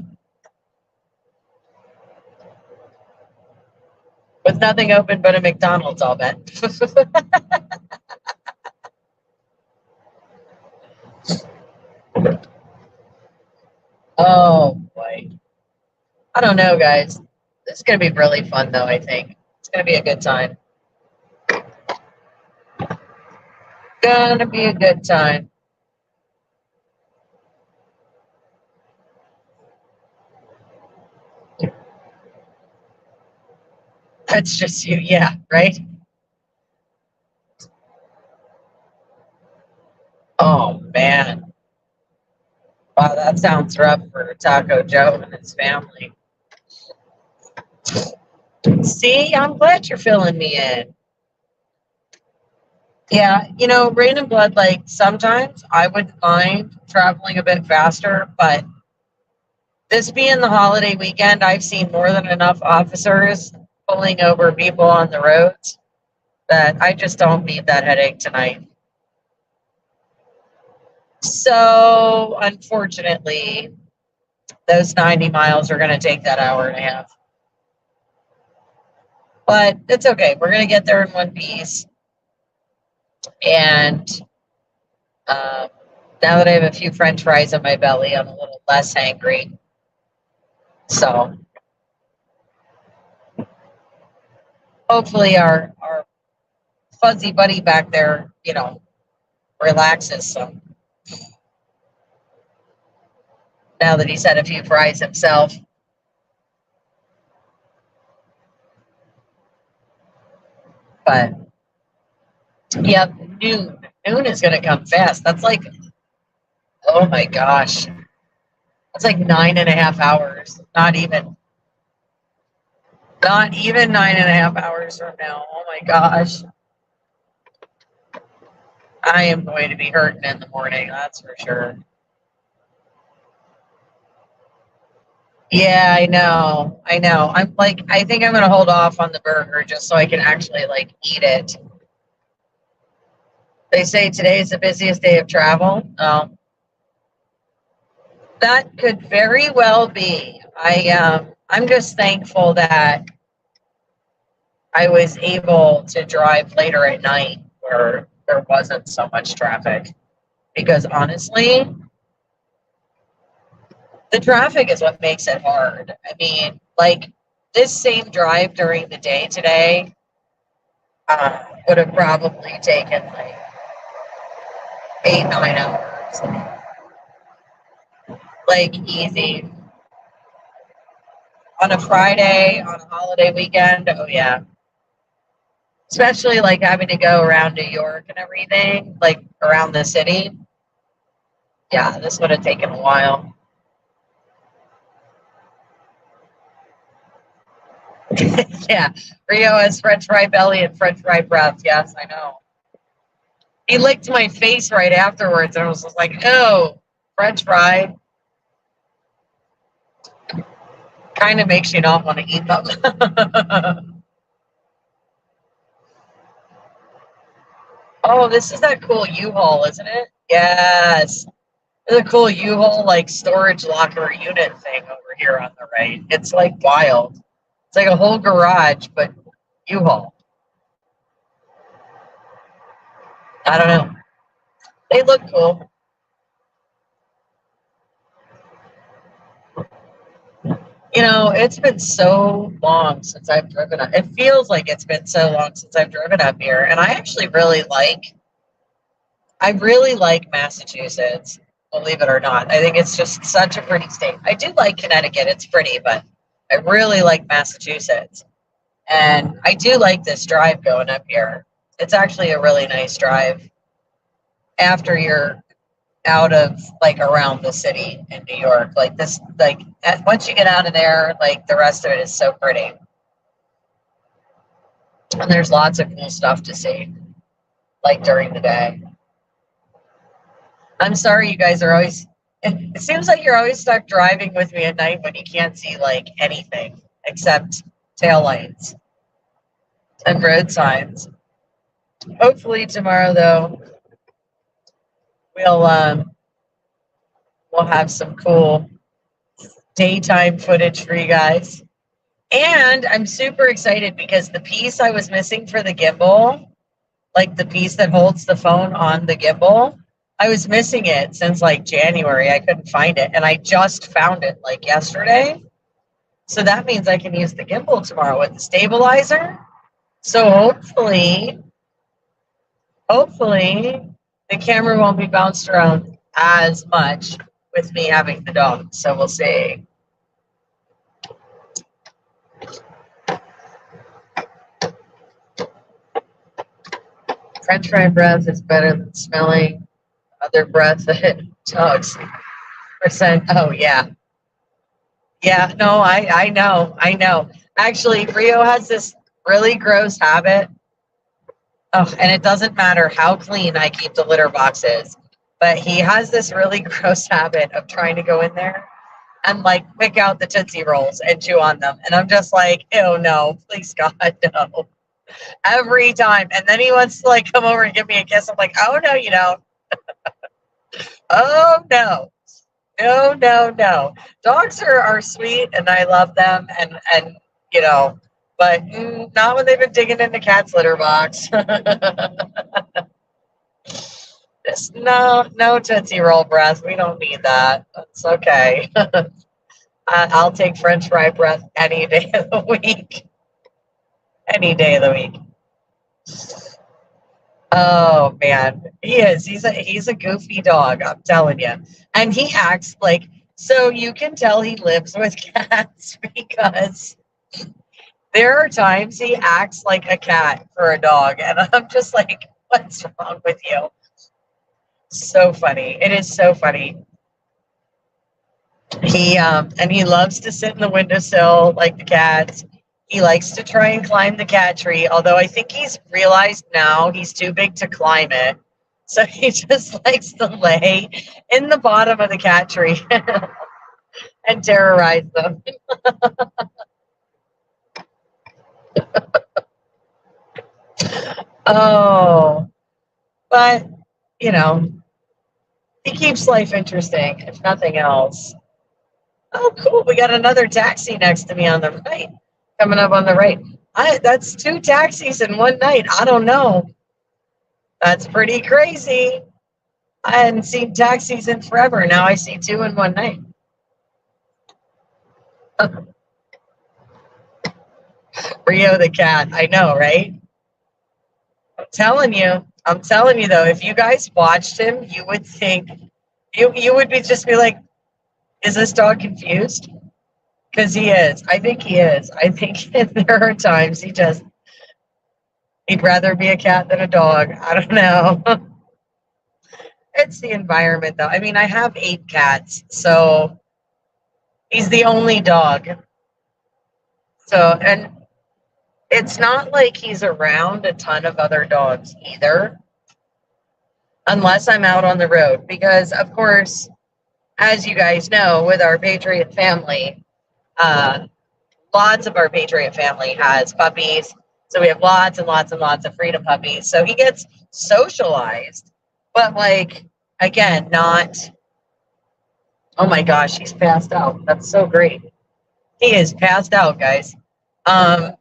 With nothing open but a McDonald's, I'll bet. Oh, boy. I don't know, guys. This is going to be really fun, though, I think. It's going to be a good time. Gonna be a good time. That's just you, yeah, right? Oh man. Wow, that sounds rough for Taco Joe and his family. See, I'm glad you're filling me in. Yeah, Rain and Blood, like sometimes I wouldn't mind traveling a bit faster, but this being the holiday weekend, I've seen more than enough officers pulling over people on the roads that I just don't need that headache tonight. So, unfortunately, those 90 miles are going to take that hour and a half. But it's okay. We're going to get there in one piece. And now that I have a few French fries in my belly, I'm a little less hangry. So, hopefully, our fuzzy buddy back there, relaxes some. Now that he's had a few fries himself. But, yep, noon. Noon is going to come fast. That's like, oh my gosh. That's like 9.5 hours. Not even 9.5 hours from now. Oh my gosh. I am going to be hurting in the morning, that's for sure. Yeah, I know. I think I'm going to hold off on the burger just so I can actually eat it. They say today is the busiest day of travel. That could very well be. I'm just thankful that I was able to drive later at night where there wasn't so much traffic. Because honestly, the traffic is what makes it hard. I mean, this same drive during the day today would have probably taken 8-9 hours. Easy. On a Friday, on a holiday weekend, oh yeah. Especially having to go around New York and everything, around the city. Yeah, this would have taken a while. Yeah, Rio has French fry belly and French fry breath. Yes, I know. He licked my face right afterwards, and I was just like, oh, French fry. Kind of makes you not want to eat them. Oh, this is that cool U-Haul, isn't it? Yes. There's a cool U-Haul storage locker unit thing over here on the right. It's wild. It's like a whole garage, but U-Haul. I don't know. They look cool. It's been so long since I've driven up. It feels like it's been so long since I've driven up here. And I actually really like Massachusetts, believe it or not. I think it's just such a pretty state. I do like Connecticut. It's pretty, but I really like Massachusetts. And I do like this drive going up here. It's actually a really nice drive after you're out of around the city in New York. Once you get out of there, the rest of it is so pretty. And there's lots of cool stuff to see, during the day. I'm sorry you guys are always, it seems like you're always stuck driving with me at night when you can't see anything except taillights and road signs. Hopefully tomorrow though, we'll have some cool daytime footage for you guys. And I'm super excited because the piece I was missing for the gimbal, the piece that holds the phone on the gimbal, I was missing it since January. I couldn't find it. And I just found it yesterday. So that means I can use the gimbal tomorrow with the stabilizer. So hopefully hopefully the camera won't be bounced around as much with me having the dog. So we'll see. French fry breath is better than smelling other breath that dogs percent. Oh yeah. Yeah, no, I know. I know. Actually, Rio has this really gross habit. Oh, and it doesn't matter how clean I keep the litter boxes, but he has this really gross habit of trying to go in there and like pick out the Tootsie Rolls and chew on them. And I'm just like, ew, no, please God, no. Every time. And then he wants to like come over and give me a kiss. I'm like, oh no, you don't. Oh no. No, no, no. Dogs are sweet and I love them and you know, but not when they've been digging in the cat's litter box. Just no Tootsie Roll breath. We don't need that. That's okay. I'll take French fry breath any day of the week. Any day of the week. Oh man, he is. He's a goofy dog. I'm telling you, and he acts like so. You can tell he lives with cats because there are times he acts like a cat for a dog, and I'm just like, what's wrong with you? So funny. It is so funny. And he loves to sit in the windowsill like the cats. He likes to try and climb the cat tree, although I think he's realized now he's too big to climb it. So he just likes to lay in the bottom of the cat tree and terrorize them. Oh, but, you know, he keeps life interesting, if nothing else. Oh, cool. We got another taxi next to me on the right. Coming up on the right. That's 2 taxis in one night. I don't know. That's pretty crazy. I hadn't seen taxis in forever. Now I see 2 in one night. Rio the cat. I know, right? I'm telling you though, if you guys watched him, you would think you would be like, is this dog confused? Because he is. I think he is. I think there are times he'd rather be a cat than a dog. I don't know. It's the environment, though. I mean, I have 8 cats, so he's the only dog. So, and it's not like he's around a ton of other dogs either, unless I'm out on the road. Because, of course, as you guys know, with our Patriot family, lots of our Patriot family has puppies. So we have lots and lots and lots of Freedom puppies. So he gets socialized, but like, again, not, oh my gosh, he's passed out. That's so great. He is passed out, guys. But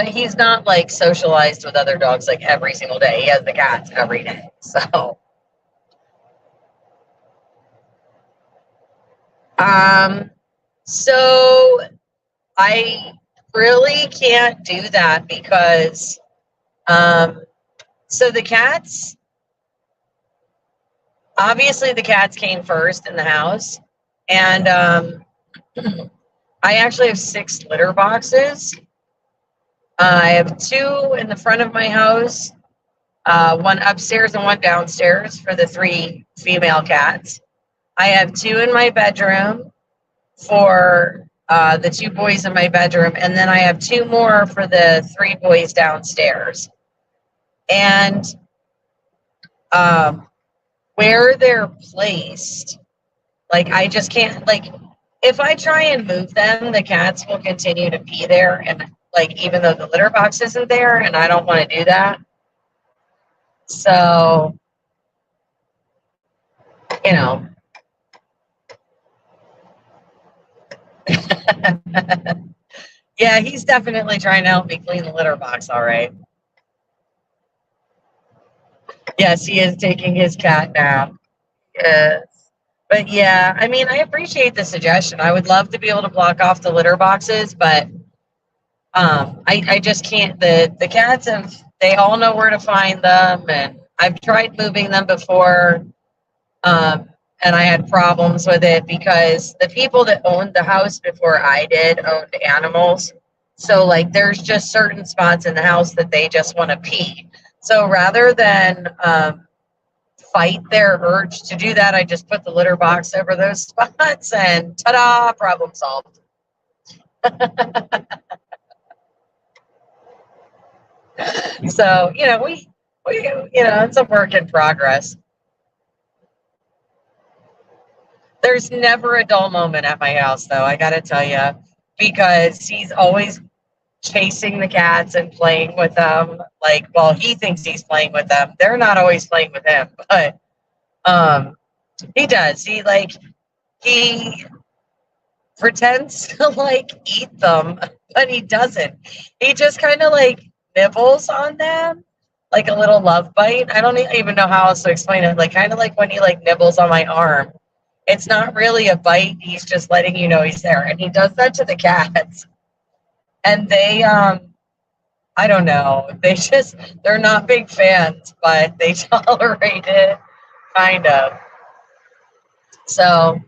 he's not like socialized with other dogs like every single day. He has the cats every day. So I really can't do that because, so the cats, obviously the cats came first in the house, and I actually have 6 litter boxes. I have 2 in the front of my house, one upstairs and one downstairs for the 3 female cats. I have 2 in my bedroom for the 2 boys in my bedroom, and then I have 2 more for the 3 boys downstairs. And where they're placed, like I just can't, like if I try and move them, the cats will continue to pee there, and like even though the litter box isn't there, and I don't want to do that. So, you know. Yeah, he's definitely trying to help me clean the litter box, all right. Yes, he is taking his cat nap. Yes. But yeah, I mean, I appreciate the suggestion. I would love to be able to block off the litter boxes, but I just can't. The cats have they all know where to find them, and I've tried moving them before, and I had problems with it because the people that owned the house before I did owned animals. So like there's just certain spots in the house that they just want to pee. So rather than fight their urge to do that, I just put the litter box over those spots and ta-da, problem solved. So, we it's a work in progress. There's never a dull moment at my house, though, I gotta tell you, because he's always chasing the cats and playing with them. Like, well, he thinks he's playing with them. They're not always playing with him, but he does. He pretends to like eat them, but he doesn't. He just kind of like nibbles on them, like a little love bite. I don't even know how else to explain it. Like kind of like when he like nibbles on my arm. It's not really a bite. He's just letting you know he's there, and he does that to the cats. And they, I don't know. They're not big fans, but they tolerate it, kind of. So,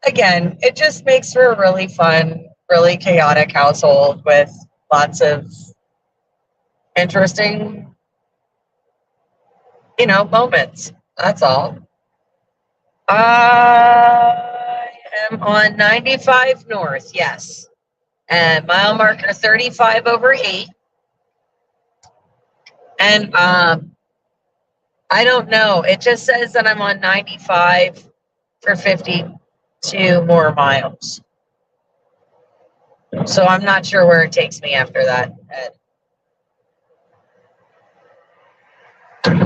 again, it just makes for a really fun, really chaotic household with lots of interesting, moments. That's all. I am on 95 North, yes. And mile marker 35/8. And I don't know. It just says that I'm on 95 for 52 more miles. So I'm not sure where it takes me after that, Ed.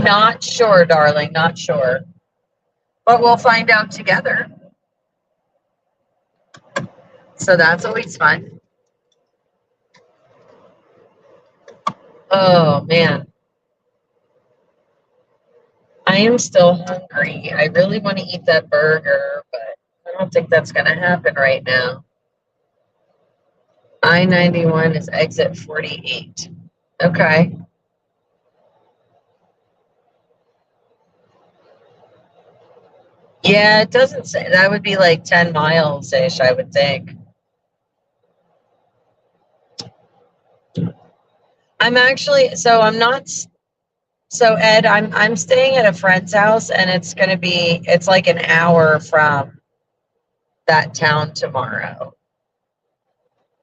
Not sure, darling, not sure. But we'll find out together. So that's always fun. Oh, man. I am still hungry. I really want to eat that burger, but I don't think that's going to happen right now. I-91 is exit 48. Okay. Yeah, it doesn't say. That would be like 10 miles-ish, I would think. So Ed, I'm staying at a friend's house, and it's like an hour from that town tomorrow.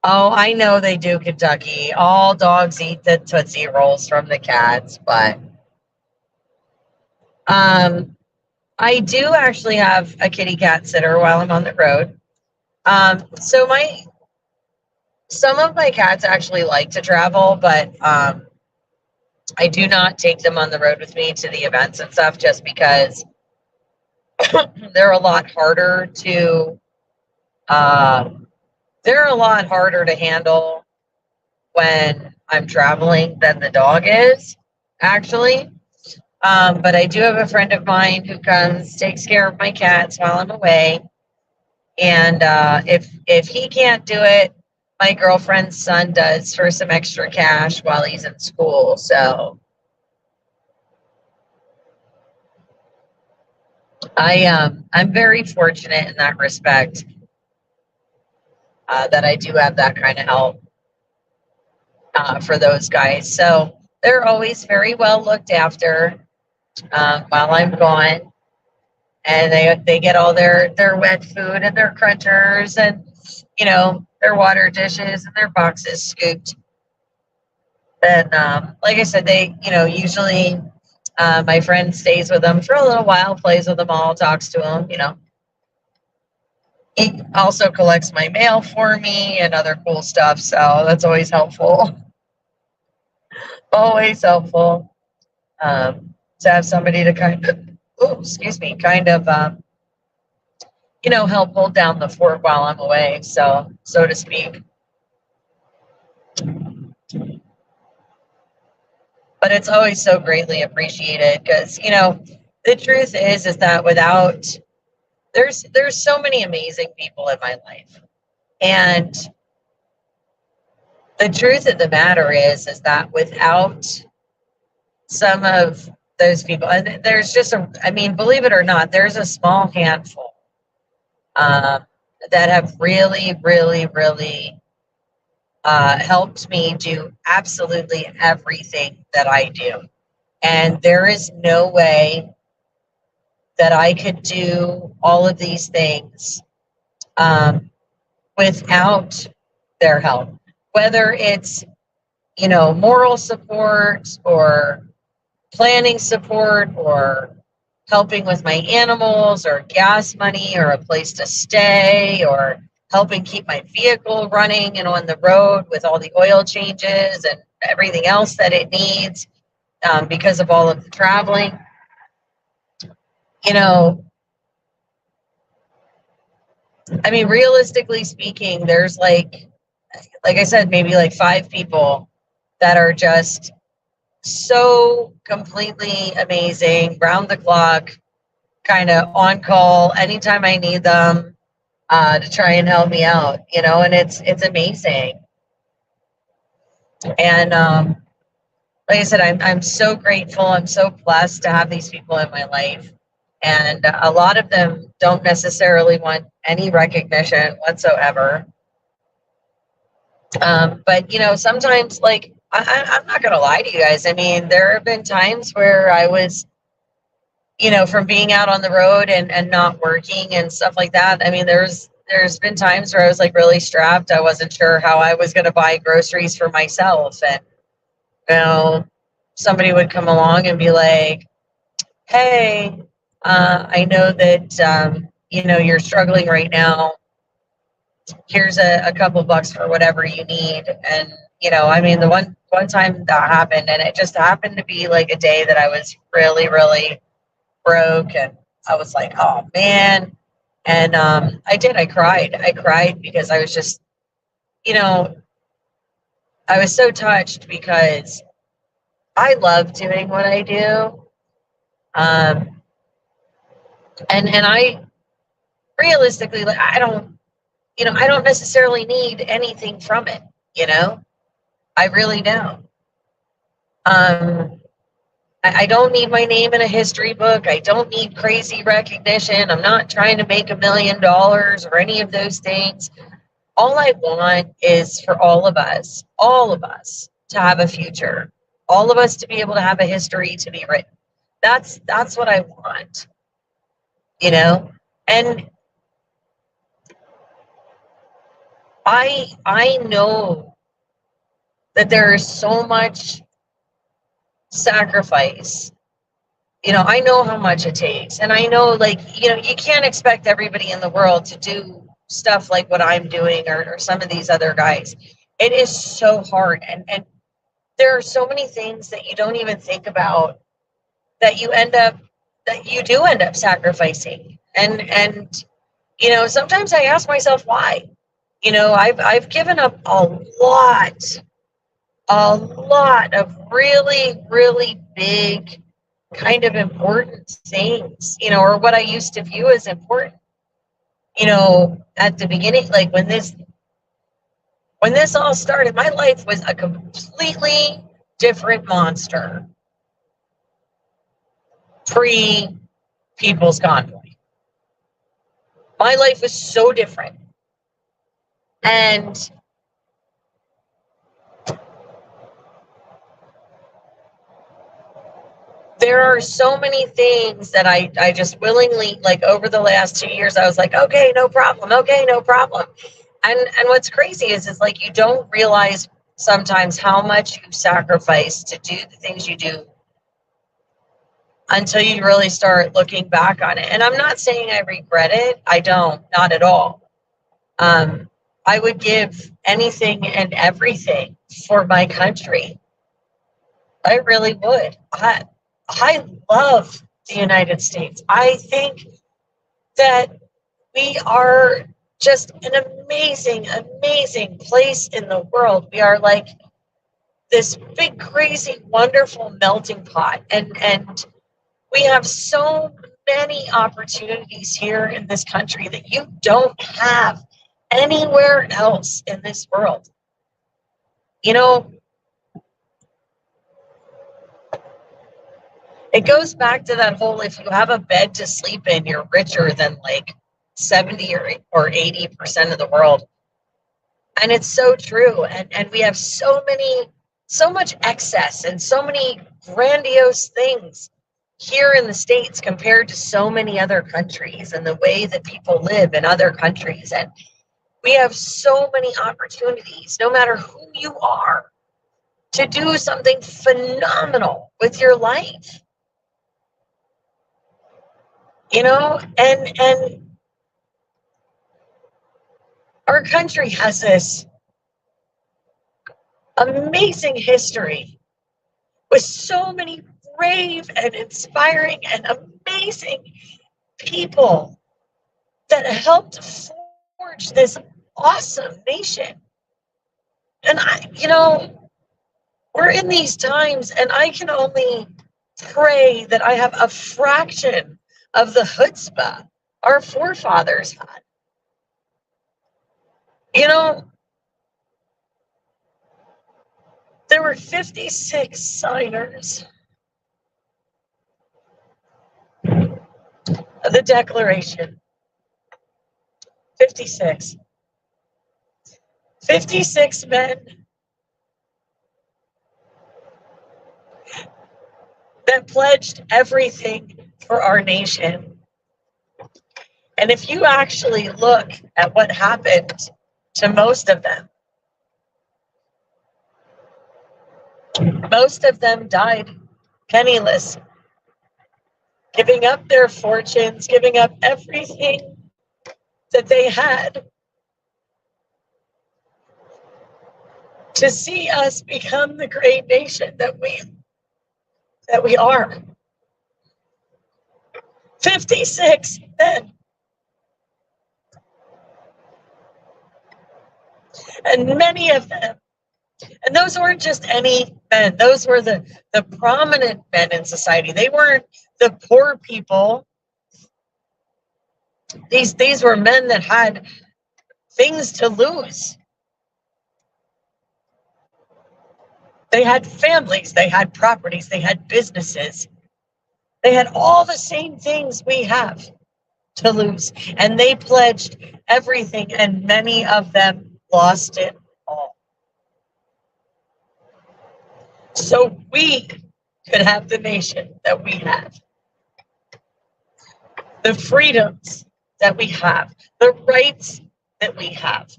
Oh, I know they do, Kentucky. All dogs eat the Tootsie Rolls from the cats, but I do actually have a kitty cat sitter while I'm on the road. So some of my cats actually like to travel, but I do not take them on the road with me to the events and stuff just because they're a lot harder to handle when I'm traveling than the dog is, actually. But I do have a friend of mine who comes, takes care of my cats while I'm away. And if he can't do it, my girlfriend's son does for some extra cash while he's in school. So I'm very fortunate in that respect, that I do have that kind of help for those guys. So they're always very well looked after while I'm gone. And they get all their wet food and their crunchers and, their water dishes and their boxes scooped. Then, like I said, they, usually my friend stays with them for a little while, plays with them all, talks to them, He also collects my mail for me and other cool stuff. So that's always helpful. Always helpful to have somebody to kind of, help hold down the fort while I'm away, so to speak. But it's always so greatly appreciated because, the truth is that there's so many amazing people in my life. And the truth of the matter is that without some of those people, and there's just I mean, believe it or not, there's a small handful that have really, really, really helped me do absolutely everything that I do. And there is no way that I could do all of these things without their help, whether it's, moral support or planning support or helping with my animals or gas money or a place to stay or helping keep my vehicle running and on the road with all the oil changes and everything else that it needs because of all of the traveling. I mean, realistically speaking, there's like I said, maybe like 5 people that are just so completely amazing, round the clock, kind of on call anytime I need them to try and help me out, and it's amazing. And like I said, I'm so grateful. I'm so blessed to have these people in my life. And a lot of them don't necessarily want any recognition whatsoever. But, sometimes, like, I'm not going to lie to you guys. I mean, there have been times where I was, from being out on the road and not working and stuff like that. I mean, there's been times where I was like really strapped. I wasn't sure how I was going to buy groceries for myself. And, somebody would come along and be like, hey, I know that, you're struggling right now. Here's a couple bucks for whatever you need. And, I mean, the one time that happened, and it just happened to be like a day that I was really, really broke. And I was like, oh, man. And I cried because I was just, I was so touched because I love doing what I do. And I realistically, like, I don't necessarily need anything from it. I really don't. I don't need my name in a history book. I don't need crazy recognition. I'm not trying to make $1 million or any of those things. All I want is for all of us to have a future, all of us to be able to have a history to be written. That's what I want, and I know that there is so much sacrifice. I know how much it takes. And I know, like, you can't expect everybody in the world to do stuff like what I'm doing or some of these other guys. It is so hard. And there are so many things that you don't even think about that you do end up sacrificing. And sometimes I ask myself why. I've given up a lot of really, really big kind of important things, or what I used to view as important, at the beginning, like when this all started, my life was a completely different monster pre-People's Convoy. My life was so different. And there are so many things that I just willingly, like, over the last 2 years, I was like, okay, no problem. And what's crazy is like, you don't realize sometimes how much you sacrifice to do the things you do until you really start looking back on it. And I'm not saying I regret it. I don't, not at all. I would give anything and everything for my country. I really would. I love the United States. I think that we are just an amazing, amazing place in the world. We are like this big, crazy, wonderful melting pot. And we have so many opportunities here in this country that you don't have anywhere else in this world. You know, it goes back to that whole, if you have a bed to sleep in, you're richer than like 70 or 80% of the world. And it's so true. And we have so much excess and so many grandiose things here in the States compared to so many other countries and the way that people live in other countries. And we have so many opportunities, no matter who you are, to do something phenomenal with your life. And our country has this amazing history with so many brave and inspiring and amazing people that helped forge this awesome nation. And we're in these times, and I can only pray that I have a fraction of the chutzpah our forefathers had. There were 56 signers of the Declaration. 56. 56 men that pledged everything for our nation. And if you actually look at what happened to most of them died penniless, giving up their fortunes, giving up everything that they had to see us become the great nation that we are. 56 men. And many of them, and those weren't just any men, those were the prominent men in society. They weren't the poor people. These were men that had things to lose. They had families, they had properties, they had businesses. They had all the same things we have to lose. And they pledged everything, and many of them lost it all. So we could have the nation that we have, the freedoms that we have, the rights that we have.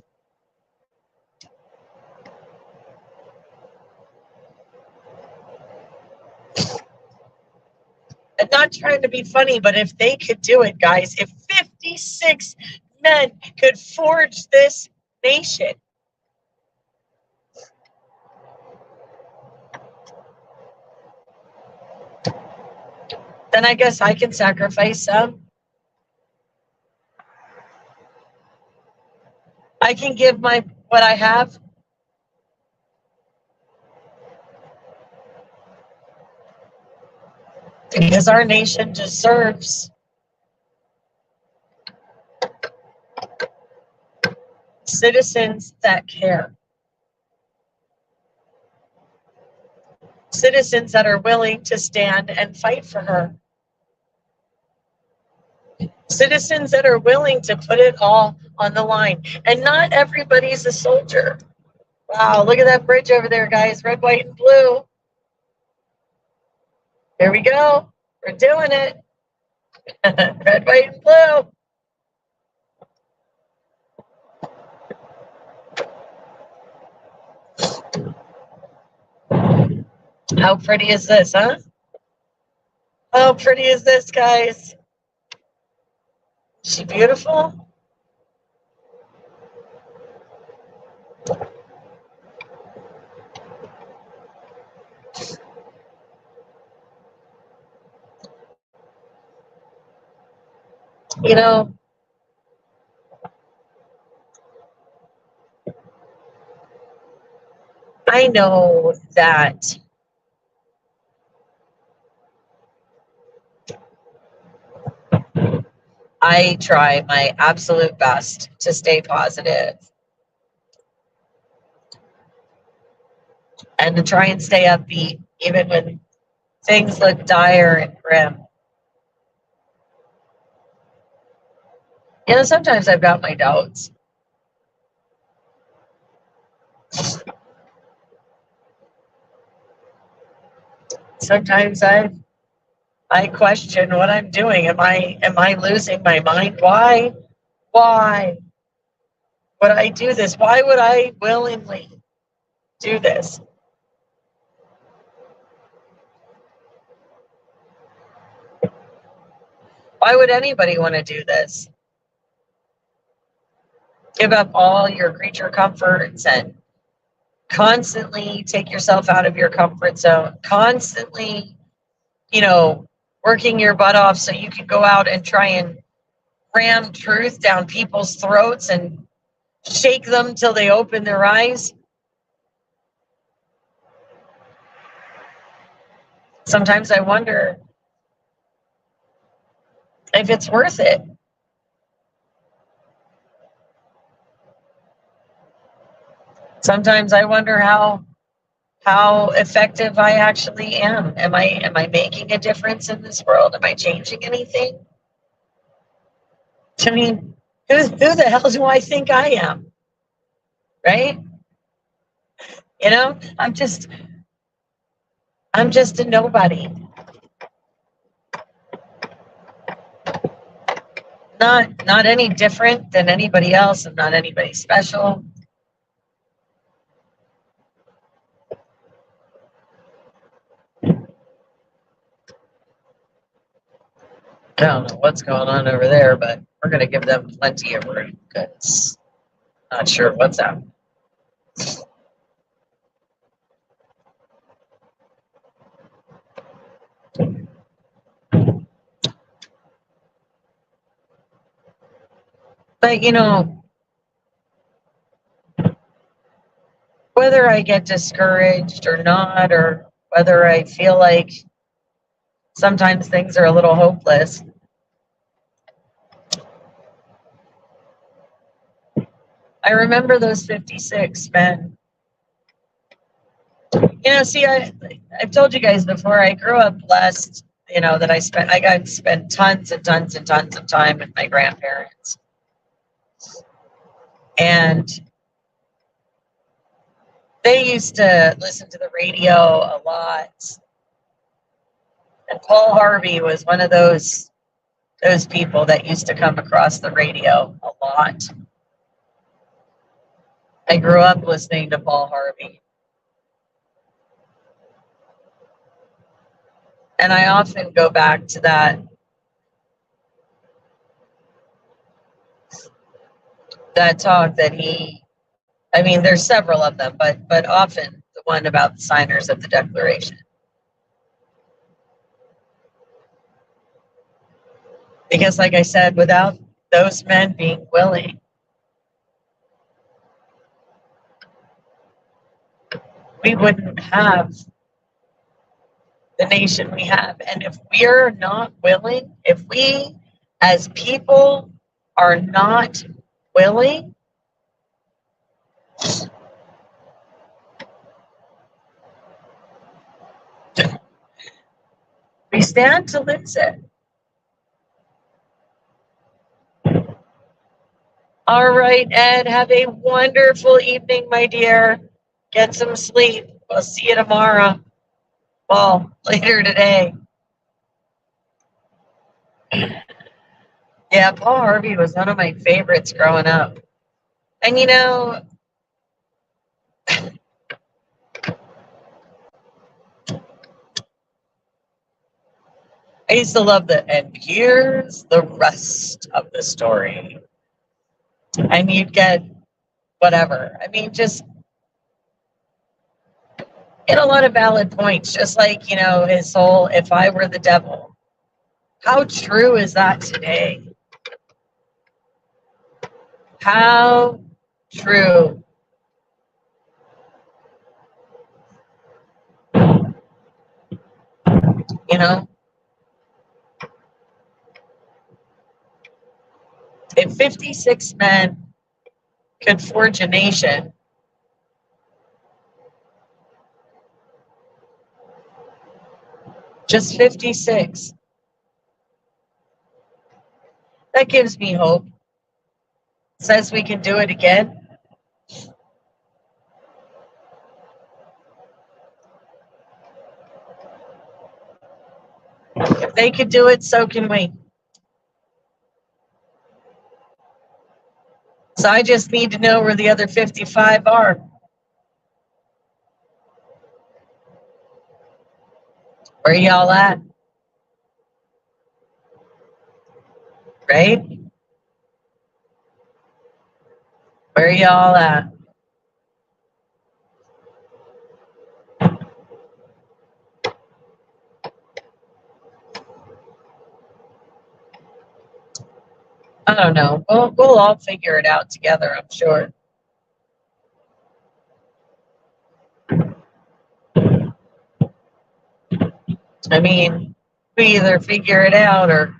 I'm not trying to be funny, but if they could do it, guys, if 56 men could forge this nation, then I guess I can sacrifice some. I can give what I have. Because our nation deserves citizens that care. Citizens that are willing to stand and fight for her. Citizens that are willing to put it all on the line. And not everybody's a soldier. Wow, look at that bridge over there, guys. Red, white, and blue. Here we go. We're doing it. Red, white, and blue. How pretty is this, huh? How pretty is this, guys? Is she beautiful? I know that I try my absolute best to stay positive. and to try and stay upbeat, even when things look dire and grim. You know, sometimes I've got my doubts. Sometimes I question what I'm doing. Am I losing my mind? Why would I do this? Why would I willingly do this? Why would anybody want to do this? Give up all your creature comforts and constantly take yourself out of your comfort zone, constantly, you know, working your butt off so you can go out and try and ram truth down people's throats and shake them till they open their eyes. Sometimes I wonder if it's worth it. Sometimes I wonder how effective I actually am. Am I making a difference in this world? Am I changing anything? I mean, who the hell do I think I am? Right? You know, I'm just a nobody. Not any different than anybody else. I'm not anybody special. I don't know what's going on over there, but we're going to give them plenty of room because not sure what's happening. But, you know, whether I get discouraged or not, or whether I feel like sometimes things are a little hopeless, I remember those 56 men. You know, see, I've told you guys before, I grew up blessed, you know, that I got to spend tons and tons and tons of time with my grandparents. And they used to listen to the radio a lot. And Paul Harvey was one of those people that used to come across the radio a lot. I grew up listening to Paul Harvey. And I often go back to that talk that I mean, there's several of them, but often the one about the signers of the Declaration. Because like I said, without those men being willing, we wouldn't have the nation we have. And if we're not willing, if we as people are not willing, we stand to lose it. All right, Ed, have a wonderful evening, my dear. Get some sleep. We'll see you tomorrow. Well, later today. Yeah, Paul Harvey was one of my favorites growing up. And you know, I used to love and here's the rest of the story. And you'd get whatever. I mean, just get a lot of valid points, just like, you know, his whole, if I were the devil. How true is that today? How true. You know? If 56 men could forge a nation, Just 56. That gives me hope. Says we can do it again. If they could do it, so can we. So I just need to know where the other 55 are. Where y'all at? Right? Where y'all at? I don't know. We'll all figure it out together, I'm sure. I mean, we either figure it out or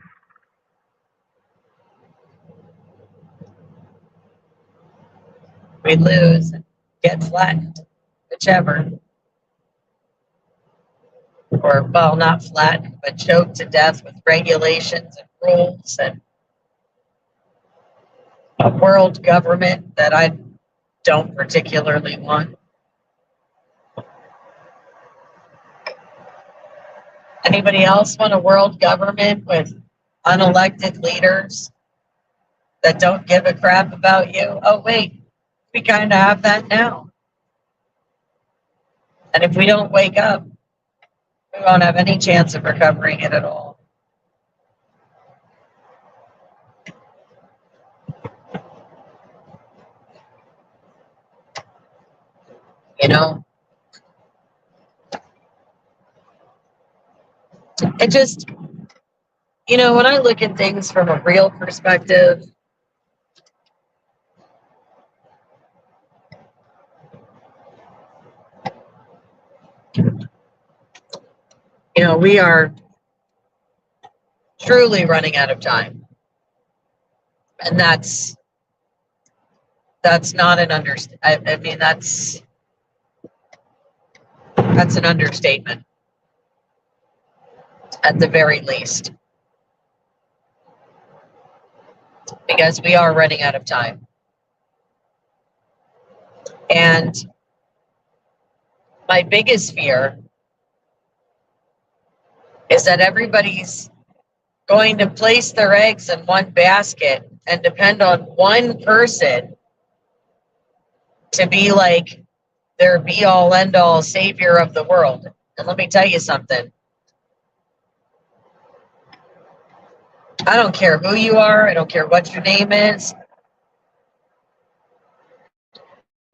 we lose and get flattened, whichever. Or, well, not flattened, but choked to death with regulations and rules and a world government that I don't particularly want. Anybody else want a world government with unelected leaders that don't give a crap about you? Oh, wait, we kind of have that now. And if we don't wake up, we won't have any chance of recovering it at all. You know, it just, when I look at things from a real perspective, we are truly running out of time. And that's not an understatement. I mean, that's an understatement at the very least. Because we are running out of time. And my biggest fear is that everybody's going to place their eggs in one basket and depend on one person to be like their be all end all savior of the world. And let me tell you something. I don't care who you are. I don't care what your name is.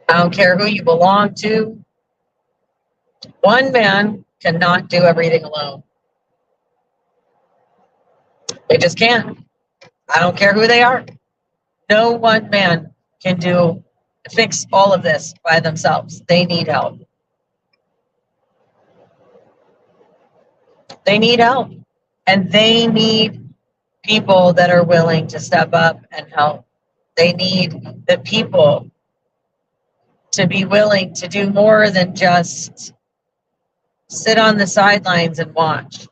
I don't care who you belong to. One man cannot do everything alone. They just can't. I don't care who they are. No one man can fix all of this by themselves. They need help. They need help. And they need people that are willing to step up and help. They need the people to be willing to do more than just sit on the sidelines and watch.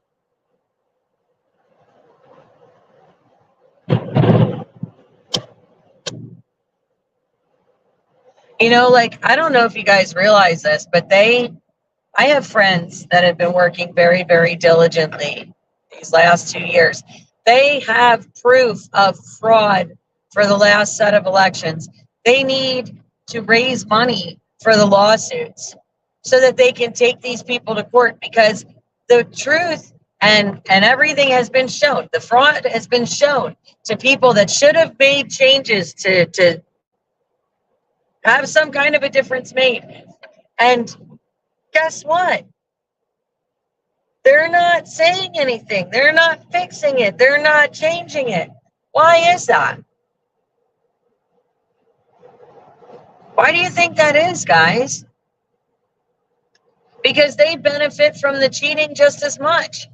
I don't know if you guys realize this, but I have friends that have been working very, very diligently these last 2 years. They have proof of fraud for the last set of elections. They need to raise money for the lawsuits so that they can take these people to court, because the truth and everything has been shown. The fraud has been shown to people that should have made changes to have some kind of a difference made. And guess what? They're not saying anything. They're not fixing it. They're not changing it. Why is that? Why do you think that is, guys? Because they benefit from the cheating just as much.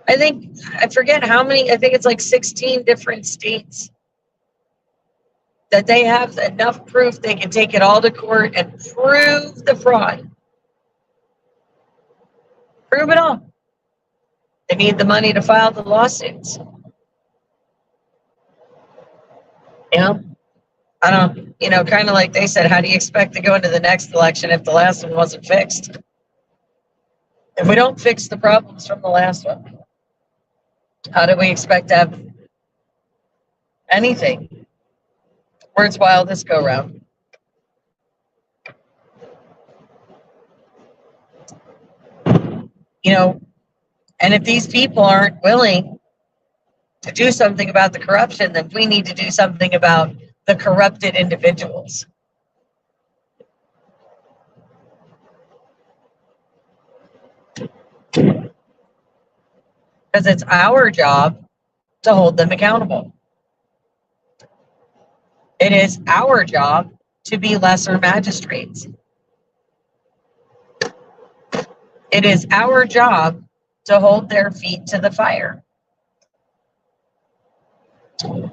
I forget how many, I think it's like 16 different states that they have enough proof they can take it all to court and prove the fraud. Prove it all. They need the money to file the lawsuits. You know, I don't, kind of like they said, how do you expect to go into the next election if the last one wasn't fixed? If we don't fix the problems from the last one, how do we expect to have anything worthwhile this go round? And if these people aren't willing to do something about the corruption, then we need to do something about the corrupted individuals. Because it's our job to hold them accountable. It is our job to be lesser magistrates. It is our job to hold their feet to the fire.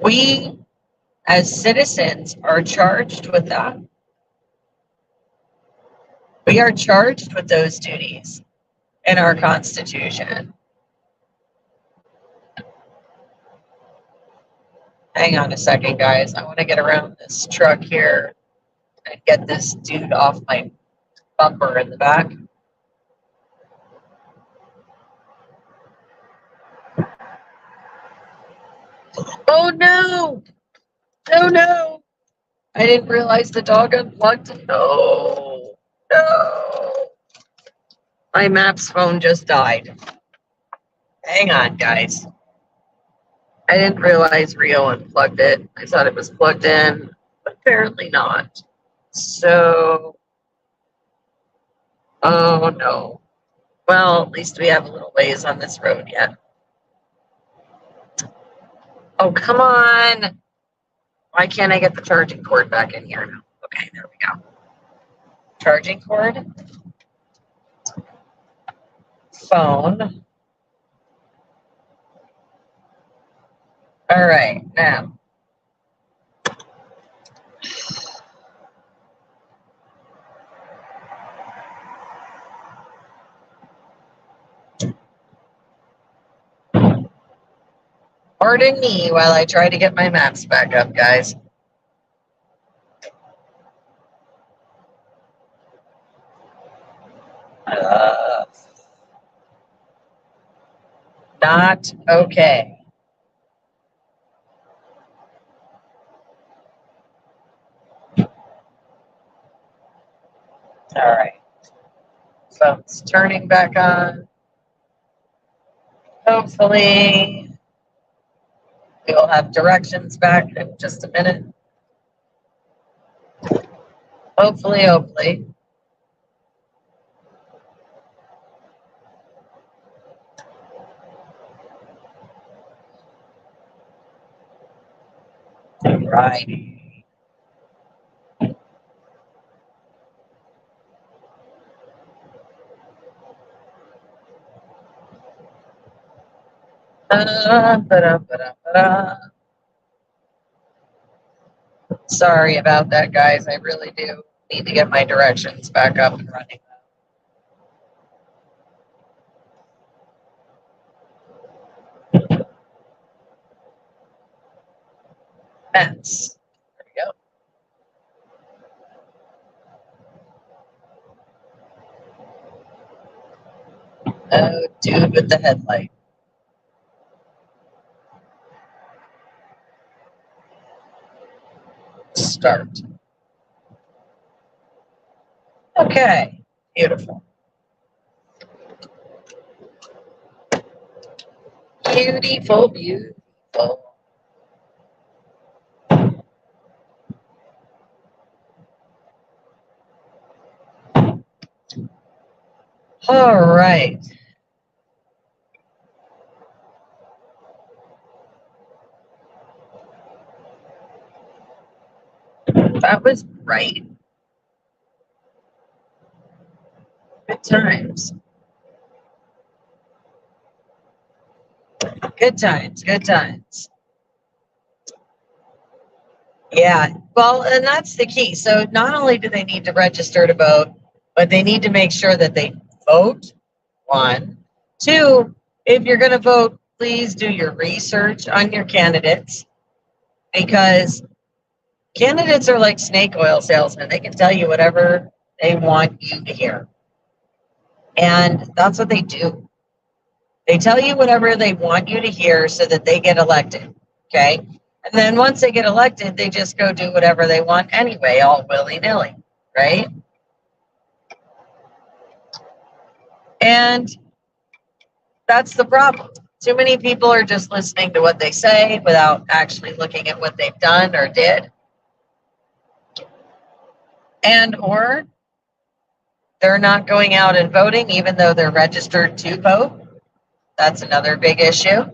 We, as citizens, are charged with that. We are charged with those duties in our Constitution. Hang on a second, guys. I want to get around this truck here and get this dude off my bumper in the back. Oh no! Oh no! I didn't realize the dog unplugged. No! No! My Maps phone just died. Hang on, guys. I didn't realize Rio unplugged it. I thought it was plugged in, but apparently not. So, oh no. Well, at least we have a little ways on this road yet. Oh, come on. Why can't I get the charging cord back in here now? Okay, there we go. Charging cord. Phone. All right, now. Pardon me while I try to get my maps back up, guys. Not okay. All right. Phone's turning back on. Hopefully, we will have directions back in just a minute. Hopefully, hopefully. Right. Sorry about that, guys. I really do need to get my directions back up and running. Maps. There we go. Oh, dude with the headlight. Start. Okay, beautiful. Beautiful, beautiful. All right. That was right. Good times. Good times, good times. Yeah, well, and that's the key. So not only do they need to register to vote, but they need to make sure that they vote, one. Two, if you're going to vote, please do your research on your candidates, because candidates are like snake oil salesmen. They can tell you whatever they want you to hear. And that's what they do. They tell you whatever they want you to hear so that they get elected. Okay. And then once they get elected, they just go do whatever they want anyway, all willy-nilly, right? And that's the problem. Too many people are just listening to what they say without actually looking at what they've done or did. And or they're not going out and voting even though they're registered to vote. That's another big issue.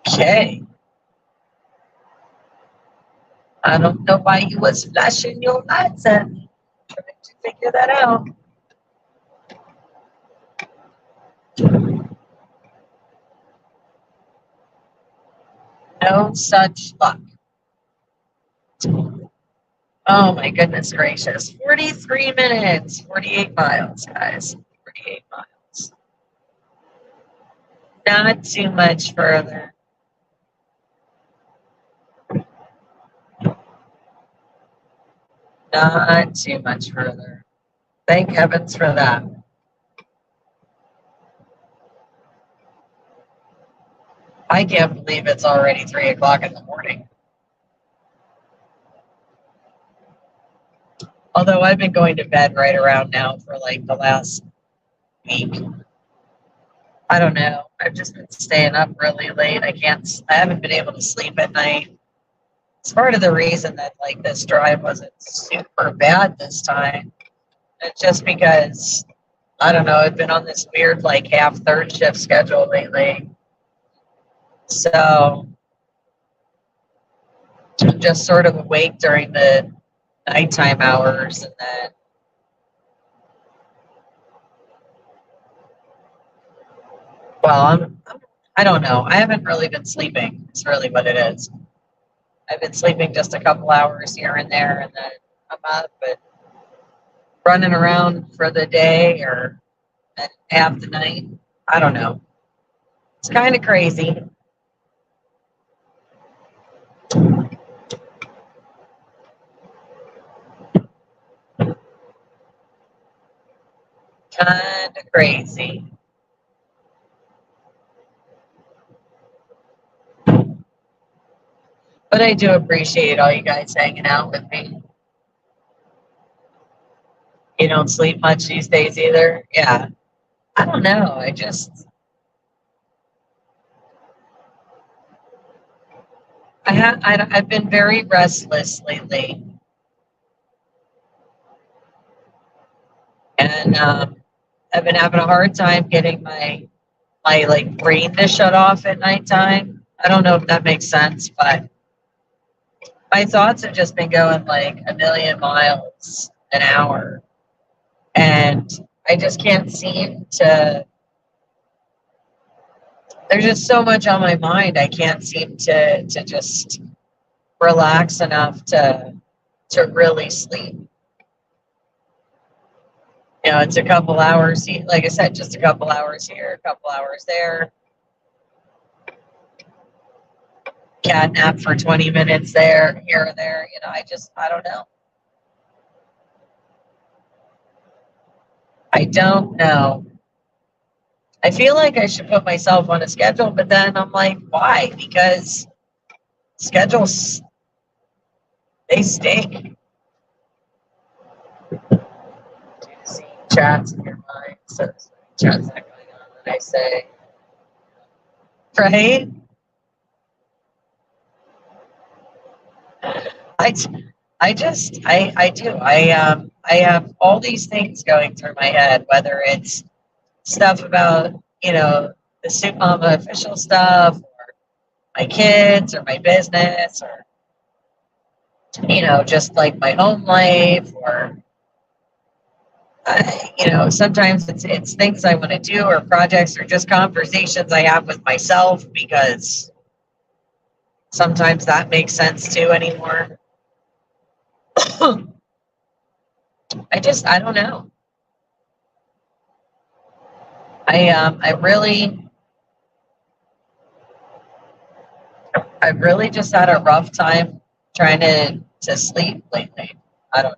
Okay. I don't know why you was flashing your lights at me. Trying to figure that out. No such luck. Oh my goodness gracious. 43 minutes, 48 miles, guys. 48 miles. Not too much further. Not too much further. Thank heavens for that. I can't believe it's already 3 o'clock in the morning. Although I've been going to bed right around now for like the last week. I don't know. I've just been staying up really late. I haven't been able to sleep at night. It's part of the reason that like this drive wasn't super bad this time. It's just because, I don't know, I've been on this weird like half third shift schedule lately. So I'm just sort of awake during the nighttime hours, and then I don't know. I haven't really been sleeping. It's really what it is. I've been sleeping just a couple hours here and there, and then I'm up, but running around for the day or half the night. I don't know. It's kind of crazy. Kind of crazy. But I do appreciate all you guys hanging out with me. You don't sleep much these days either? Yeah. I don't know. I've been very restless lately. And I've been having a hard time getting my like brain to shut off at nighttime. I don't know if that makes sense, but my thoughts have just been going like a million miles an hour. And I just can't seem to, there's just so much on my mind. I can't seem to just relax enough to really sleep. You know, it's a couple hours, like I said, just a couple hours here, a couple hours there. Cat nap for 20 minutes there, here and there. You know, I don't know. I don't know. I feel like I should put myself on a schedule, but then I'm like, why? Because schedules, they stink. See chats in your mind. So chats not going on that I say. Right? I do. I have all these things going through my head, whether it's stuff about, you know, the Soup Mama official stuff, or my kids or my business or, you know, just like my home life or, you know, sometimes it's things I want to do or projects or just conversations I have with myself because sometimes that makes sense too anymore. I don't know. I've really just had a rough time trying to sleep lately. I don't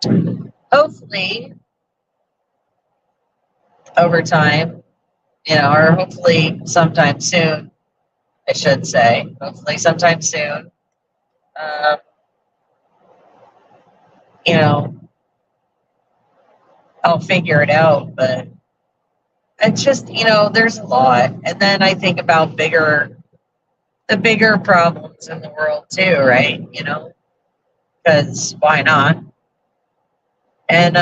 know. Hopefully over time, you know, or hopefully sometime soon, I should say. Hopefully sometime soon. Um, you know, I'll figure it out, but it's just, you know, there's a lot. And then I think about the bigger problems in the world too, right? You know, because why not? And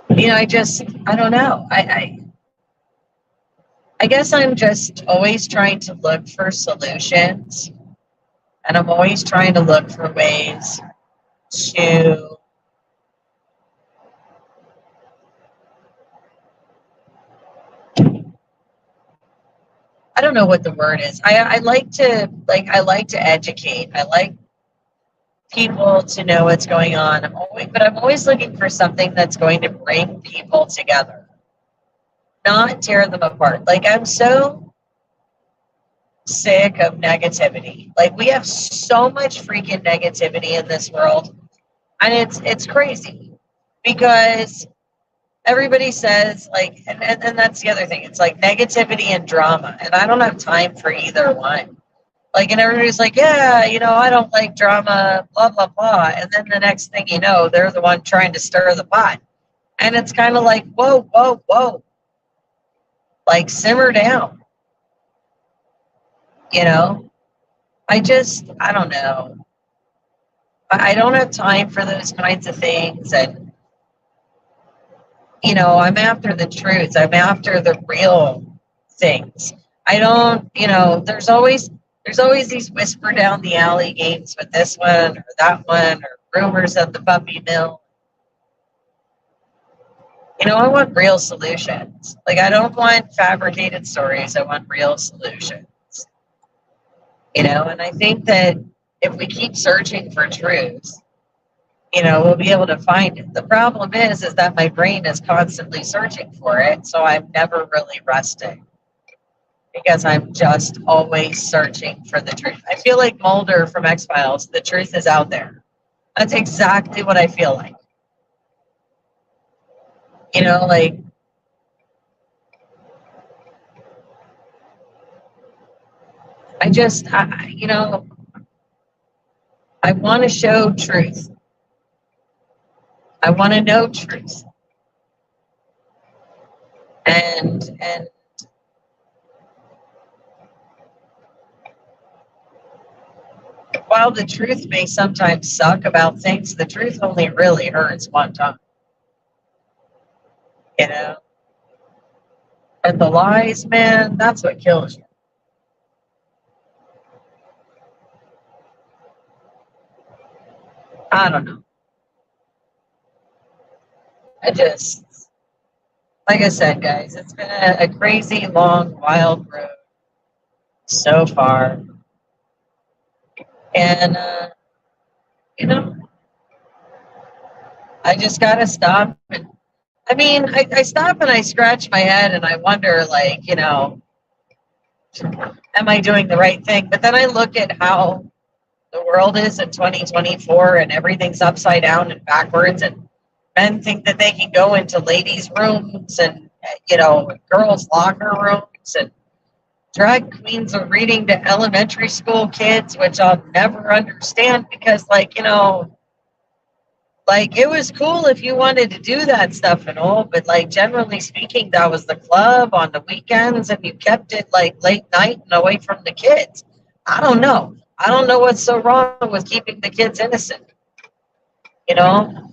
you know, I don't know. I guess I'm just always trying to look for solutions, and I'm always trying to look for ways to I don't know what the word is. I like to educate. I like people to know what's going on. But I'm always looking for something that's going to bring people together, not tear them apart. Like I'm so sick of negativity. Like we have so much freaking negativity in this world, and it's crazy because everybody says like, and that's the other thing. It's like negativity and drama, and I don't have time for either one. Like, and everybody's like, yeah, you know, I don't like drama, blah, blah, blah. And then the next thing you know, they're the one trying to stir the pot. And it's kind of like, whoa, whoa, whoa. Like, simmer down. You know, I don't know. I don't have time for those kinds of things. And, you know, I'm after the truth, I'm after the real things. I don't, you know, there's always these whisper down the alley games with this one or that one or rumors at the puppy mill. You know, I want real solutions. Like, I don't want fabricated stories. I want real solutions. You know, and I think that if we keep searching for truth, you know, we'll be able to find it. The problem is that my brain is constantly searching for it. So I'm never really resting because I'm just always searching for the truth. I feel like Mulder from X-Files. The truth is out there. That's exactly what I feel like. You know, like, you know, I want to show truth. I want to know truth. And while the truth may sometimes suck about things, the truth only really hurts one time. You know? And the lies, man, that's what kills you. I don't know. Like I said, guys, it's been a crazy, long, wild road so far. And, you know, I just got to stop. And, I mean, I stop and I scratch my head and I wonder, like, you know, am I doing the right thing? But then I look at how the world is in 2024 and everything's upside down and backwards, and men think that they can go into ladies' rooms and, you know, girls' locker rooms, and drag queens are reading to elementary school kids, which I'll never understand because, like, you know, like, it was cool if you wanted to do that stuff and all, but, like, generally speaking, that was the club on the weekends, and you kept it, like, late night and away from the kids. I don't know. I don't know what's so wrong with keeping the kids innocent, you know?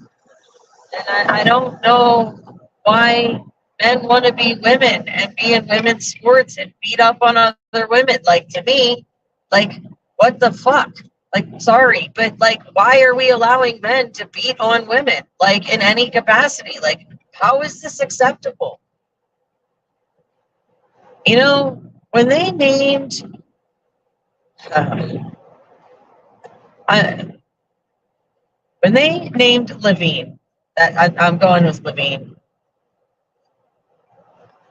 And I don't know why men want to be women and be in women's sports and beat up on other women. Like, to me, like, what the fuck? Like, sorry, but like, why are we allowing men to beat on women, like, in any capacity? Like, how is this acceptable? You know, when they named, I, when they named Levine, I'm going with Levine,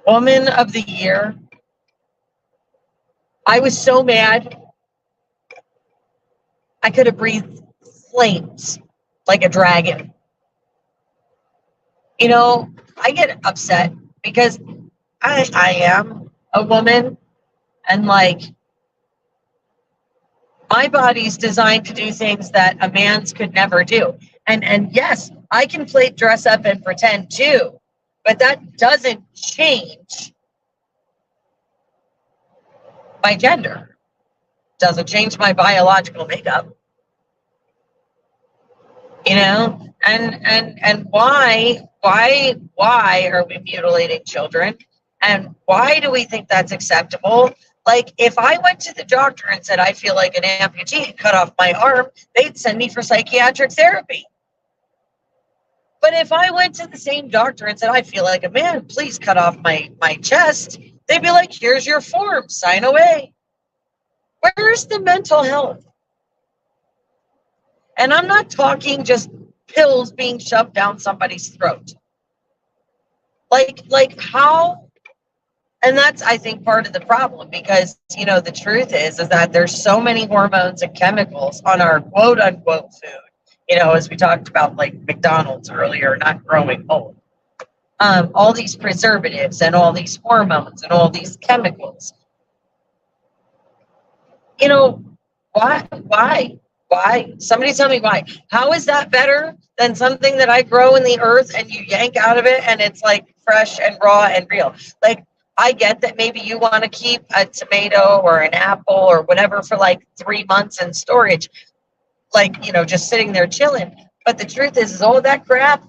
Woman of the Year, I was so mad. I could have breathed flames like a dragon. You know, I get upset because I am a woman, and like, my body's designed to do things that a man's could never do. And yes, I can play dress up and pretend too, but that doesn't change my gender. Doesn't change my biological makeup. You know, and why are we mutilating children? And why do we think that's acceptable? Like, if I went to the doctor and said I feel like an amputee and cut off my arm, they'd send me for psychiatric therapy. But if I went to the same doctor and said I feel like a man, please cut off my chest, they'd be like, here's your form, sign away. Where's the mental health? And I'm not talking just pills being shoved down somebody's throat. Like how? And that's, I think, part of the problem, because, you know, the truth is that there's so many hormones and chemicals on our quote unquote food. You know, as we talked about, like McDonald's earlier, not growing old. All these preservatives and all these hormones and all these chemicals. You know, why? Somebody tell me why. How is that better than something that I grow in the earth and you yank out of it and it's like fresh and raw and real? Like, I get that maybe you want to keep a tomato or an apple or whatever for like 3 months in storage, like, you know, just sitting there chilling. But the truth is all that crap,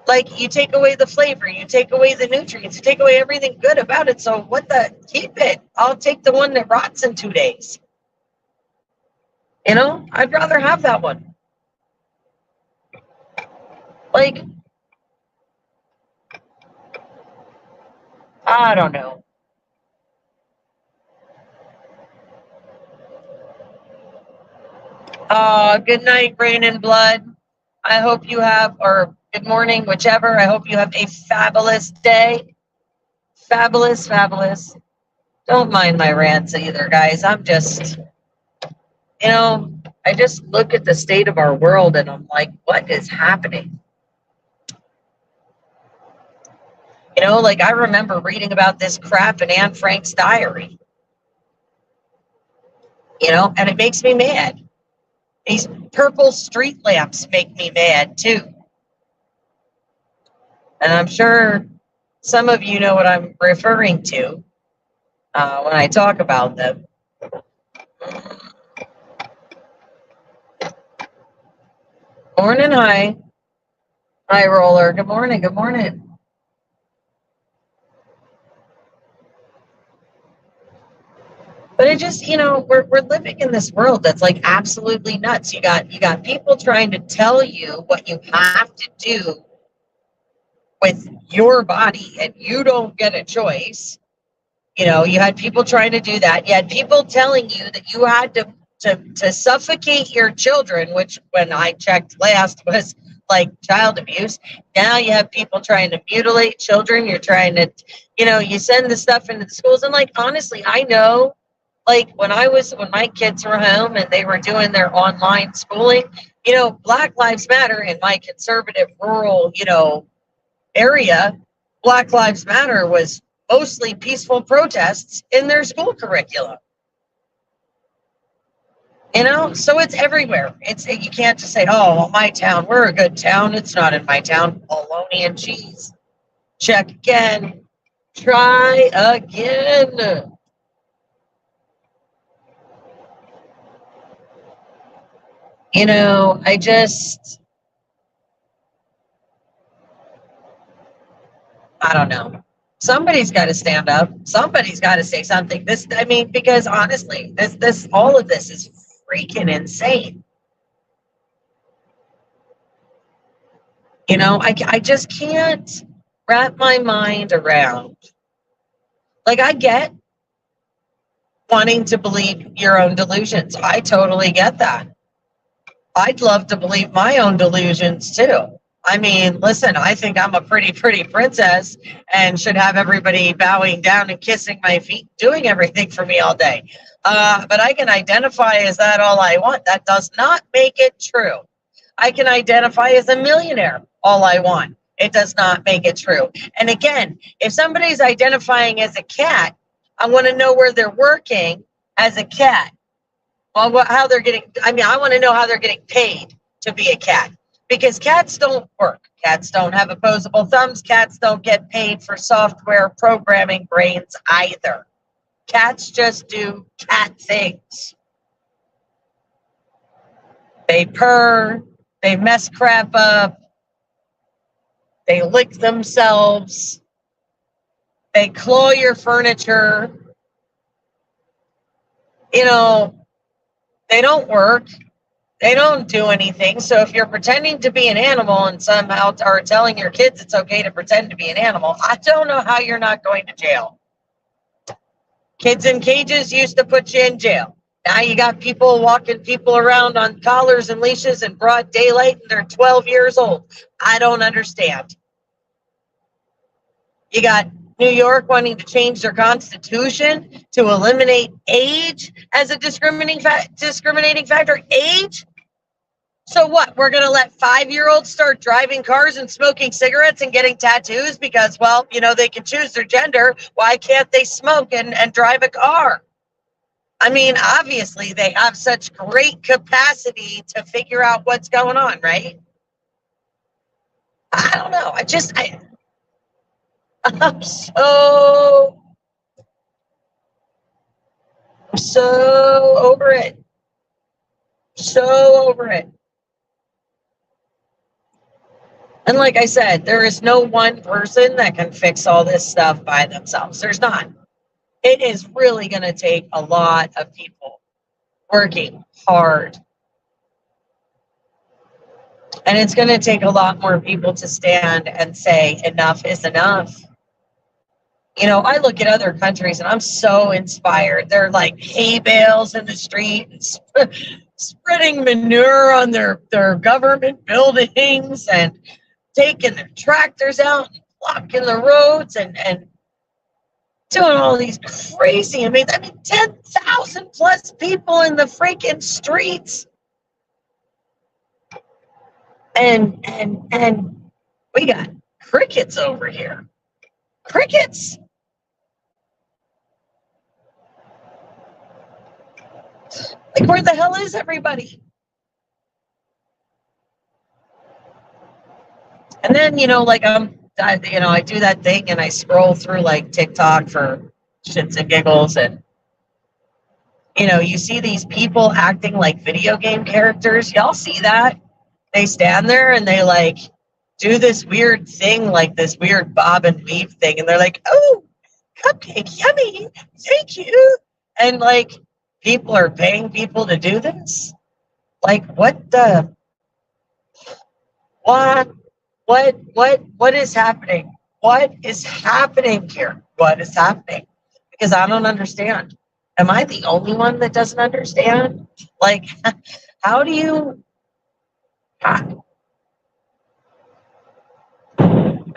like, you take away the flavor, you take away the nutrients, you take away everything good about it. So what the, keep it. I'll take the one that rots in 2 days. You know, I'd rather have that one. Like, I don't know. Good night, Brain and Blood. I hope you have, or good morning, whichever. I hope you have a fabulous day. Fabulous. Don't mind my rants either, guys. I'm just, you know, I just look at the state of our world and I'm like, what is happening? You know, like, I remember reading about this crap in Anne Frank's diary. You know, and it makes me mad. These purple street lamps make me mad too. And I'm sure some of you know what I'm referring to when I talk about them. Morning, hi. Hi, Roller. Good morning. But it just, you know, we're living in this world that's like absolutely nuts. You got people trying to tell you what you have to do with your body, and you don't get a choice. You know, you had people trying to do that. You had people telling you that you had to suffocate your children, which when I checked last was like child abuse. Now you have people trying to mutilate children. You're trying to, you know, you send the stuff into the schools. And like, honestly, I know, like, when my kids were home and they were doing their online schooling, you know, Black Lives Matter in my conservative rural, you know, area, Black Lives Matter was mostly peaceful protests in their school curriculum. You know, so it's everywhere. You can't just say, oh, well, my town, we're a good town. It's not in my town. Bologna and cheese. Check again. Try again. You know, I don't know. Somebody's got to stand up. Somebody's got to say something. I mean, because honestly, all of this is freaking insane. You know, I just can't wrap my mind around. Like, I get wanting to believe your own delusions. I totally get that. I'd love to believe my own delusions too. I mean, listen, I think I'm a pretty princess and should have everybody bowing down and kissing my feet, doing everything for me all day. But I can identify as that all I want. That does not make it true. I can identify as a millionaire all I want. It does not make it true. And again, if somebody's identifying as a cat, I want to know where they're working as a cat. Well, how they're getting, I mean, I want to know how they're getting paid to be a cat, because cats don't work. Cats don't have opposable thumbs. Cats don't get paid for software programming brains either. Cats just do cat things. They purr, they mess crap up, they lick themselves, they claw your furniture. You know, they don't work. They don't do anything. So if you're pretending to be an animal and somehow are telling your kids it's okay to pretend to be an animal, I don't know how you're not going to jail. Kids in cages used to put you in jail. Now you got people walking people around on collars and leashes in broad daylight and they're 12 years old. I don't understand. You got New York wanting to change their constitution to eliminate age as a discriminating factor. Age? So what? We're going to let 5-year-olds start driving cars and smoking cigarettes and getting tattoos because, well, you know, they can choose their gender. Why can't they smoke and drive a car? I mean, obviously, they have such great capacity to figure out what's going on, right? I don't know. I'm so over it. So over it. And like I said, there is no one person that can fix all this stuff by themselves. There's not. It is really going to take a lot of people working hard. And it's going to take a lot more people to stand and say enough is enough. You know, I look at other countries and I'm so inspired. They're like hay bales in the street, spreading manure on their government buildings and taking their tractors out and blocking the roads and doing all these crazy, I mean 10,000 plus people in the freaking streets. And we got crickets over here. Crickets. Like, where the hell is everybody? And then, you know, like I do that thing and I scroll through like TikTok for shits and giggles, and you know, you see these people acting like video game characters. Y'all see that? They stand there and they like do this weird thing, like this weird bob and weave thing, and they're like, "Oh, cupcake, yummy, thank you." And like, people are paying people to do this. Like, what is happening? What is happening here? What is happening? Because I don't understand. Am I the only one that doesn't understand? Like, how do you? I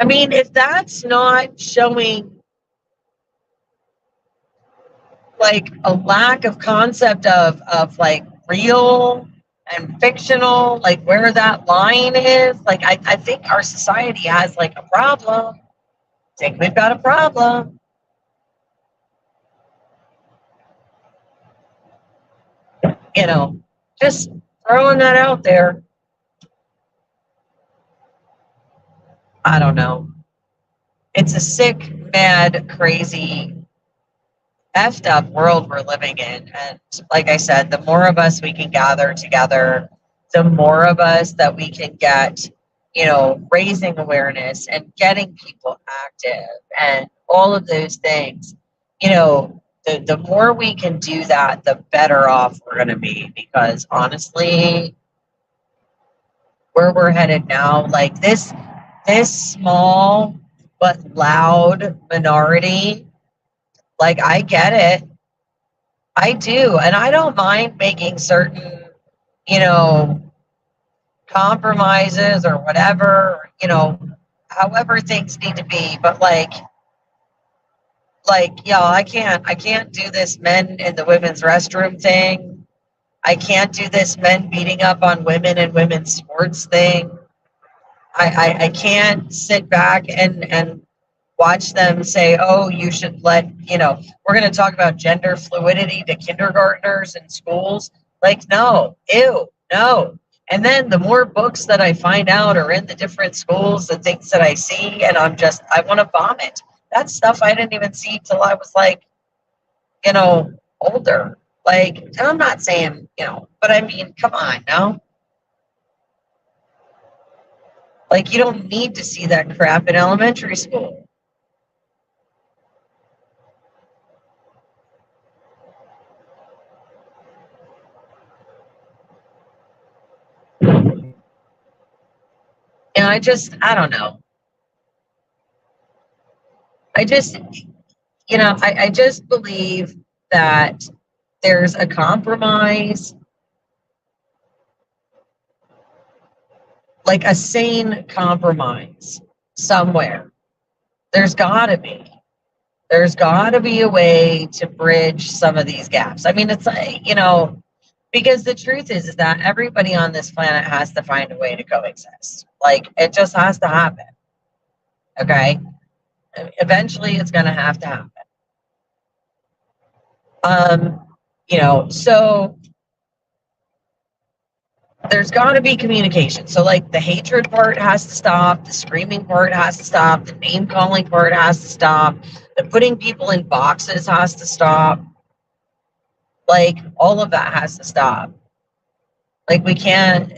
mean, if that's not showing like a lack of concept of like real and fictional, like where that line is, like I think our society has like a problem. I think we've got a problem. You know, just throwing that out there. I don't know. It's a sick, mad, crazy, effed up world we're living in. And like I said, the more of us we can gather together, the more of us that we can get, raising awareness and getting people active and all of those things, the more we can do that, the better off we're going to be. Because honestly, where we're headed now, like this small but loud minority, like I get it. I do. And I don't mind making certain, compromises or whatever, however things need to be. But I can't do this men in the women's restroom thing. I can't do this men beating up on women in women's sports thing. I can't sit back and watch them say, oh, you should let, we're going to talk about gender fluidity to kindergartners in schools. Like, no, ew, no. And then the more books that I find out are in the different schools, the things that I see, and I want to vomit. That's stuff I didn't even see till I was like, older. Like, and I'm not saying, but I mean, come on, no? Like, you don't need to see that crap in elementary school. And I don't know. I just believe that there's a compromise, like a sane compromise somewhere. There's got to be. There's got to be a way to bridge some of these gaps. I mean, it's like, because the truth is that everybody on this planet has to find a way to coexist. Like, it just has to happen. Okay? Eventually, it's going to have to happen. So there's got to be communication. So, like, the hatred part has to stop. The screaming part has to stop. The name calling part has to stop. The putting people in boxes has to stop. Like, all of that has to stop. Like, we can't,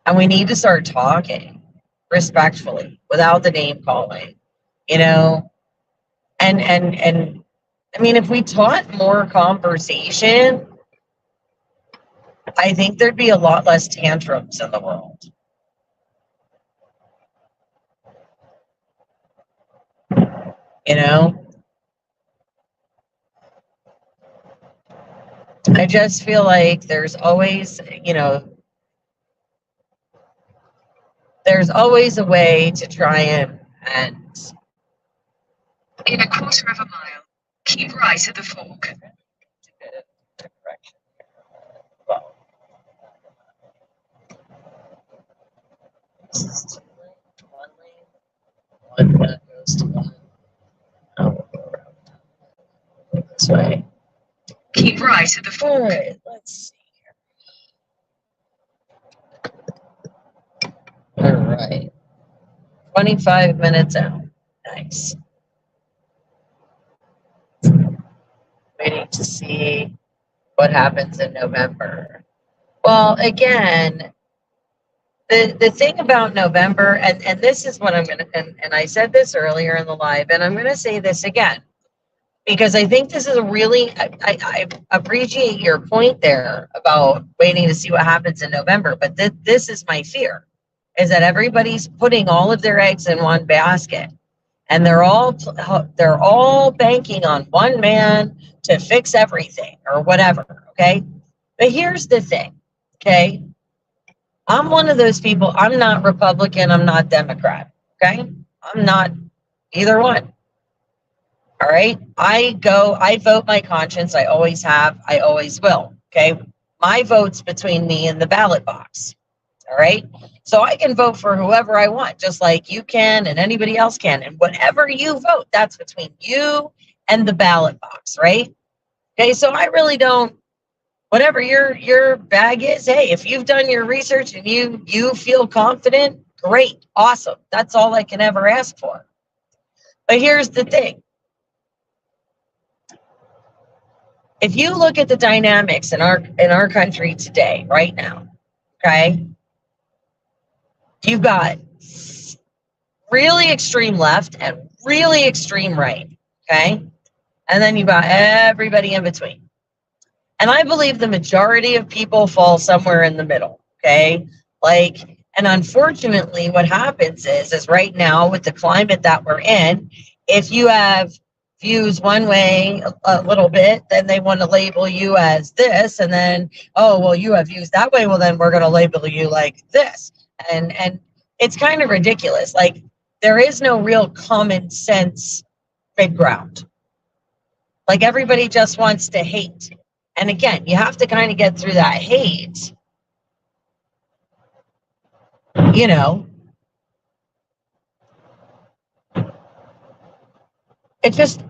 and we need to start talking respectfully without the name calling, and I mean, if we taught more conversation, I think there'd be a lot less tantrums in the world. I just feel like there's always, there's always a way to try and In a quarter of a mile, keep right at the fork. One that goes to one. Oh, this way. Keep right at the fork. All right, let's see here. All right. 25 minutes out. Nice. Waiting to see what happens in November. Well, again, the thing about November, and this is what I'm going to, and I said this earlier in the live, and I'm going to say this again, because I think this is a really, I appreciate your point there about waiting to see what happens in November, but this is my fear, is that everybody's putting all of their eggs in one basket, and they're all banking on one man to fix everything or whatever, okay? But here's the thing, okay? I'm one of those people. I'm not Republican. I'm not Democrat. Okay. I'm not either one. All right. I vote my conscience. I always have. I always will. Okay. My vote's between me and the ballot box. All right. So I can vote for whoever I want, just like you can and anybody else can. And whatever you vote, that's between you and the ballot box. Right. Okay. So I really don't. Whatever your bag is, hey, if you've done your research and you feel confident, great, awesome. That's all I can ever ask for. But here's the thing. if you look at the dynamics in our country today, right now, okay, you've got really extreme left and really extreme right, okay, and then you've got everybody in between. And I believe the majority of people fall somewhere in the middle, okay? Like, and unfortunately, what happens is right now with the climate that we're in, if you have views one way a little bit, then they want to label you as this, and then, oh, well, you have views that way, well, then we're going to label you like this. And it's kind of ridiculous. Like, there is no real common sense big ground. Like, everybody just wants to hate. And again, you have to kind of get through that hate, you know. It just,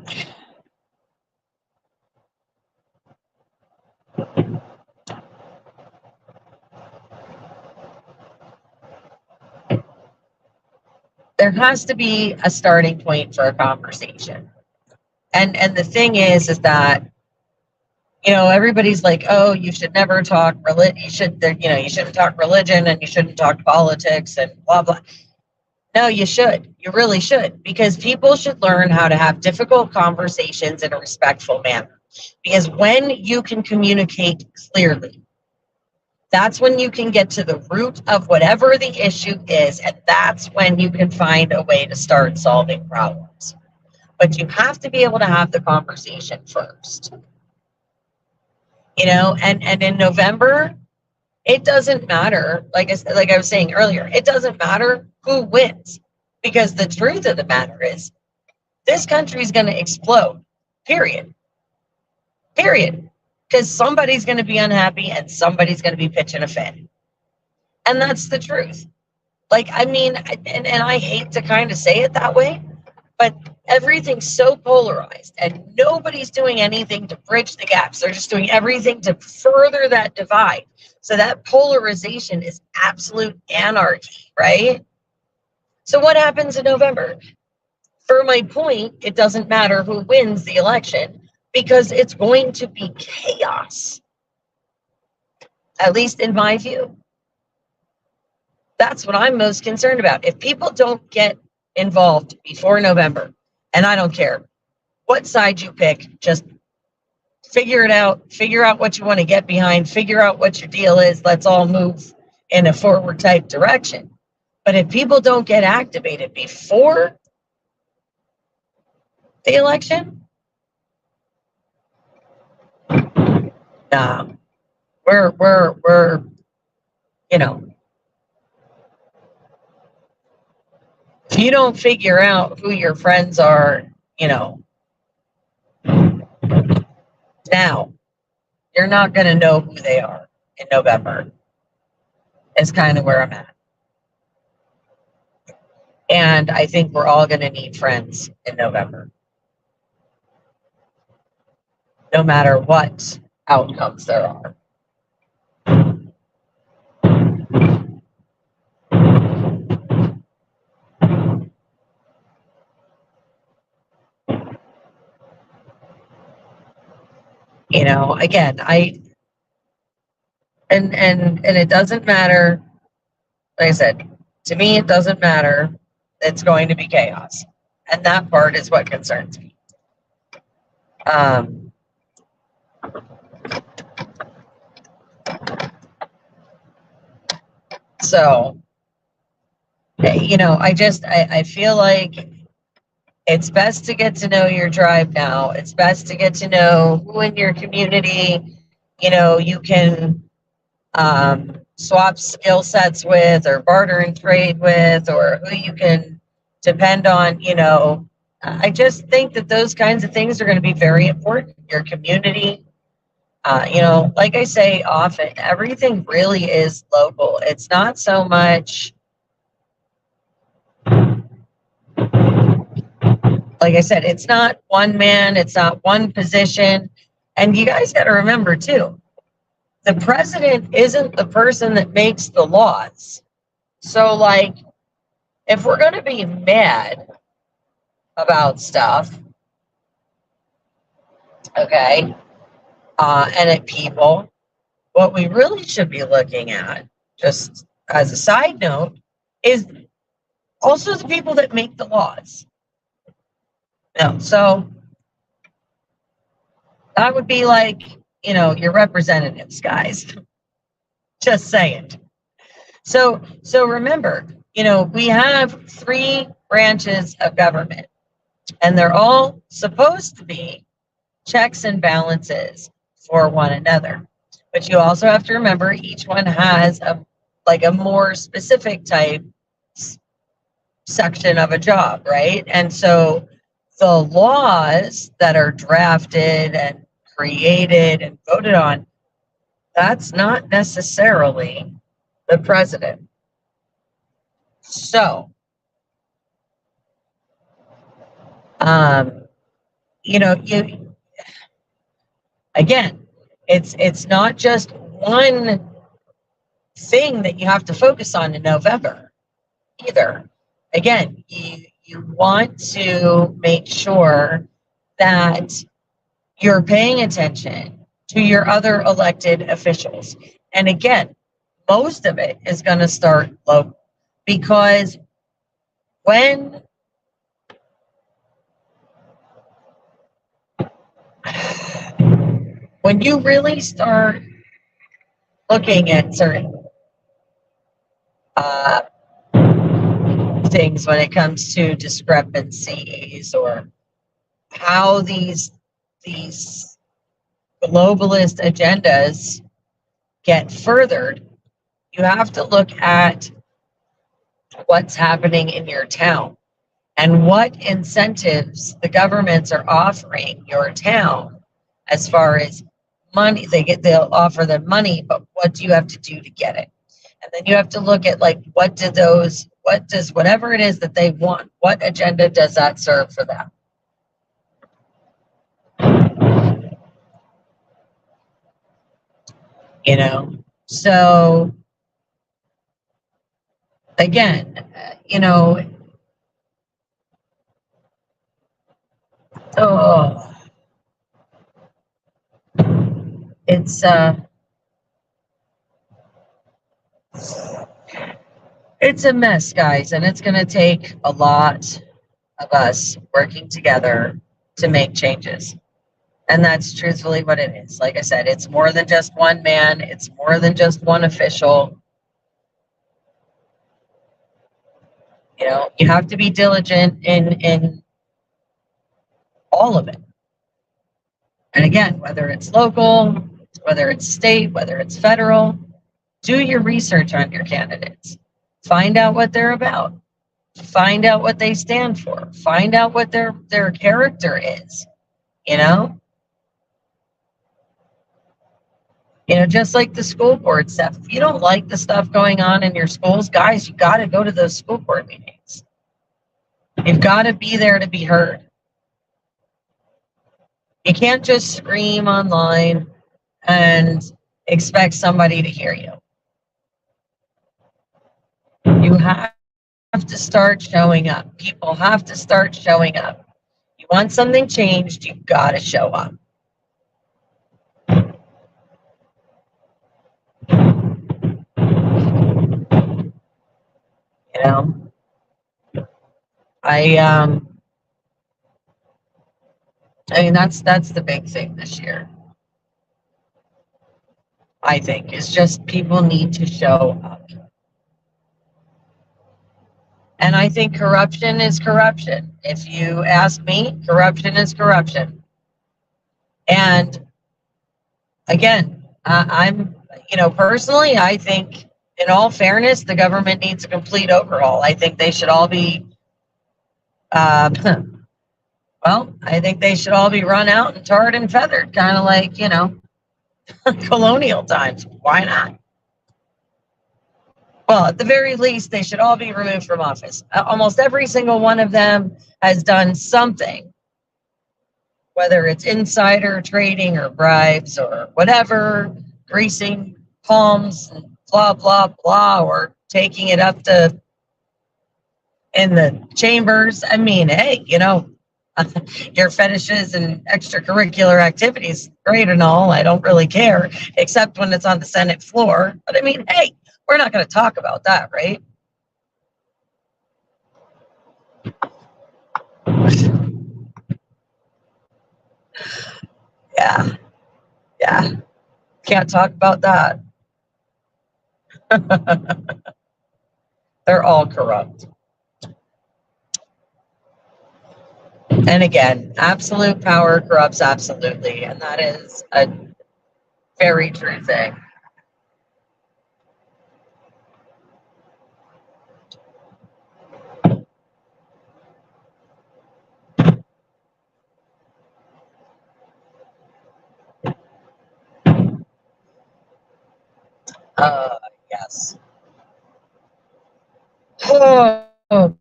there has to be a starting point for a conversation. And the thing is that, you know, everybody's like, oh, you should never talk religion. You shouldn't talk religion, and you shouldn't talk politics and blah, blah. No, you should. You really should, because people should learn how to have difficult conversations in a respectful manner. Because when you can communicate clearly, that's when you can get to the root of whatever the issue is, and that's when you can find a way to start solving problems. But you have to be able to have the conversation first. You know, and in November, it doesn't matter, like I was saying earlier, it doesn't matter who wins, because the truth of the matter is this country is going to explode, period. Because somebody's going to be unhappy and somebody's going to be pitching a fit. And that's the truth. Like, I mean, and I hate to kind of say it that way, but everything's so polarized and nobody's doing anything to bridge the gaps. They're just doing everything to further that divide. So that polarization is absolute anarchy, right? So what happens in November? For my point, it doesn't matter who wins the election, because it's going to be chaos, at least in my view. That's what I'm most concerned about. If people don't get involved before November, and I don't care what side you pick, just figure it out, figure out what you want to get behind, figure out what your deal is. Let's all move in a forward type direction. But if people don't get activated before the election, we're you know, if you don't figure out who your friends are, you know, now, you're not going to know who they are in November. Is kind of where I'm at. And I think we're all going to need friends in November, no matter what outcomes there are. You know, again, and it doesn't matter. Like I said, to me, it doesn't matter. It's going to be chaos. And that part is what concerns me. So, you know, I feel like it's best to get to know your tribe now. It's best to get to know who in your community, you know, you can swap skill sets with, or barter and trade with, or who you can depend on. You know, I just think that those kinds of things are going to be very important. Your community, you know, like I say often, everything really is local. It's not so much, like I said, it's not one man, it's not one position. And you guys got to remember too, the president isn't the person that makes the laws. So, like, if we're going to be mad about stuff, okay, and at people. What we really should be looking at, just as a side note, is also the people that make the laws. So that would be like, your representatives, guys. Just saying. So remember, we have 3 branches of government, and they're all supposed to be checks and balances for one another. But you also have to remember each one has a more specific type section of a job, right? And so the laws that are drafted and created and voted on, that's not necessarily the president. So, again, it's not just one thing that you have to focus on in November either. Again, you want to make sure that you're paying attention to your other elected officials. And again, most of it is going to start local, because when you really start looking at certain things when it comes to discrepancies or how these globalist agendas get furthered, you have to look at what's happening in your town and what incentives the governments are offering your town as far as money. They'll offer them money, but what do you have to do to get it? And then you have to look at what does whatever it is that they want, what agenda does that serve for them? So again, it's a mess, guys, and it's going to take a lot of us working together to make changes. And that's truthfully what it is. Like I said, it's more than just one man. It's more than just one official. You have to be diligent in all of it. And again, whether it's local, whether it's state, whether it's federal, do your research on your candidates. Find out what they're about. Find out what they stand for. Find out what their character is. Just like the school board stuff. If you don't like the stuff going on in your schools, guys, you got to go to those school board meetings. You've got to be there to be heard. You can't just scream online and expect somebody to hear you. You have to start showing up. People have to start showing up. You want something changed, you've got to show up. I mean, that's the big thing this year. I think is just people need to show up. And I think corruption is corruption. If you ask me, corruption is corruption. And again, I'm, personally, I think in all fairness, the government needs a complete overhaul. I think they should all be, I think they should all be run out and tarred and feathered, kind of like, colonial times. Why not? Well, at the very least, they should all be removed from office. Almost every single one of them has done something, whether it's insider trading or bribes or whatever, greasing palms and blah, blah, blah, or taking it up in the chambers. I mean, hey, Your fetishes and extracurricular activities, great and all. I don't really care, except when it's on the Senate floor. But I mean, hey, we're not going to talk about that, right? Yeah, yeah. Can't talk about that. They're all corrupt. And again, absolute power corrupts absolutely. And that is a very true thing. Yes. Oh,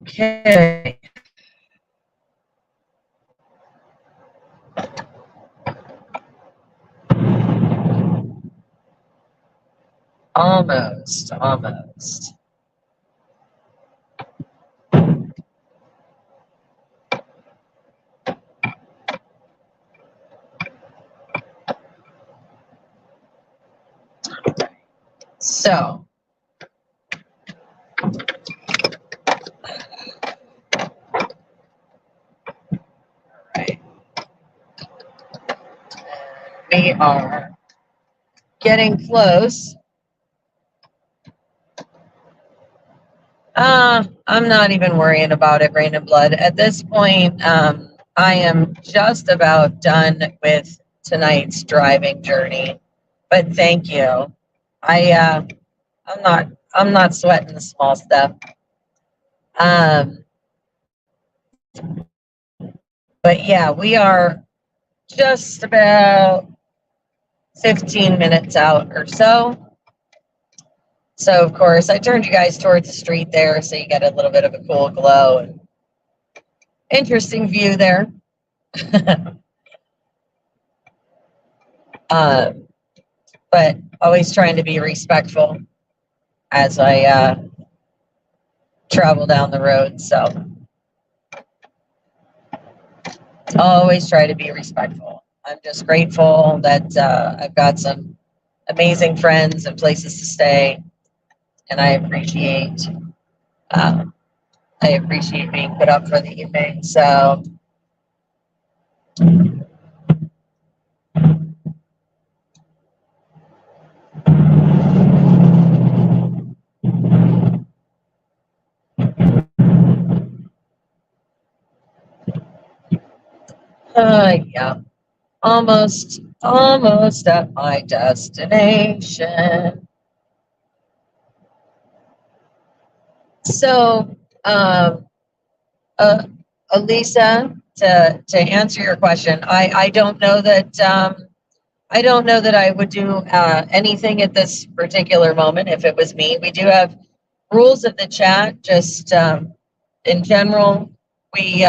okay. Almost, almost. So, right. We are getting close. I'm not even worrying about it, Rain and Blood. At this point, I am just about done with tonight's driving journey. But thank you. I'm not sweating the small stuff. But yeah, we are just about 15 minutes out or so. So of course I turned you guys towards the street there so you get a little bit of a cool glow and interesting view there. But always trying to be respectful as I travel down the road. So always try to be respectful. I'm just grateful that I've got some amazing friends and places to stay, and I appreciate being put up for the evening. So yeah, almost at my destination. So, Elisa, to answer your question, I don't know that I don't know that I would do anything at this particular moment if it was me. We do have rules of the chat. Just in general, we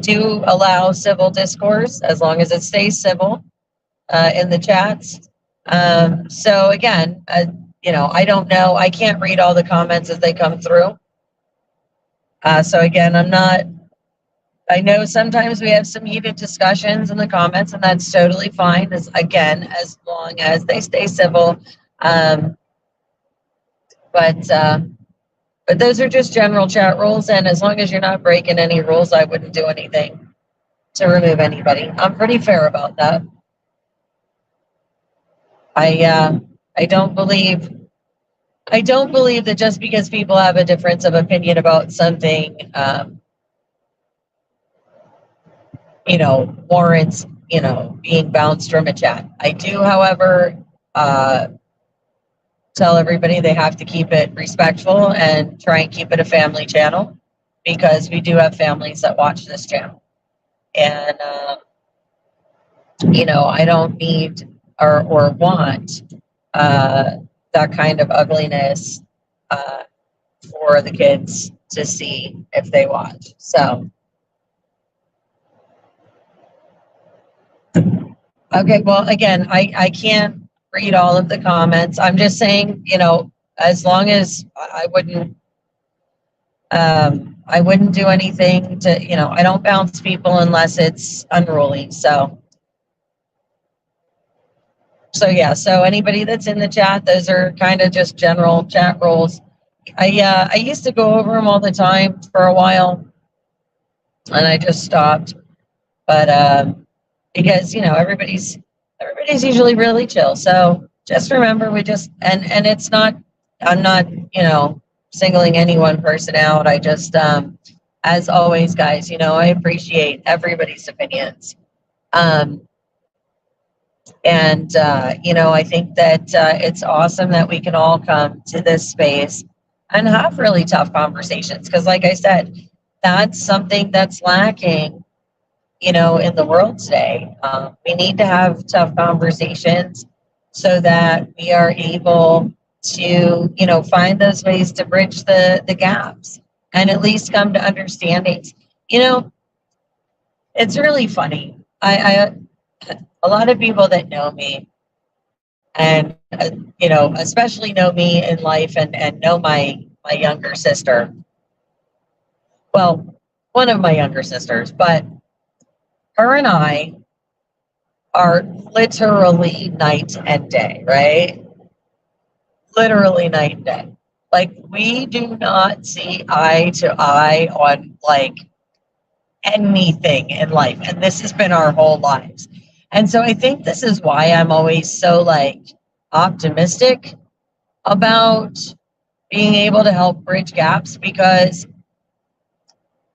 do allow civil discourse as long as it stays civil in the chats. So again, you know, I don't know. I can't read all the comments as they come through. So again, I know sometimes we have some heated discussions in the comments, and that's totally fine. As long as they stay civil. But those are just general chat rules, and as long as you're not breaking any rules, I wouldn't do anything to remove anybody. I'm pretty fair about that. I don't believe that just because people have a difference of opinion about something, you know, warrants, you know, being bounced from a chat. I do, however, tell everybody they have to keep it respectful and try and keep it a family channel, because we do have families that watch this channel. And, you know, I don't need or want that kind of ugliness for the kids to see if they watch. So, okay, well, again, I can't read all of the comments. I'm just saying, you know, as long as I wouldn't, I wouldn't do anything to, I don't bounce people unless it's unruly. So yeah, so anybody that's in the chat, those are kind of just general chat rules. I used to go over them all the time for a while, and I just stopped. But because everybody's usually really chill. So just remember, and it's not. I'm not singling any one person out. I just as always, guys, I appreciate everybody's opinions. And I think that it's awesome that we can all come to this space and have really tough conversations. Because, like I said, that's something that's lacking, in the world today. We need to have tough conversations so that we are able to, find those ways to bridge the gaps and at least come to understandings. It's really funny. I a lot of people that know me and especially know me in life and know my younger sister. Well, one of my younger sisters, but her and I are literally night and day, right? Literally night and day. Like, we do not see eye to eye on like anything in life, and this has been our whole lives. And so I think this is why I'm always so like optimistic about being able to help bridge gaps, because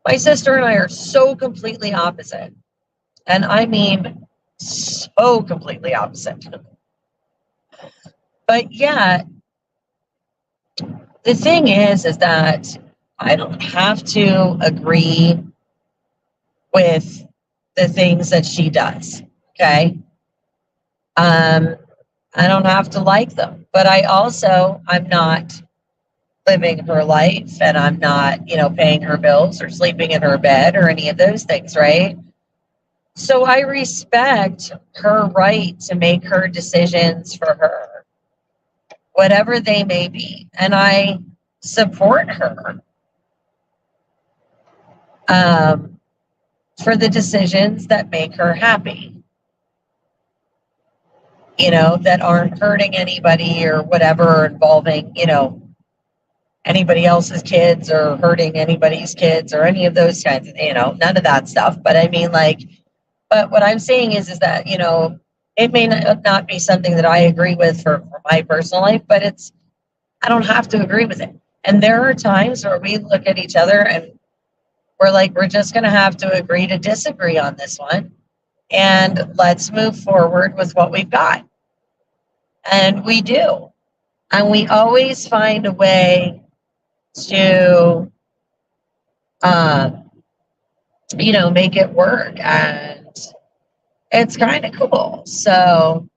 my sister and I are so completely opposite. And I mean so completely opposite. But yeah, the thing is that I don't have to agree with the things that she does. Okay. I don't have to like them, but I'm not living her life, and I'm not, paying her bills or sleeping in her bed or any of those things, right? So I respect her right to make her decisions for her, whatever they may be, and I support her for the decisions that make her happy. That aren't hurting anybody or whatever, or involving, anybody else's kids or hurting anybody's kids or any of those kinds of, none of that stuff. But I mean, like, but what I'm saying is that, it may not be something that I agree with for my personal life, but I don't have to agree with it. And there are times where we look at each other and we're like, we're just going to have to agree to disagree on this one. And let's move forward with what we've got. And we do. And we always find a way to, make it work. And it's kind of cool. So,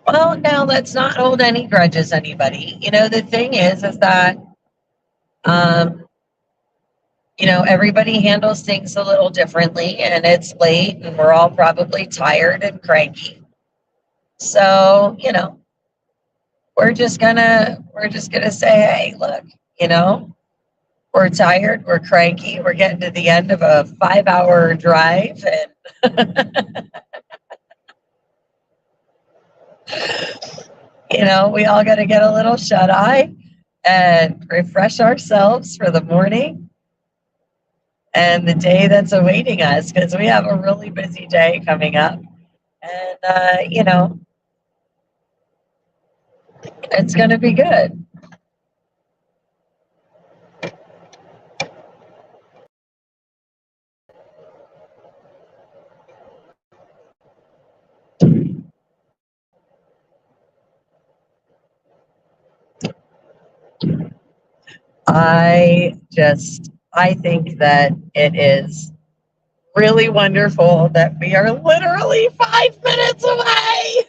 well, now let's not hold any grudges, anybody. The thing is that, everybody handles things a little differently, and it's late and we're all probably tired and cranky. So, we're just gonna say, hey, look, we're tired, we're cranky, we're getting to the end of a 5-hour drive, and we all got to get a little shut-eye and refresh ourselves for the morning and the day that's awaiting us, because we have a really busy day coming up. And, it's going to be good. I think that it is really wonderful that we are literally 5 minutes away.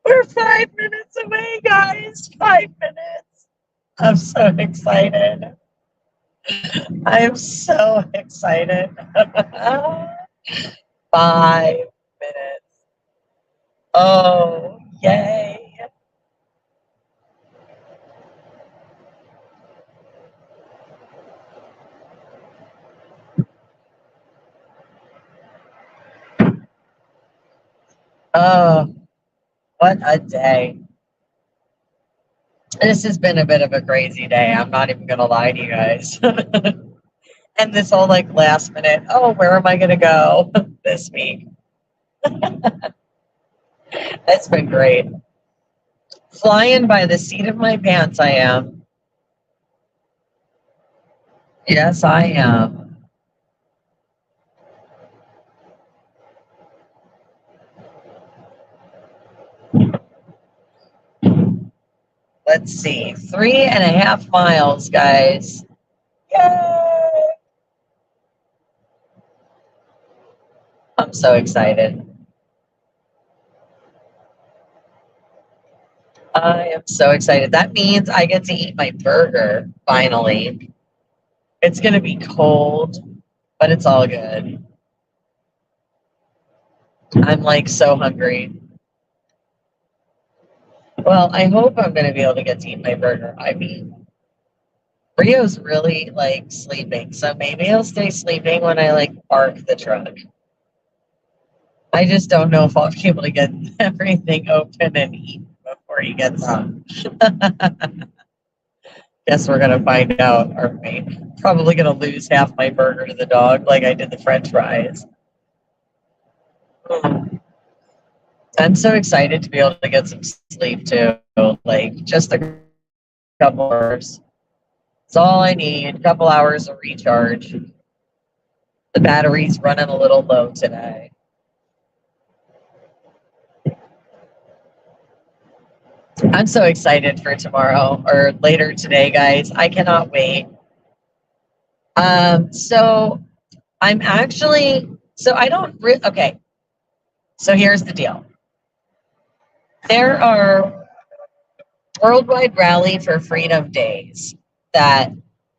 We're 5 minutes away, guys. 5 minutes. I'm so excited. I am so excited. 5 minutes. Oh Yay. Oh, what a day. This has been a bit of a crazy day. I'm not even going to lie to you guys. And this whole like last minute, oh, where am I going to go this week? It's been great. Flying by the seat of my pants, I am. Yes, I am. Let's see. 3.5 miles, guys. Yay! I'm so excited. I am so excited. That means I get to eat my burger, finally. It's going to be cold, but it's all good. I'm like so hungry. Well, I hope I'm going to be able to get to eat my burger. I mean, Rio's really like sleeping, so maybe he'll stay sleeping when I like park the truck. I just don't know if I'll be able to get everything open and eat before he gets home. Guess we're gonna find out, aren't we? Probably gonna lose half my burger to the dog like I did the French fries. I'm so excited to be able to get some sleep too. Like just a couple hours. It's all I need. A couple hours of recharge. The battery's running a little low today. I'm so excited for tomorrow or later today, guys. I cannot wait. So I'm actually, so I don't, okay. So here's the deal. There are Worldwide Rally for Freedom days that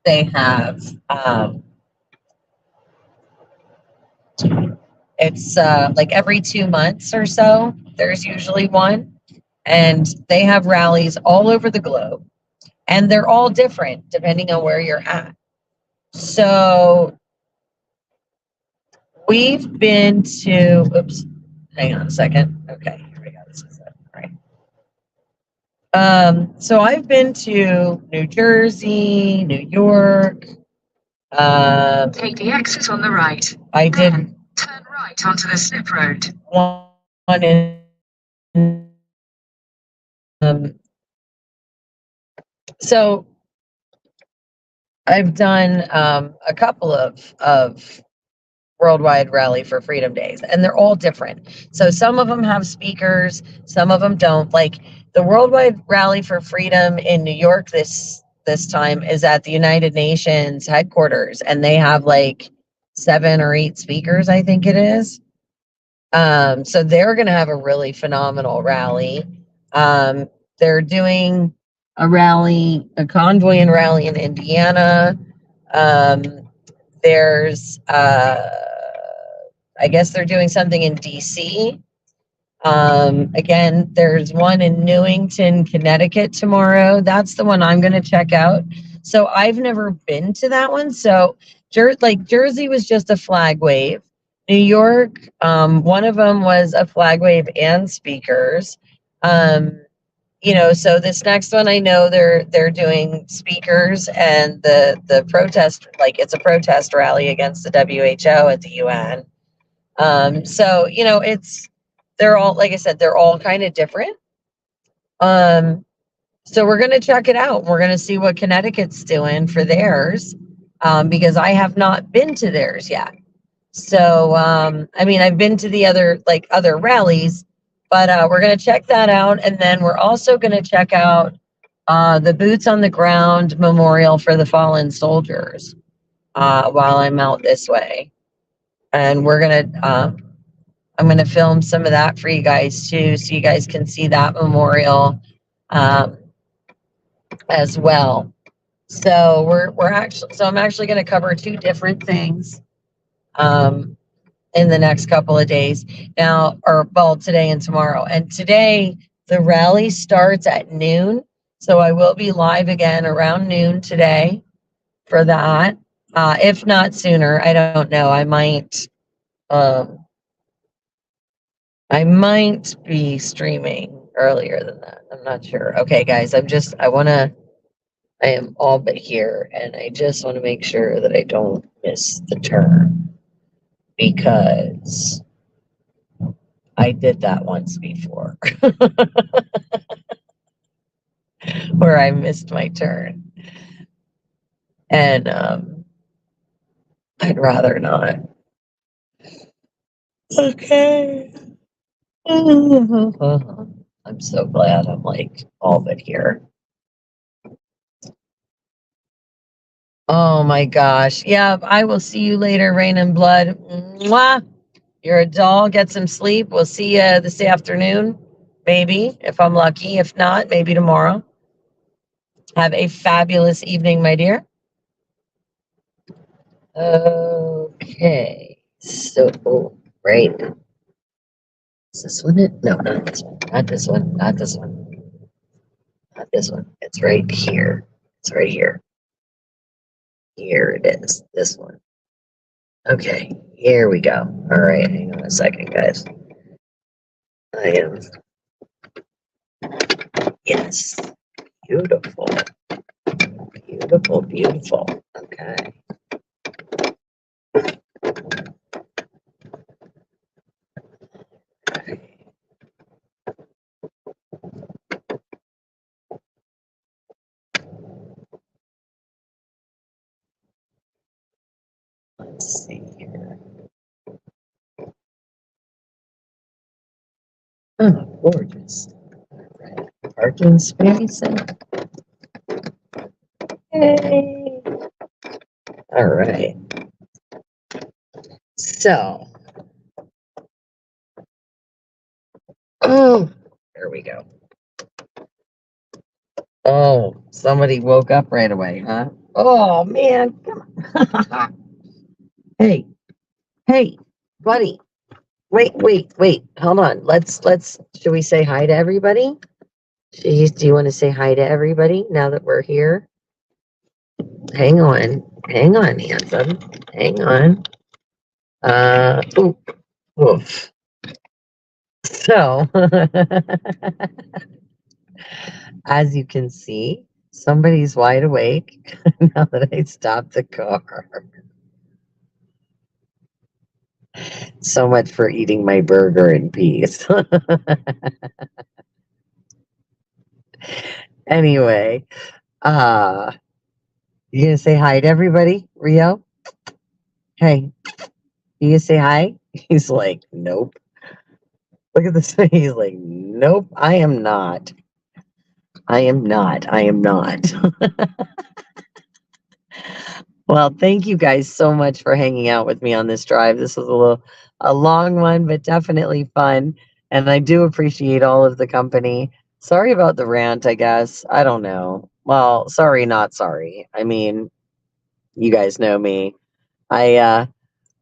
they have. It's like every 2 months or so, there's usually one. And they have rallies all over the globe. And they're all different depending on where you're at. So we've been to, oops, hang on a second. Okay, here we go. This is it. All right. So I've been to New Jersey, New York. Take the exit on the right. I did Turn right onto the slip road. one in so I've done a couple of Worldwide Rally for Freedom days, and they're all different. So some of them have speakers, some of them don't. Like the Worldwide Rally for Freedom in New York this time is at the United Nations headquarters, and they have like 7 or 8 speakers, I think it is. So they're going to have a really phenomenal rally. They're doing a rally, a convoy and rally in Indiana. There's, I guess they're doing something in DC. Again, there's one in Newington, Connecticut tomorrow. That's the one I'm going to check out. So I've never been to that one. So Jersey was just a flag wave. New York, one of them was a flag wave and speakers. So this next one, I know they're doing speakers and the protest, like it's a protest rally against the WHO at the UN. They're all, like I said, they're all kind of different. So we're going to check it out. We're going to see what Connecticut's doing for theirs, because I have not been to theirs yet. So, I've been to the other rallies, but we're going to check that out. And then we're also going to check out the Boots on the Ground Memorial for the Fallen Soldiers while I'm out this way. And we're going to, I'm going to film some of that for you guys too, so you guys can see that memorial as well. So I'm actually going to cover 2 different things in the next couple of days now, today and tomorrow. And today The rally starts at noon, so I will be live again around noon today for that. If not sooner, I don't know. I might be streaming earlier than that. I'm not sure. Okay, guys, I am all but here, and I just want to make sure that I don't miss the turn because I did that once before where I missed my turn. And I'd rather not. Okay. I'm so glad I'm like all but here. Oh my gosh. Yeah, I will see you later, Rain and Blood. Mwah. You're a doll. Get some sleep. We'll see you this afternoon, maybe, if I'm lucky. If not, maybe tomorrow. Have a fabulous evening, my dear. Okay. So, right. Is this one it? No, not this one. Not this one. Not this one. Not this one. It's right here. It's right here. Here it is. This one. Okay. Here we go. All right. Hang on a second, guys. I am. Yes. Beautiful. Beautiful. Beautiful. Okay. Let's see here. Oh, gorgeous. Right. Parking space. Hey. All right. So, oh, there we go. Oh, somebody woke up right away, huh? Oh man, come on. Hey, hey, buddy. Wait. Hold on. Should we say hi to everybody? Do you want to say hi to everybody now that we're here? Hang on, handsome. Hang on. Woof. So, as you can see, somebody's wide awake now that I stopped the car. So much for eating my burger in peace. Anyway, you gonna say hi to everybody, Rio? Hey, you gonna say hi? He's like, nope. Look at this. He's like, nope, I am not. I am not. Well, thank you guys so much for hanging out with me on this drive. This was a long one, but definitely fun. And I do appreciate all of the company. Sorry about the rant, I guess. I don't know. Well, sorry, not sorry. I mean, you guys know me. But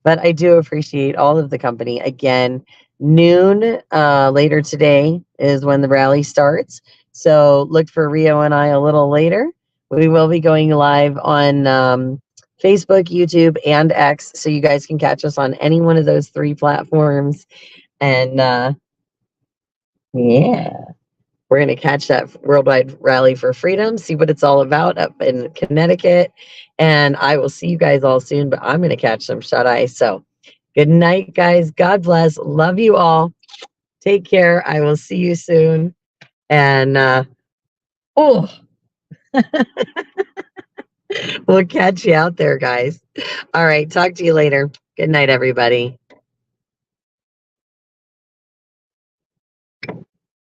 I do appreciate all of the company. Again, noon later today is when the rally starts. So look for Rio and I a little later. We will be going live on Facebook, YouTube, and X, so you guys can catch us on any one of those 3 platforms. And yeah, we're going to catch that Worldwide Rally for Freedom, see what it's all about up in Connecticut. And I will see you guys all soon, but I'm going to catch some shut-eye. So good night, guys. God bless. Love you all. Take care. I will see you soon. And we'll catch you out there, guys. All right. Talk to you later. Good night, everybody.